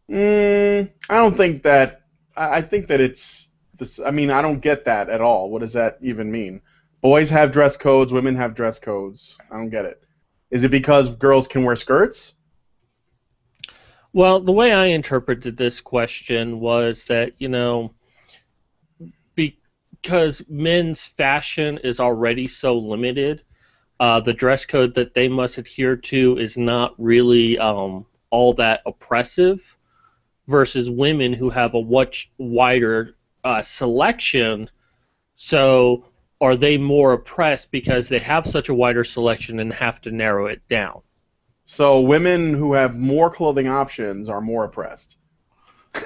I don't think that. I think that it's this. I mean, I don't get that at all. What does that even mean? Boys have dress codes. Women have dress codes. I don't get it. Is it because girls can wear skirts? Well, the way I interpreted this question was that, because men's fashion is already so limited, the dress code that they must adhere to is not really all that oppressive, versus women who have a much wider selection. So are they more oppressed because they have such a wider selection and have to narrow it down? So women who have more clothing options are more oppressed.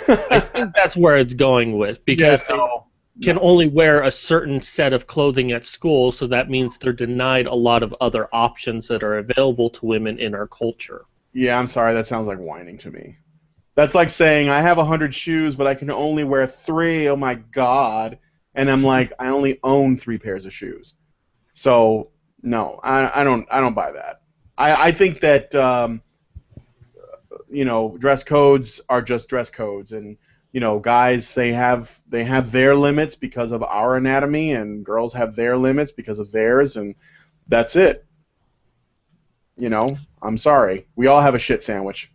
I think that's where it's going with, Yeah, because they no, can no. only wear a certain set of clothing at school, so that means they're denied a lot of other options that are available to women in our culture. Yeah, I'm sorry. That sounds like whining to me. That's like saying I have 100 shoes, but I can only wear three. Oh my God! And I'm like, I only own 3 pairs of shoes. So no, I don't buy that. I think that dress codes are just dress codes, and guys they have their limits because of our anatomy, and girls have their limits because of theirs, and that's it. I'm sorry. We all have a shit sandwich.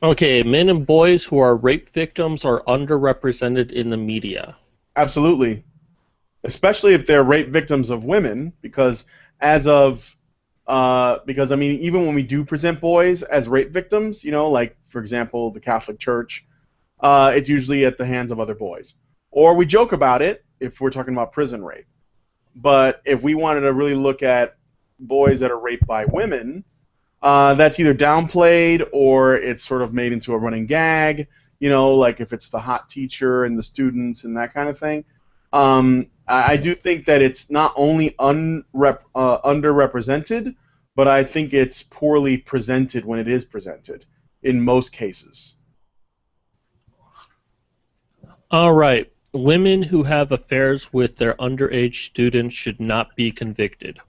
Okay, men and boys who are rape victims are underrepresented in the media. Absolutely. Especially if they're rape victims of women, because because I mean, even when we do present boys as rape victims, like for example, the Catholic Church, it's usually at the hands of other boys, or we joke about it if we're talking about prison rape. But if we wanted to really look at boys that are raped by women, that's either downplayed or it's sort of made into a running gag. Like if it's the hot teacher and the students and that kind of thing. I do think that it's not only underrepresented, but I think it's poorly presented when it is presented in most cases. All right, women who have affairs with their underage students should not be convicted.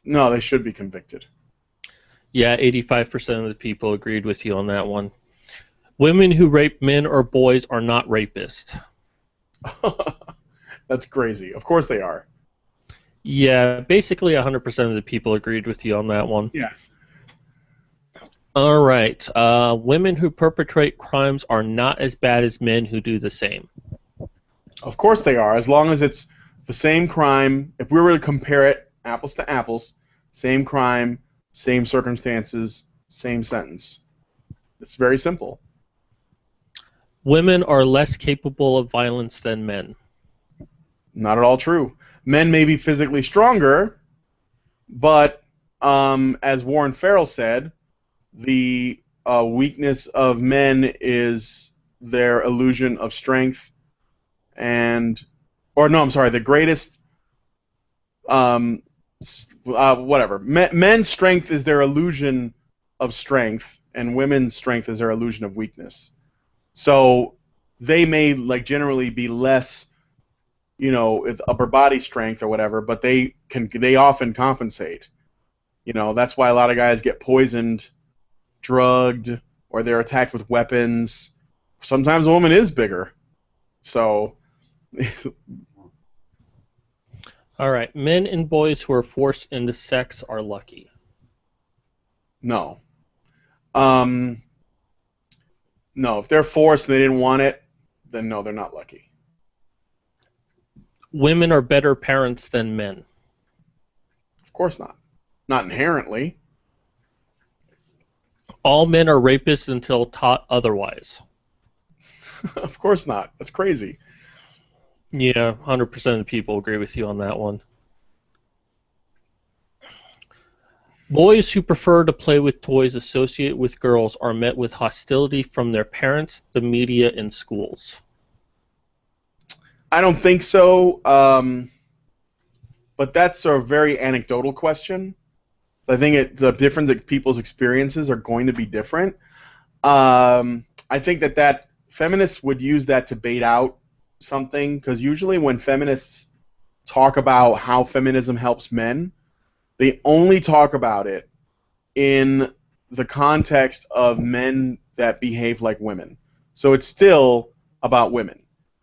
No, they should be convicted. Yeah, 85% of the people agreed with you on that one. Women who rape men or boys are not rapists. That's crazy. Of course they are. Yeah, basically 100% of the people agreed with you on that one. Yeah. All right. Women who perpetrate crimes are not as bad as men who do the same. Of course they are. As long as it's the same crime, if we were to compare it apples to apples, same crime, same circumstances, same sentence. It's very simple. Women are less capable of violence than men. Not at all true. Men may be physically stronger, but as Warren Farrell said, the weakness of men is their illusion of strength, or no, I'm sorry, the greatest whatever. Men's strength is their illusion of strength, and women's strength is their illusion of weakness. So they may like generally be less, with upper body strength or whatever, but they often compensate. That's why a lot of guys get poisoned, drugged, or they're attacked with weapons. Sometimes a woman is bigger. So All right. Men and boys who are forced into sex are lucky. no. No, if they're forced and they didn't want it, then no, they're not lucky. Women are better parents than men. Of course not. Not inherently. All men are rapists until taught otherwise. Of course not. That's crazy. Yeah, 100% of people agree with you on that one. Boys who prefer to play with toys associated with girls are met with hostility from their parents, the media, and schools. I don't think so, but that's a very anecdotal question. I think the difference that people's experiences are going to be different. I think that feminists would use that to bait out something, because usually when feminists talk about how feminism helps men, they only talk about it in the context of men that behave like women. So it's still about women.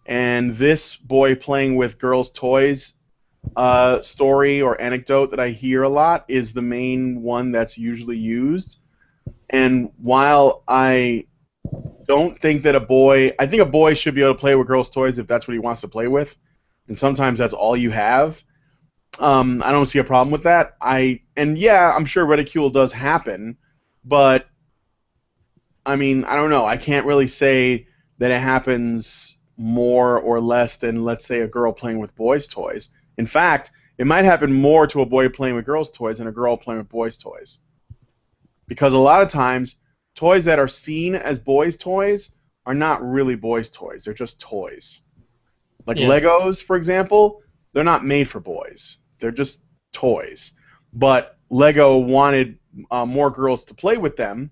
And this boy playing with girls' toys story or anecdote that I hear a lot is the main one that's usually used. And while I don't think that I think a boy should be able to play with girls' toys if that's what he wants to play with, and sometimes that's all you have. I don't see a problem with that. I'm sure ridicule does happen, but I mean, I don't know. I can't really say that it happens more or less than, let's say, a girl playing with boys' toys. In fact, it might happen more to a boy playing with girls' toys than a girl playing with boys' toys. Because a lot of times, toys that are seen as boys' toys are not really boys' toys. They're just toys. Like Legos, for example, they're not made for boys. They're just toys. But Lego wanted more girls to play with them,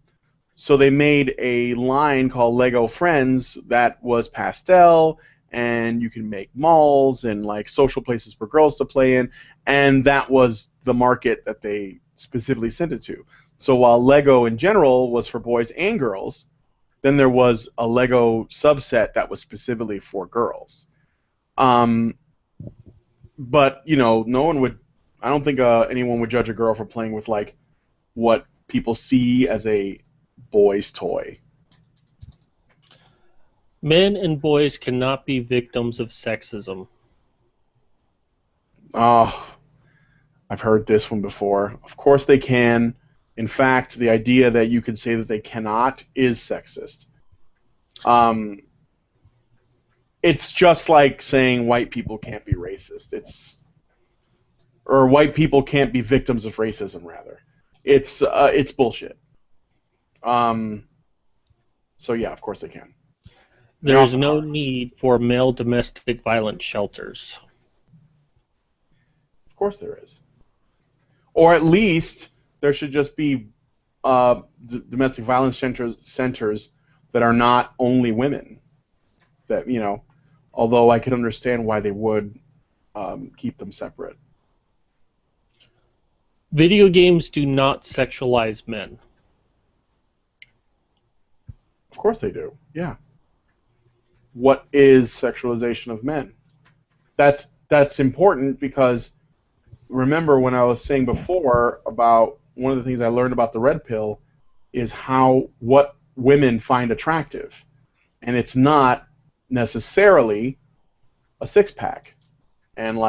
so they made a line called Lego Friends that was pastel, and you can make malls and like social places for girls to play in, and that was the market that they specifically sent it to. So while Lego in general was for boys and girls, then there was a Lego subset that was specifically for girls. But no one would. I don't think anyone would judge a girl for playing with like what people see as a boy's toy. Men and boys cannot be victims of sexism. Oh, I've heard this one before. Of course they can. In fact, the idea that you could say that they cannot is sexist. It's just like saying white people can't be racist. Or white people can't be victims of racism, rather. It's bullshit. So yeah, of course they can. There is no need for male domestic violence shelters. Of course there is. Or at least there should just be domestic violence centers that are not only women. That although I can understand why they would keep them separate. Video games do not sexualize men. Of course they do. Yeah. What is sexualization of men? That's important because remember when I was saying before about one of the things I learned about the red pill is what women find attractive. And it's not necessarily a six-pack and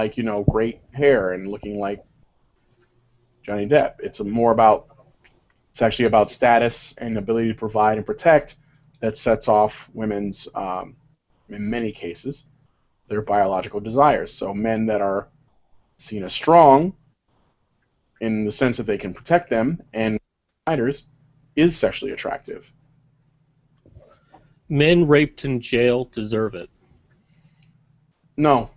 great hair and looking like Johnny Depp. It's actually about status and ability to provide and protect that sets off women's, in many cases, their biological desires. So men that are seen as strong in the sense that they can protect them and fighters is sexually attractive. Men raped in jail deserve it. No.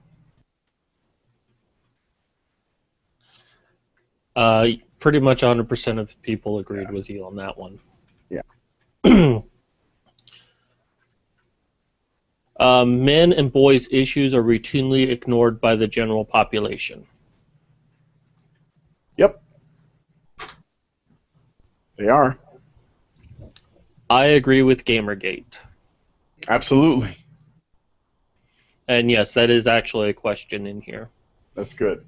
Pretty much 100% of people agreed with you on that one. Yeah. Men and boys' issues are routinely ignored by the general population. Yep. They are. I agree with Gamergate. Absolutely. And yes, that is actually a question in here. That's good.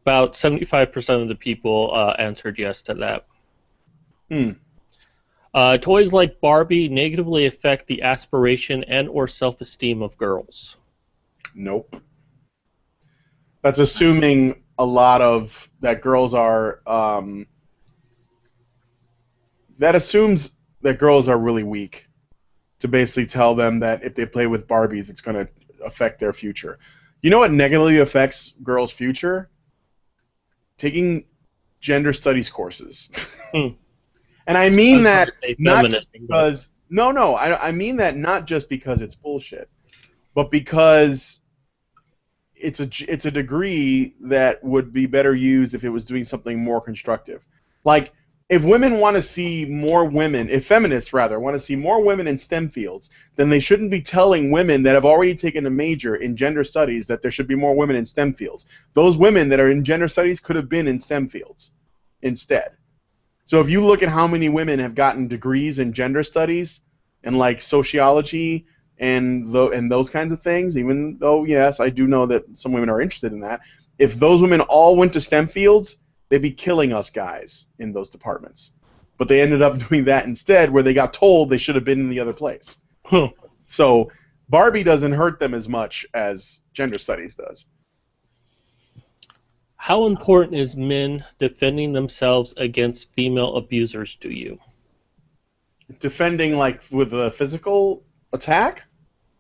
About 75% of the people answered yes to that. Toys like Barbie negatively affect the aspiration and or self-esteem of girls. Nope. That's assuming a lot of that girls are. That assumes that girls are really weak. To basically tell them that if they play with Barbies, it's going to affect their future. You know what negatively affects girls' future? Taking gender studies courses. And I mean that not just because I mean that not just because it's bullshit, but because it's a degree that would be better used if it was doing something more constructive. Like if women want to see more women, if feminists rather want to see more women in STEM fields, then they shouldn't be telling women that have already taken a major in gender studies that there should be more women in STEM fields. Those women that are in gender studies could have been in STEM fields instead. So if you look at how many women have gotten degrees in gender studies and like sociology and those kinds of things, even though yes, I do know that some women are interested in that, if those women all went to STEM fields, they'd be killing us guys in those departments. But they ended up doing that instead, where they got told they should have been in the other place. So Barbie doesn't hurt them as much as gender studies does. How important is men defending themselves against female abusers to you? Defending like with a physical attack?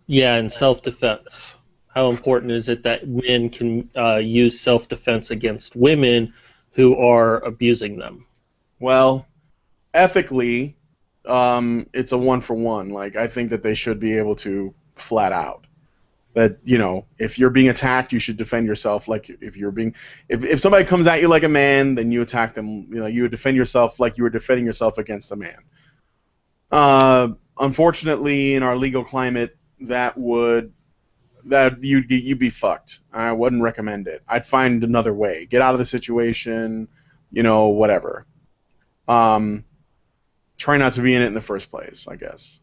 Yeah, and self-defense. How important is it that men can use self-defense against women who are abusing them? Well, ethically, it's a one-for-one. Like, I think that they should be able to flat out. That, you know, if you're being attacked, you should defend yourself. Like, if somebody comes at you like a man, then you attack them. You know, you would defend yourself like you were defending yourself against a man. Unfortunately, in our legal climate, you'd be fucked. I wouldn't recommend it. I'd find another way. Get out of the situation, you know, whatever. Try not to be in it in the first place, I guess.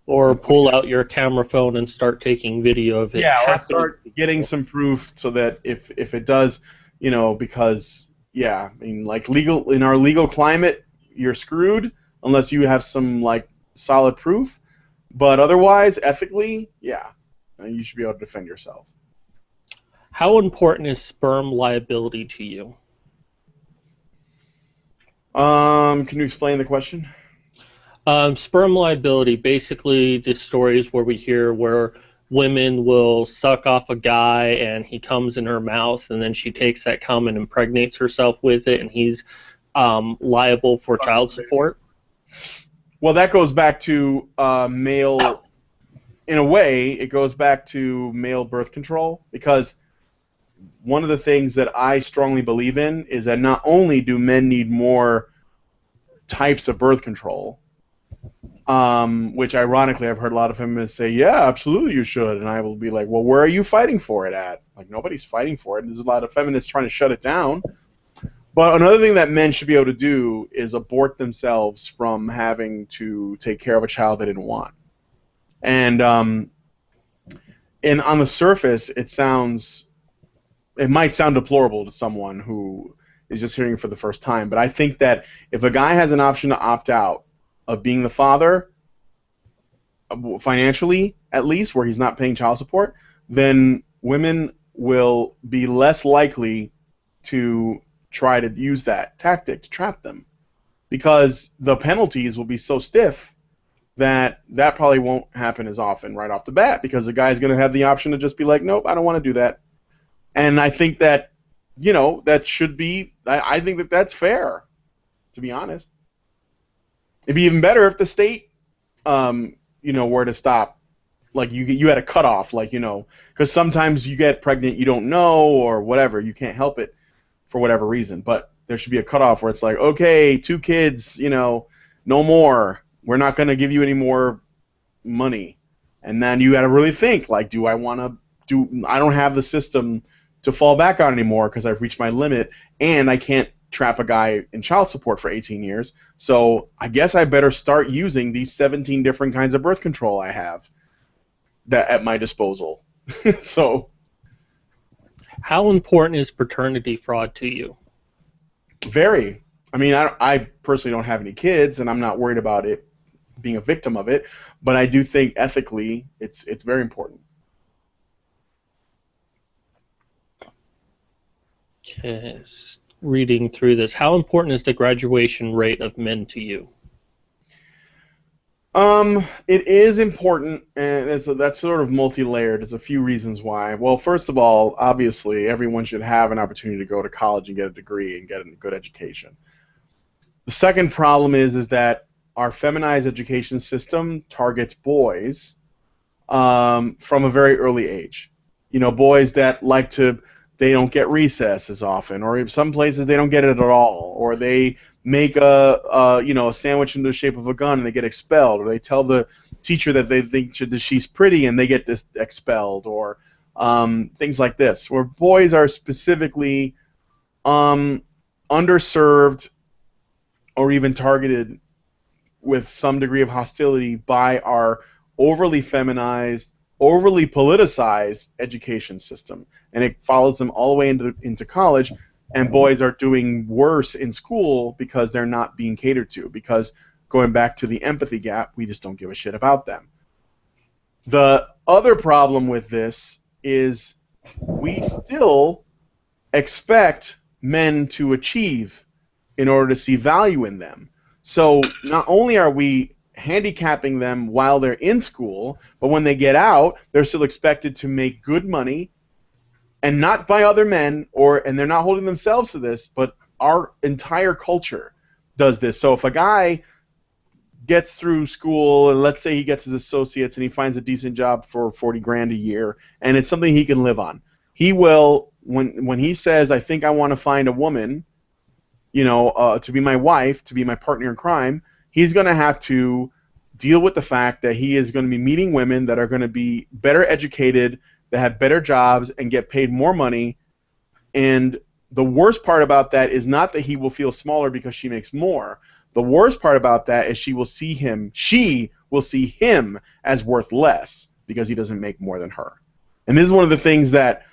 Or pull out your camera phone and start taking video of it. Yeah, or start getting some proof so that if it does, you know, because yeah, I mean, like in our legal climate, you're screwed unless you have some like solid proof. But otherwise, ethically, yeah, you should be able to defend yourself. How important is sperm liability to you? Can you explain the question? Sperm liability, basically the stories where we hear where women will suck off a guy and he comes in her mouth and then she takes that cum and impregnates herself with it and he's liable for child support. Well, that goes back to male, in a way, it goes back to male birth control, because one of the things that I strongly believe in is that not only do men need more types of birth control, which ironically I've heard a lot of feminists say, yeah, absolutely you should, and I will be like, well, where are you fighting for it at? Like, nobody's fighting for it, and there's a lot of feminists trying to shut it down. But another thing that men should be able to do is abort themselves from having to take care of a child they didn't want. And on the surface, it might sound deplorable to someone who is just hearing it for the first time, but I think that if a guy has an option to opt out of being the father, financially at least, where he's not paying child support, then women will be less likely to try to use that tactic to trap them, because the penalties will be so stiff that probably won't happen as often right off the bat, because the guy's going to have the option to just be like, nope, I don't want to do that. And I think that, you know, that should be, I think that that's fair, to be honest. It'd be even better if the state, you know, were to stop, like you had a cutoff, like, you know, because sometimes you get pregnant, you don't know, or whatever, you can't help it. for whatever reason. But there should be a cutoff where it's like, okay, 2 kids, no more. We're not going to give you any more money. And then you got to really think, like, do I want to do? I don't have the system to fall back on anymore because I've reached my limit, and I can't trap a guy in child support for 18 years. So I guess I better start using these 17 different kinds of birth control I have that at my disposal. So, how important is paternity fraud to you? very. I mean, I personally don't have any kids, and I'm not worried about it being a victim of it, but I do think ethically it's very important. Okay, reading through this, how important is the graduation rate of men to you? It is important, and that's sort of multi-layered. There's a few reasons why. Well, first of all, obviously, everyone should have an opportunity to go to college and get a degree and get a good education. The second problem is that our feminized education system targets boys from a very early age. Boys that they don't get recess as often, or in some places they don't get it at all, or they make a sandwich in the shape of a gun and they get expelled, or they tell the teacher that they think that she's pretty and they get expelled, or things like this, where boys are specifically underserved or even targeted with some degree of hostility by our overly feminized, overly politicized education system, and it follows them all the way into college. And boys are doing worse in school because they're not being catered to, because going back to the empathy gap, we just don't give a shit about them. The other problem with this is we still expect men to achieve in order to see value in them. So not only are we handicapping them while they're in school, but when they get out, they're still expected to make good money, and not by other men, and they're not holding themselves to this, but our entire culture does this. So if a guy gets through school, and let's say he gets his associates and he finds a decent job for 40 grand a year, and it's something he can live on, he will, when he says, I think I want to find a woman, to be my wife, to be my partner in crime, he's going to have to deal with the fact that he is going to be meeting women that are going to be better educated, that have better jobs, and get paid more money. And the worst part about that is not that he will feel smaller because she makes more. The worst part about that is she will see him as worth less because he doesn't make more than her. And this is one of the things that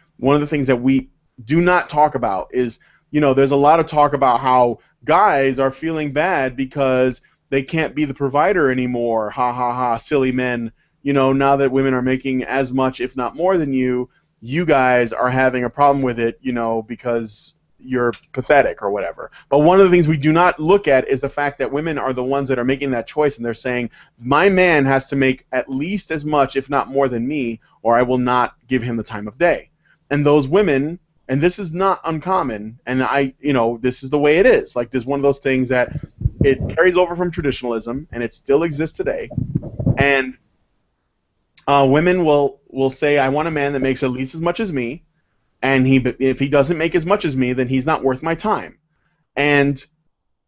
we do not talk about is, there's a lot of talk about how guys are feeling bad because they can't be the provider anymore. Ha ha ha, silly men. Now that women are making as much, if not more than you guys are having a problem with it, because you're pathetic or whatever. But one of the things we do not look at is the fact that women are the ones that are making that choice, and they're saying, my man has to make at least as much, if not more than me, or I will not give him the time of day. And those women, and this is not uncommon, and this is the way it is. Like, there's one of those things that it carries over from traditionalism, and it still exists today. And women will say, I want a man that makes at least as much as me, and if he doesn't make as much as me, then he's not worth my time. And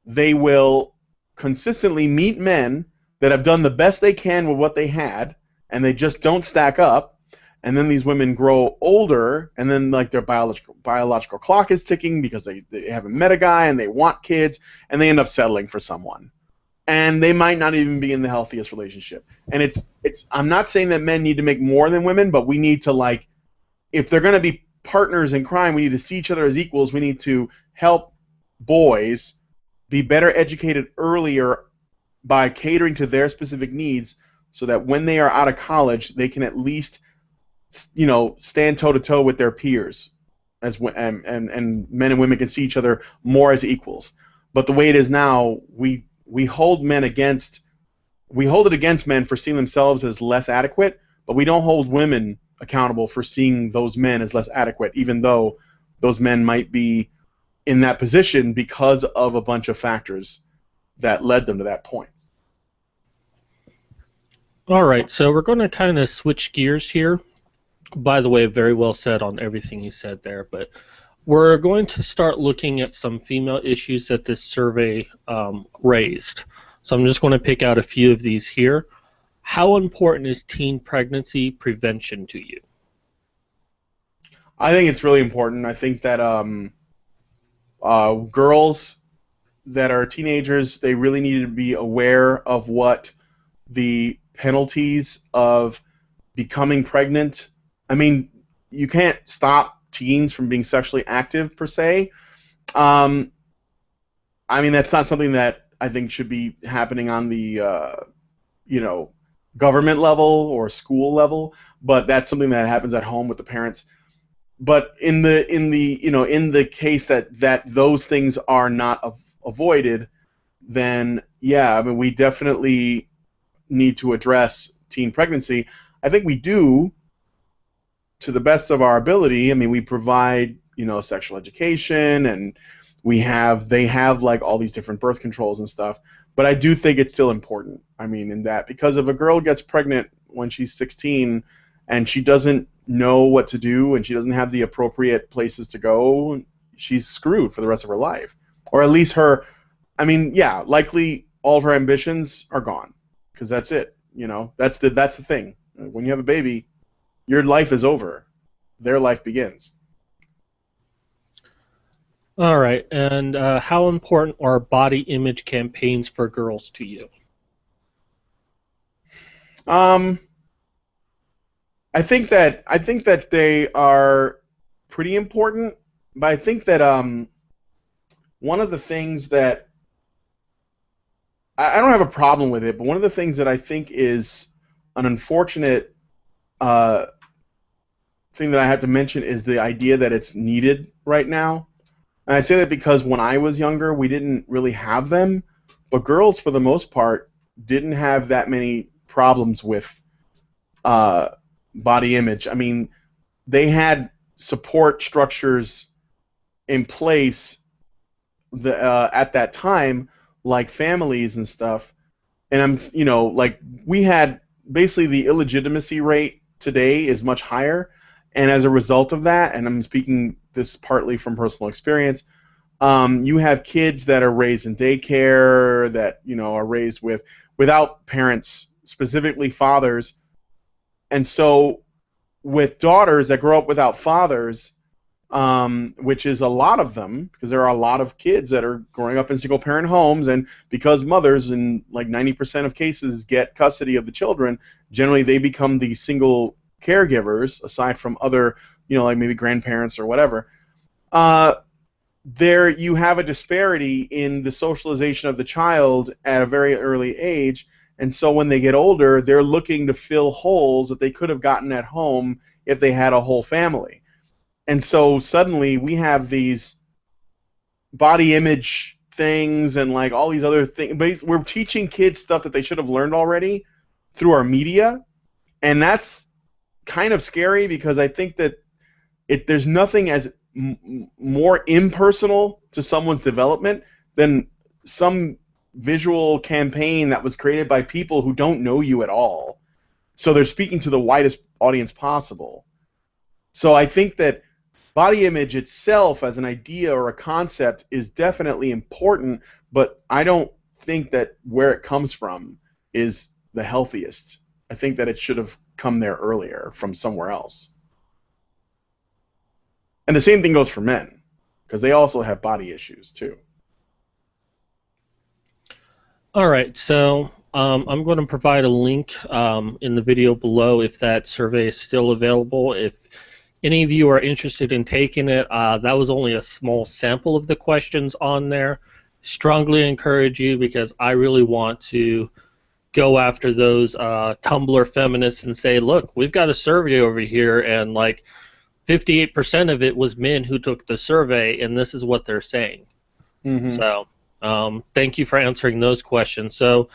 they will consistently meet men that have done the best they can with what they had, and they just don't stack up. And then these women grow older, and then their biological clock is ticking because they haven't met a guy, and they want kids, and they end up settling for someone. And they might not even be in the healthiest relationship. And I'm not saying that men need to make more than women, but we need to, if they're going to be partners in crime, we need to see each other as equals. We need to help boys be better educated earlier by catering to their specific needs, so that when they are out of college, they can at least stand toe-to-toe with their peers, and men and women can see each other more as equals. But the way it is now, we hold it against men for seeing themselves as less adequate, but we don't hold women accountable for seeing those men as less adequate, even though those men might be in that position because of a bunch of factors that led them to that point. All right, so we're going to kind of switch gears here. By the way, very well said on everything you said there, but We're going to start looking at some female issues that this survey raised. So I'm just going to pick out a few of these here. How important is teen pregnancy prevention to you? I think it's really important. I think that girls that are teenagers, they really need to be aware of what the penalties of becoming pregnant. I mean, you can't stop teens from being sexually active per se. Um, I mean, that's not something that I think should be happening on the you know, government level or school level, but that's something that happens at home with the parents. But in the case that those things are not avoided, then yeah, I mean, we definitely need to address teen pregnancy. I think we do to the best of our ability. I mean, we provide, sexual education, and they have like all these different birth controls and stuff. But I do think it's still important. I mean, in that, because if a girl gets pregnant when she's 16 and she doesn't know what to do and she doesn't have the appropriate places to go, she's screwed for the rest of her life. Or at least I mean, yeah, likely all of her ambitions are gone, because that's it. That's the thing. When you have a baby, your life is over. Their life begins. All right, and how important are body image campaigns for girls to you? Um, I think that they are pretty important, but I think that one of the things that I don't have a problem with it, but one of the things that I think is an unfortunate thing that I have to mention is the idea that it's needed right now. And I say that because when I was younger, we didn't really have them, but girls, for the most part, didn't have that many problems with body image. I mean, they had support structures in place at that time, like families and stuff. And like we had basically the illegitimacy rate today is much higher, and as a result of that, and I'm speaking this partly from personal experience, you have kids that are raised in daycare, that are raised without parents, specifically fathers, and so with daughters that grow up without fathers, which is a lot of them, because there are a lot of kids that are growing up in single-parent homes, and because mothers in like 90% of cases get custody of the children, generally they become the single caregivers, aside from other, like maybe grandparents or whatever. There you have a disparity in the socialization of the child at a very early age, and so when they get older, they're looking to fill holes that they could have gotten at home if they had a whole family. And so suddenly we have these body image things and like all these other things. We're teaching kids stuff that they should have learned already through our media, and that's kind of scary, because I think that there's nothing as more impersonal to someone's development than some visual campaign that was created by people who don't know you at all. So they're speaking to the widest audience possible. So I think that body image itself as an idea or a concept is definitely important, but I don't think that where it comes from is the healthiest. I think that it should have come there earlier from somewhere else. And the same thing goes for men, because they also have body issues too. All right, so I'm going to provide a link in the video below if that survey is still available. If any of you are interested in taking it, that was only a small sample of the questions on there. Strongly encourage you, because I really want to go after those Tumblr feminists and say, look, we've got a survey over here, and like 58% of it was men who took the survey, and this is what they're saying. Mm-hmm. So thank you for answering those questions. So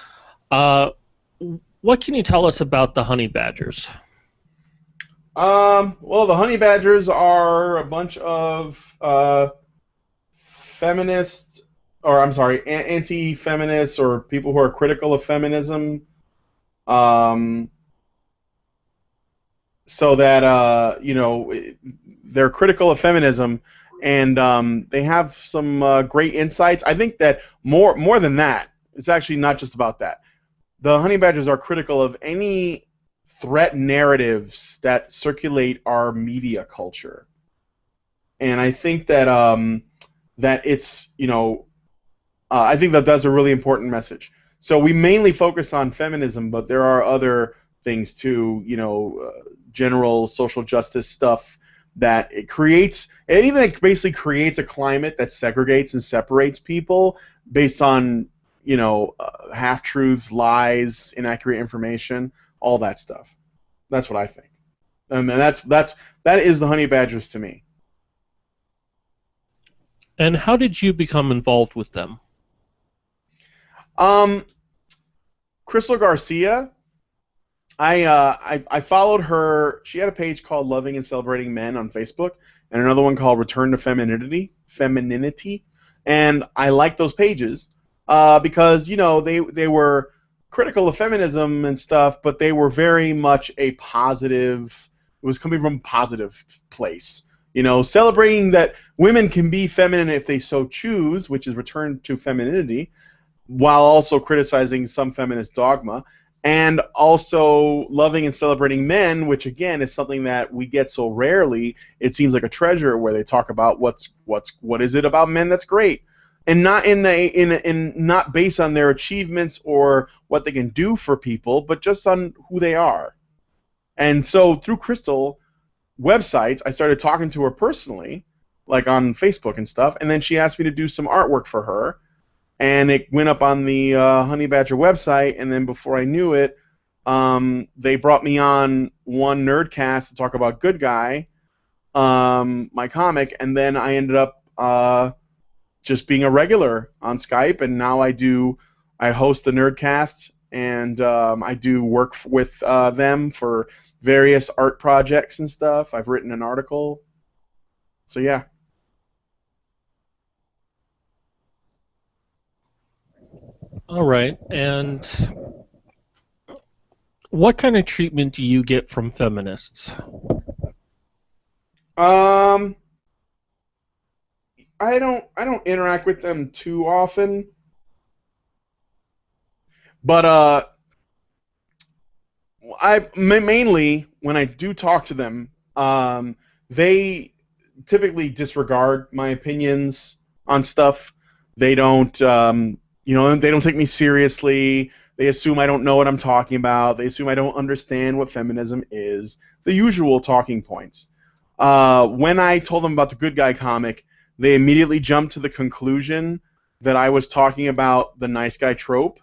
what can you tell us about the honey badgers? Well, the honey badgers are a bunch of feminists, or I'm sorry, anti-feminists, or people who are critical of feminism. So that they're critical of feminism, and they have some great insights. I think that more than that, it's actually not just about that. The honey badgers are critical of any threat narratives that circulate our media culture, and I think that that it's I think that that's a really important message. So we mainly focus on feminism, but there are other things too, general social justice stuff that it even basically creates a climate that segregates and separates people based on, half-truths, lies, inaccurate information, all that stuff. That's what I think. And that is the honey badgers to me. And how did you become involved with them? Crystal Garcia, I followed her. She had a page called Loving and Celebrating Men on Facebook, and another one called Return to Femininity, and I liked those pages because they were critical of feminism and stuff, but they were very much a positive. It was coming from a positive place. Celebrating that women can be feminine if they so choose, which is return to femininity, while also criticizing some feminist dogma, and also loving and celebrating men, which again is something that we get so rarely. It seems like a treasure where they talk about what is it about men that's great, and not not based on their achievements or what they can do for people, but just on who they are. And so through Crystal websites, I started talking to her personally, like on Facebook and stuff, and then she asked me to do some artwork for her, and it went up on the Honey Badger website, and then before I knew it, they brought me on one Nerdcast to talk about Good Guy, my comic, and then I ended up just being a regular on Skype, and now I host the Nerdcast, and I do work with them for various art projects and stuff. I've written an article. So yeah. All right. And what kind of treatment do you get from feminists? I don't interact with them too often. But mainly when I do talk to them, they typically disregard my opinions on stuff. They don't, they don't take me seriously. They assume I don't know what I'm talking about. They assume I don't understand what feminism is. The usual talking points. When I told them about the Good Guy comic, they immediately jumped to the conclusion that I was talking about the nice guy trope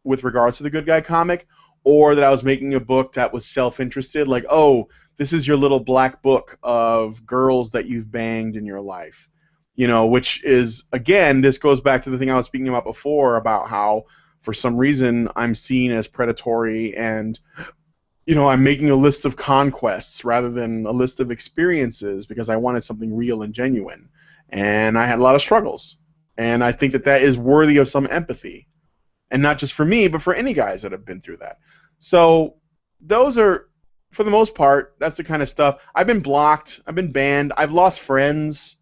with regards to the Good Guy comic, or that I was making a book that was self-interested, like, oh, this is your little black book of girls that you've banged in your life. Which is, again, this goes back to the thing I was speaking about before about how, for some reason, I'm seen as predatory and, I'm making a list of conquests rather than a list of experiences because I wanted something real and genuine. And I had a lot of struggles. And I think that is worthy of some empathy. And not just for me, but for any guys that have been through that. So those are, for the most part, that's the kind of stuff. I've been blocked. I've been banned. I've lost friends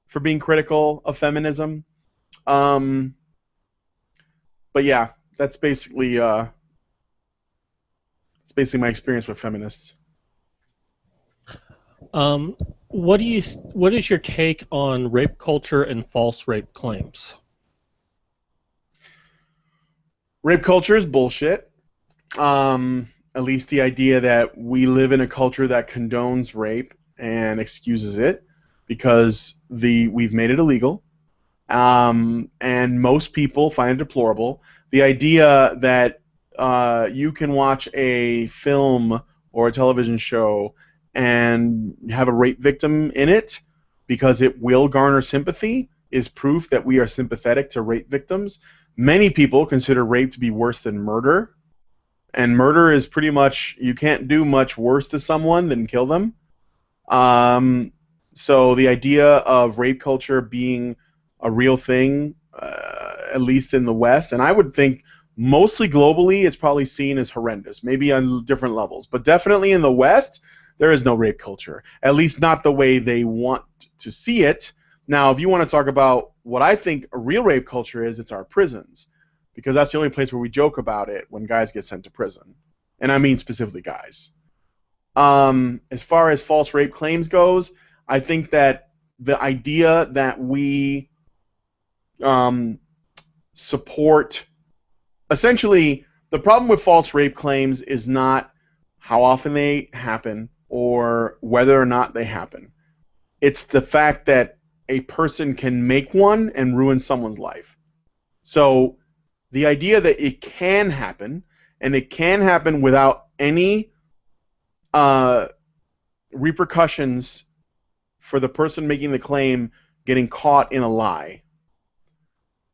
for being critical of feminism. But yeah, that's basically my experience with feminists. What is your take on rape culture and false rape claims? Rape culture is bullshit. At least the idea that we live in a culture that condones rape and excuses it because we've made it illegal, and most people find it deplorable. The idea that you can watch a film or a television show and have a rape victim in it because it will garner sympathy is proof that we are sympathetic to rape victims. Many people consider rape to be worse than murder, and murder is pretty much, you can't do much worse to someone than kill them. So the idea of rape culture being a real thing, at least in the West, and I would think mostly globally, it's probably seen as horrendous, maybe on different levels, but definitely in the West, there is no rape culture, at least not the way they want to see it. Now, if you want to talk about what I think a real rape culture is, it's our prisons, because that's the only place where we joke about it when guys get sent to prison, and I mean specifically guys. As far as false rape claims goes, I think that the idea that we support, essentially, the problem with false rape claims is not how often they happen or whether or not they happen. It's the fact that a person can make one and ruin someone's life. So the idea that it can happen, and it can happen without any repercussions for the person making the claim getting caught in a lie,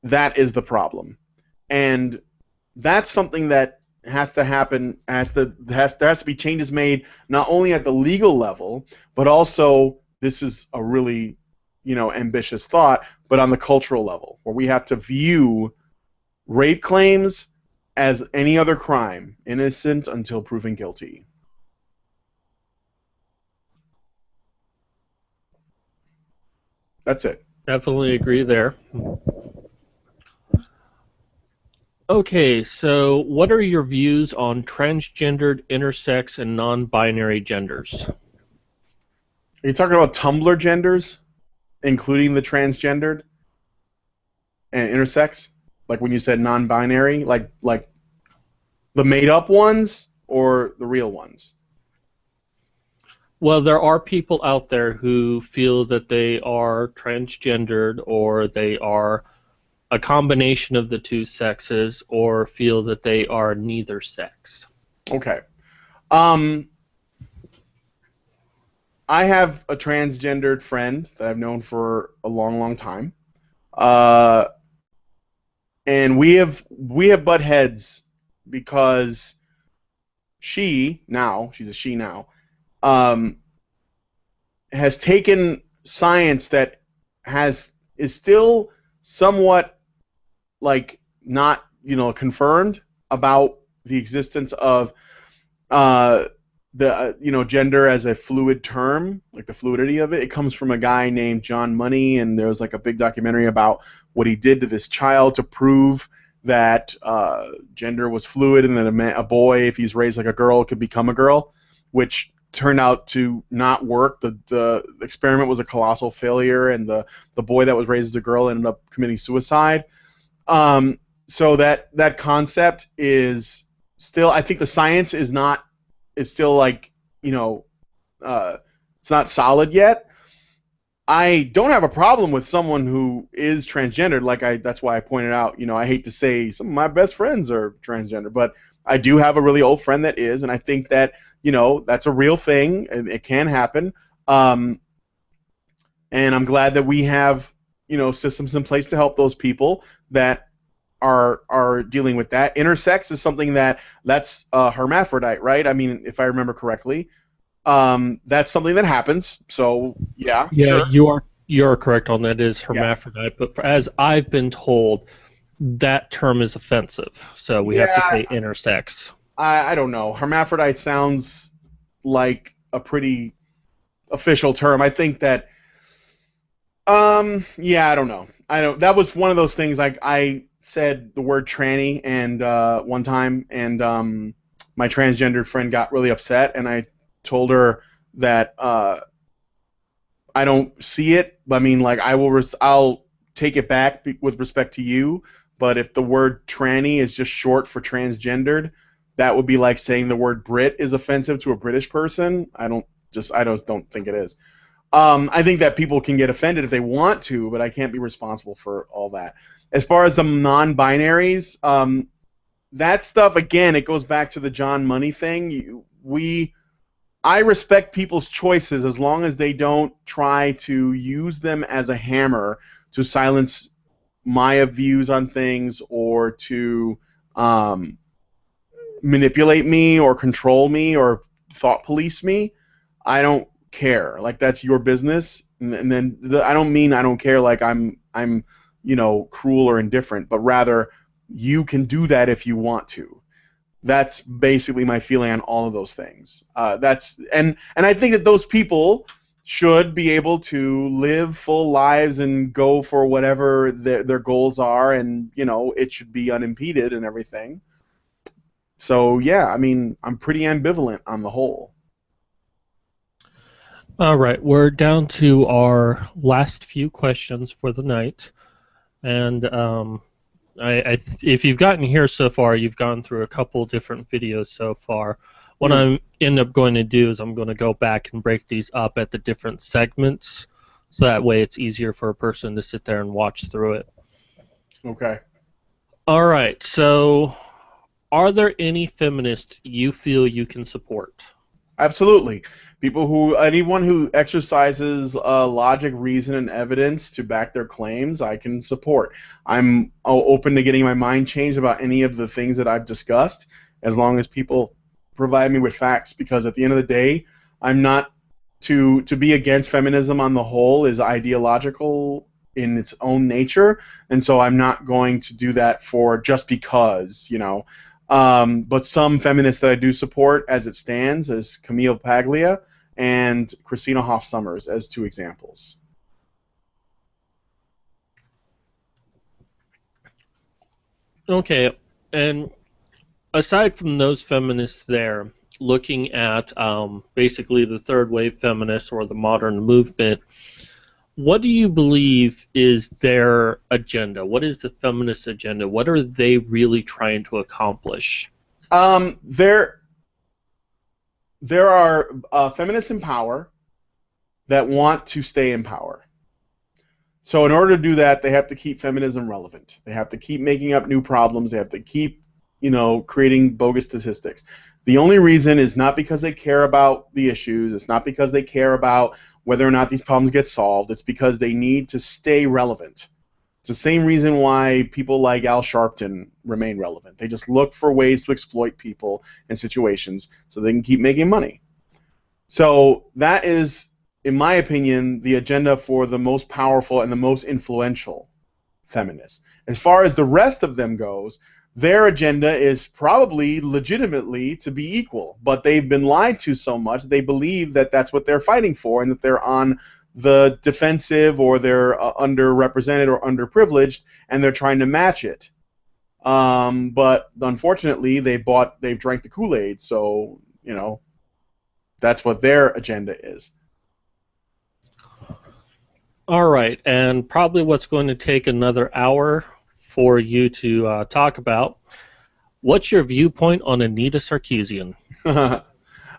that is the problem. And that's something that has to happen, there has to be changes made not only at the legal level, but also, this is a really, ambitious thought, but on the cultural level, where we have to view rape claims as any other crime, innocent until proven guilty. That's it. Definitely agree there. Okay, so what are your views on transgendered, intersex, and non-binary genders? Are you talking about Tumblr genders, including the transgendered and intersex? Like when you said non-binary, like the made-up ones or the real ones? Well, there are people out there who feel that they are transgendered, or they are a combination of the two sexes, or feel that they are neither sex. Okay. I have a transgendered friend that I've known for a long, long time, and we have butt heads because she's a she now, has taken science that is still somewhat not confirmed about the existence of gender as a fluid term, like the fluidity of it. It comes from a guy named John Money, and there was a big documentary about what he did to this child to prove that gender was fluid, and that a boy, if he's raised like a girl, could become a girl, which turned out to not work. The experiment was a colossal failure, and the boy that was raised as a girl ended up committing suicide. So that concept is still, I think the science is still it's not solid yet. I don't have a problem with someone who is transgendered. That's why I pointed out, I hate to say some of my best friends are transgender, but I do have a really old friend that is, and I think that, that's a real thing, and it can happen. And I'm glad that we have, systems in place to help those people that are dealing with that. Intersex is something that's hermaphrodite, right? I mean, if I remember correctly, that's something that happens. So yeah, sure. You're correct on that. It is hermaphrodite, yeah. But as I've been told, that term is offensive, so we have to say intersex. I don't know. Hermaphrodite sounds like a pretty official term. I think that I don't know. That was one of those things. I said the word tranny and one time, and my transgendered friend got really upset, and I told her that I don't see it. I mean, I'll take it back with respect to you, but if the word tranny is just short for transgendered, that would be like saying the word Brit is offensive to a British person. I just don't think it is. I think that people can get offended if they want to, but I can't be responsible for all that. As far as the non-binaries, that stuff, again, it goes back to the John Money thing. I respect people's choices as long as they don't try to use them as a hammer to silence my views on things, or to manipulate me or control me or thought police me. I don't care. That's your business. And then I don't mean I don't care like I'm cruel or indifferent, but rather you can do that if you want to. That's basically my feeling on all of those things. And I think that those people should be able to live full lives and go for whatever their goals are, and it should be unimpeded and everything. So yeah, I mean, I'm pretty ambivalent on the whole. All right, we're down to our last few questions for the night, and if you've gotten here so far, you've gone through a couple different videos so far. What I end up going to do is I'm going to go back and break these up at the different segments, so that way it's easier for a person to sit there and watch through it. Okay. All right, so are there any feminists you feel you can support? Absolutely. Anyone who exercises logic, reason, and evidence to back their claims, I can support. I'm open to getting my mind changed about any of the things that I've discussed, as long as people provide me with facts, because at the end of the day, I'm not to be against feminism on the whole is ideological in its own nature, and so I'm not going to do that for just because, But some feminists that I do support as it stands is Camille Paglia and Christina Hoff Sommers as two examples. Okay, and aside from those feminists there, looking at basically the third wave feminists or the modern movement, what do you believe is their agenda? What is the feminist agenda? What are they really trying to accomplish? There are feminists in power that want to stay in power. So in order to do that, they have to keep feminism relevant. They have to keep making up new problems. They have to keep, creating bogus statistics. The only reason is not because they care about the issues. It's not because they care about whether or not these problems get solved. It's because they need to stay relevant. It's the same reason why people like Al Sharpton remain relevant. They just look for ways to exploit people and situations so they can keep making money. So that is, in my opinion, the agenda for the most powerful and the most influential feminists. As far as the rest of them goes, their agenda is probably legitimately to be equal, but they've been lied to so much they believe that that's what they're fighting for and that they're on the defensive or they're underrepresented or underprivileged and they're trying to match it. But unfortunately, they've drank the Kool-Aid, so that's what their agenda is. All right, and probably what's going to take another hour for you to talk about. What's your viewpoint on Anita Sarkeesian? Anita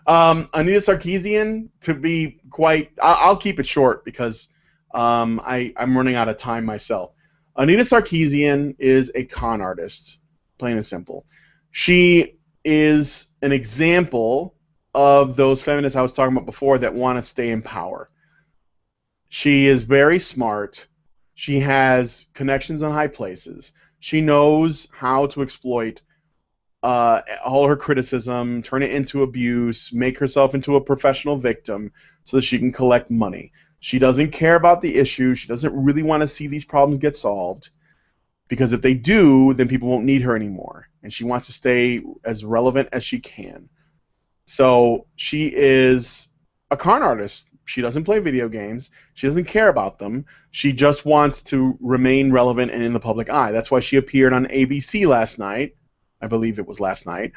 Sarkeesian, to be quite, I'll keep it short because I'm running out of time myself. Anita Sarkeesian is a con artist, plain and simple. She is an example of those feminists I was talking about before that want to stay in power. She is very smart. She has connections in high places. She knows how to exploit all her criticism, turn it into abuse, make herself into a professional victim so that she can collect money. She doesn't care about the issue. She doesn't really want to see these problems get solved, because if they do, then people won't need her anymore. And she wants to stay as relevant as she can. So she is a con artist. She doesn't play video games. She doesn't care about them. She just wants to remain relevant and in the public eye. That's why she appeared on ABC last night, I believe it was last night,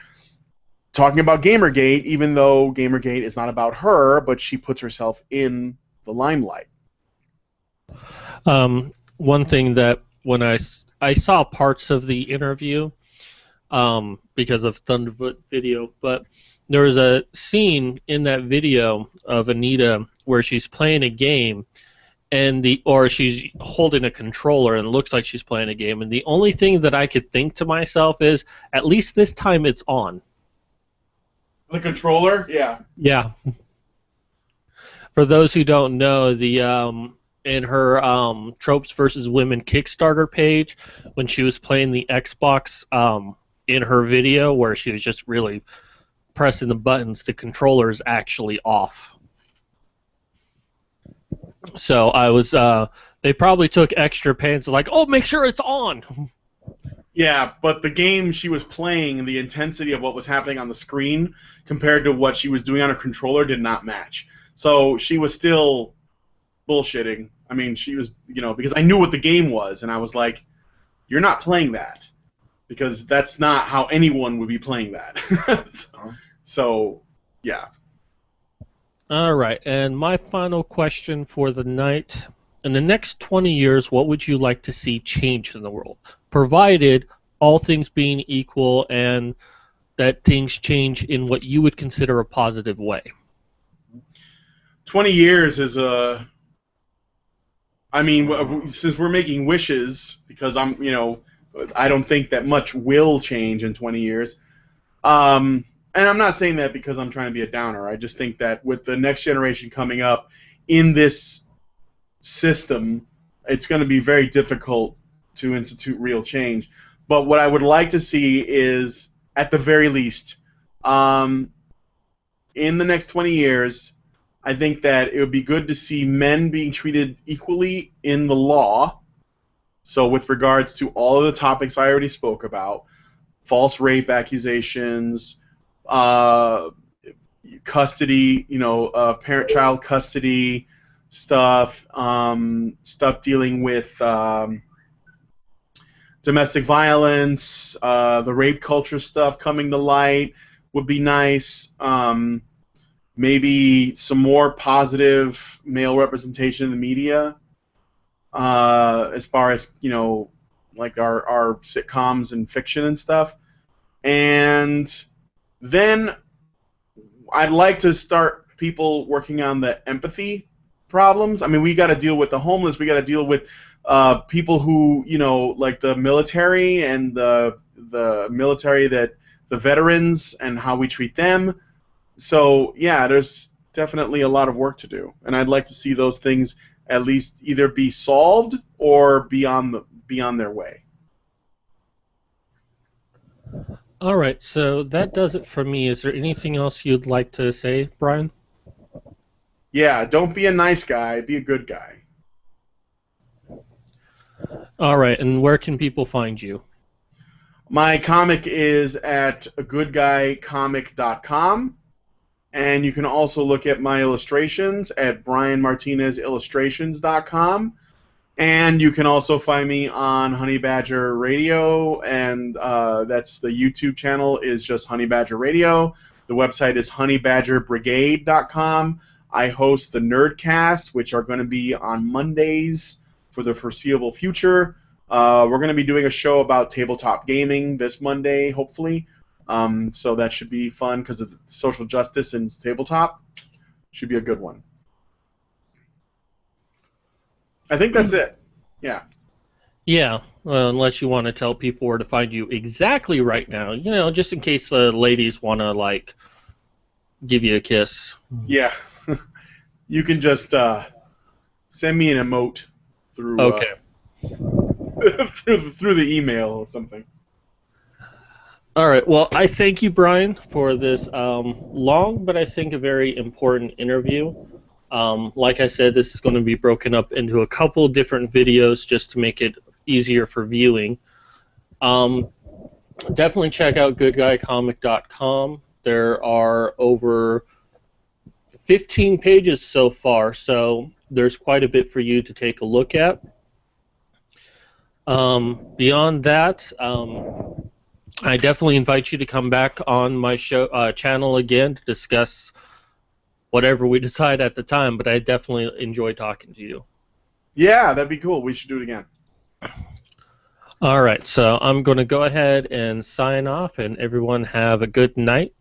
talking about Gamergate, even though Gamergate is not about her, but she puts herself in the limelight. One thing that when I saw parts of the interview because of Thunderfoot video, but there was a scene in that video of Anita where she's playing a game or she's holding a controller and it looks like she's playing a game, and the only thing that I could think to myself is, at least this time it's on. The controller? Yeah. Yeah. For those who don't know, the in her Tropes versus Women Kickstarter page, when she was playing the Xbox in her video where she was just really pressing the buttons, the controller is actually off. So I was, they probably took extra pains, like, oh, make sure it's on. Yeah, but the game she was playing, the intensity of what was happening on the screen compared to what she was doing on her controller did not match. So she was still bullshitting. I mean, she was, because I knew what the game was, and I was like, you're not playing that. Because that's not how anyone would be playing that. so, yeah. All right, and my final question for the night. In the next 20 years, what would you like to see change in the world? Provided all things being equal and that things change in what you would consider a positive way. 20 years is a... I mean, since we're making wishes, because I don't think that much will change in 20 years. And I'm not saying that because I'm trying to be a downer. I just think that with the next generation coming up in this system, it's going to be very difficult to institute real change. But what I would like to see is, at the very least, in the next 20 years, I think that it would be good to see men being treated equally in the law. So with regards to all of the topics I already spoke about, false rape accusations, custody, parent-child custody stuff, stuff dealing with domestic violence, the rape culture stuff coming to light would be nice. Maybe some more positive male representation in the media, as far as, like our sitcoms and fiction and stuff. And then I'd like to start people working on the empathy problems. I mean, we got to deal with the homeless. We got to deal with people who, like the military and the military, that the veterans and how we treat them. So yeah, there's definitely a lot of work to do, and I'd like to see those things at least either be solved or be on their way. All right, so that does it for me. Is there anything else you'd like to say, Brian? Yeah, don't be a nice guy, be a good guy. All right, and where can people find you? My comic is at goodguycomic.com, and you can also look at my illustrations at brianmartinezillustrations.com. And you can also find me on Honey Badger Radio, and that's the YouTube channel is just Honey Badger Radio. The website is honeybadgerbrigade.com. I host the Nerdcasts, which are going to be on Mondays for the foreseeable future. We're going to be doing a show about tabletop gaming this Monday, hopefully. So that should be fun because of social justice and tabletop. Should be a good one. I think that's it. Yeah. Yeah, well, unless you want to tell people where to find you exactly right now, just in case the ladies want to, like, give you a kiss. Yeah. You can just send me an emote through Okay. through the email or something. All right, well, I thank you, Brian, for this long but I think a very important interview. Like I said, this is going to be broken up into a couple different videos just to make it easier for viewing. Definitely check out goodguycomic.com. There are over 15 pages so far, so there's quite a bit for you to take a look at. Beyond that, I definitely invite you to come back on my channel again to discuss whatever we decide at the time, but I definitely enjoy talking to you. Yeah, that'd be cool. We should do it again. All right, so I'm going to go ahead and sign off, and everyone have a good night.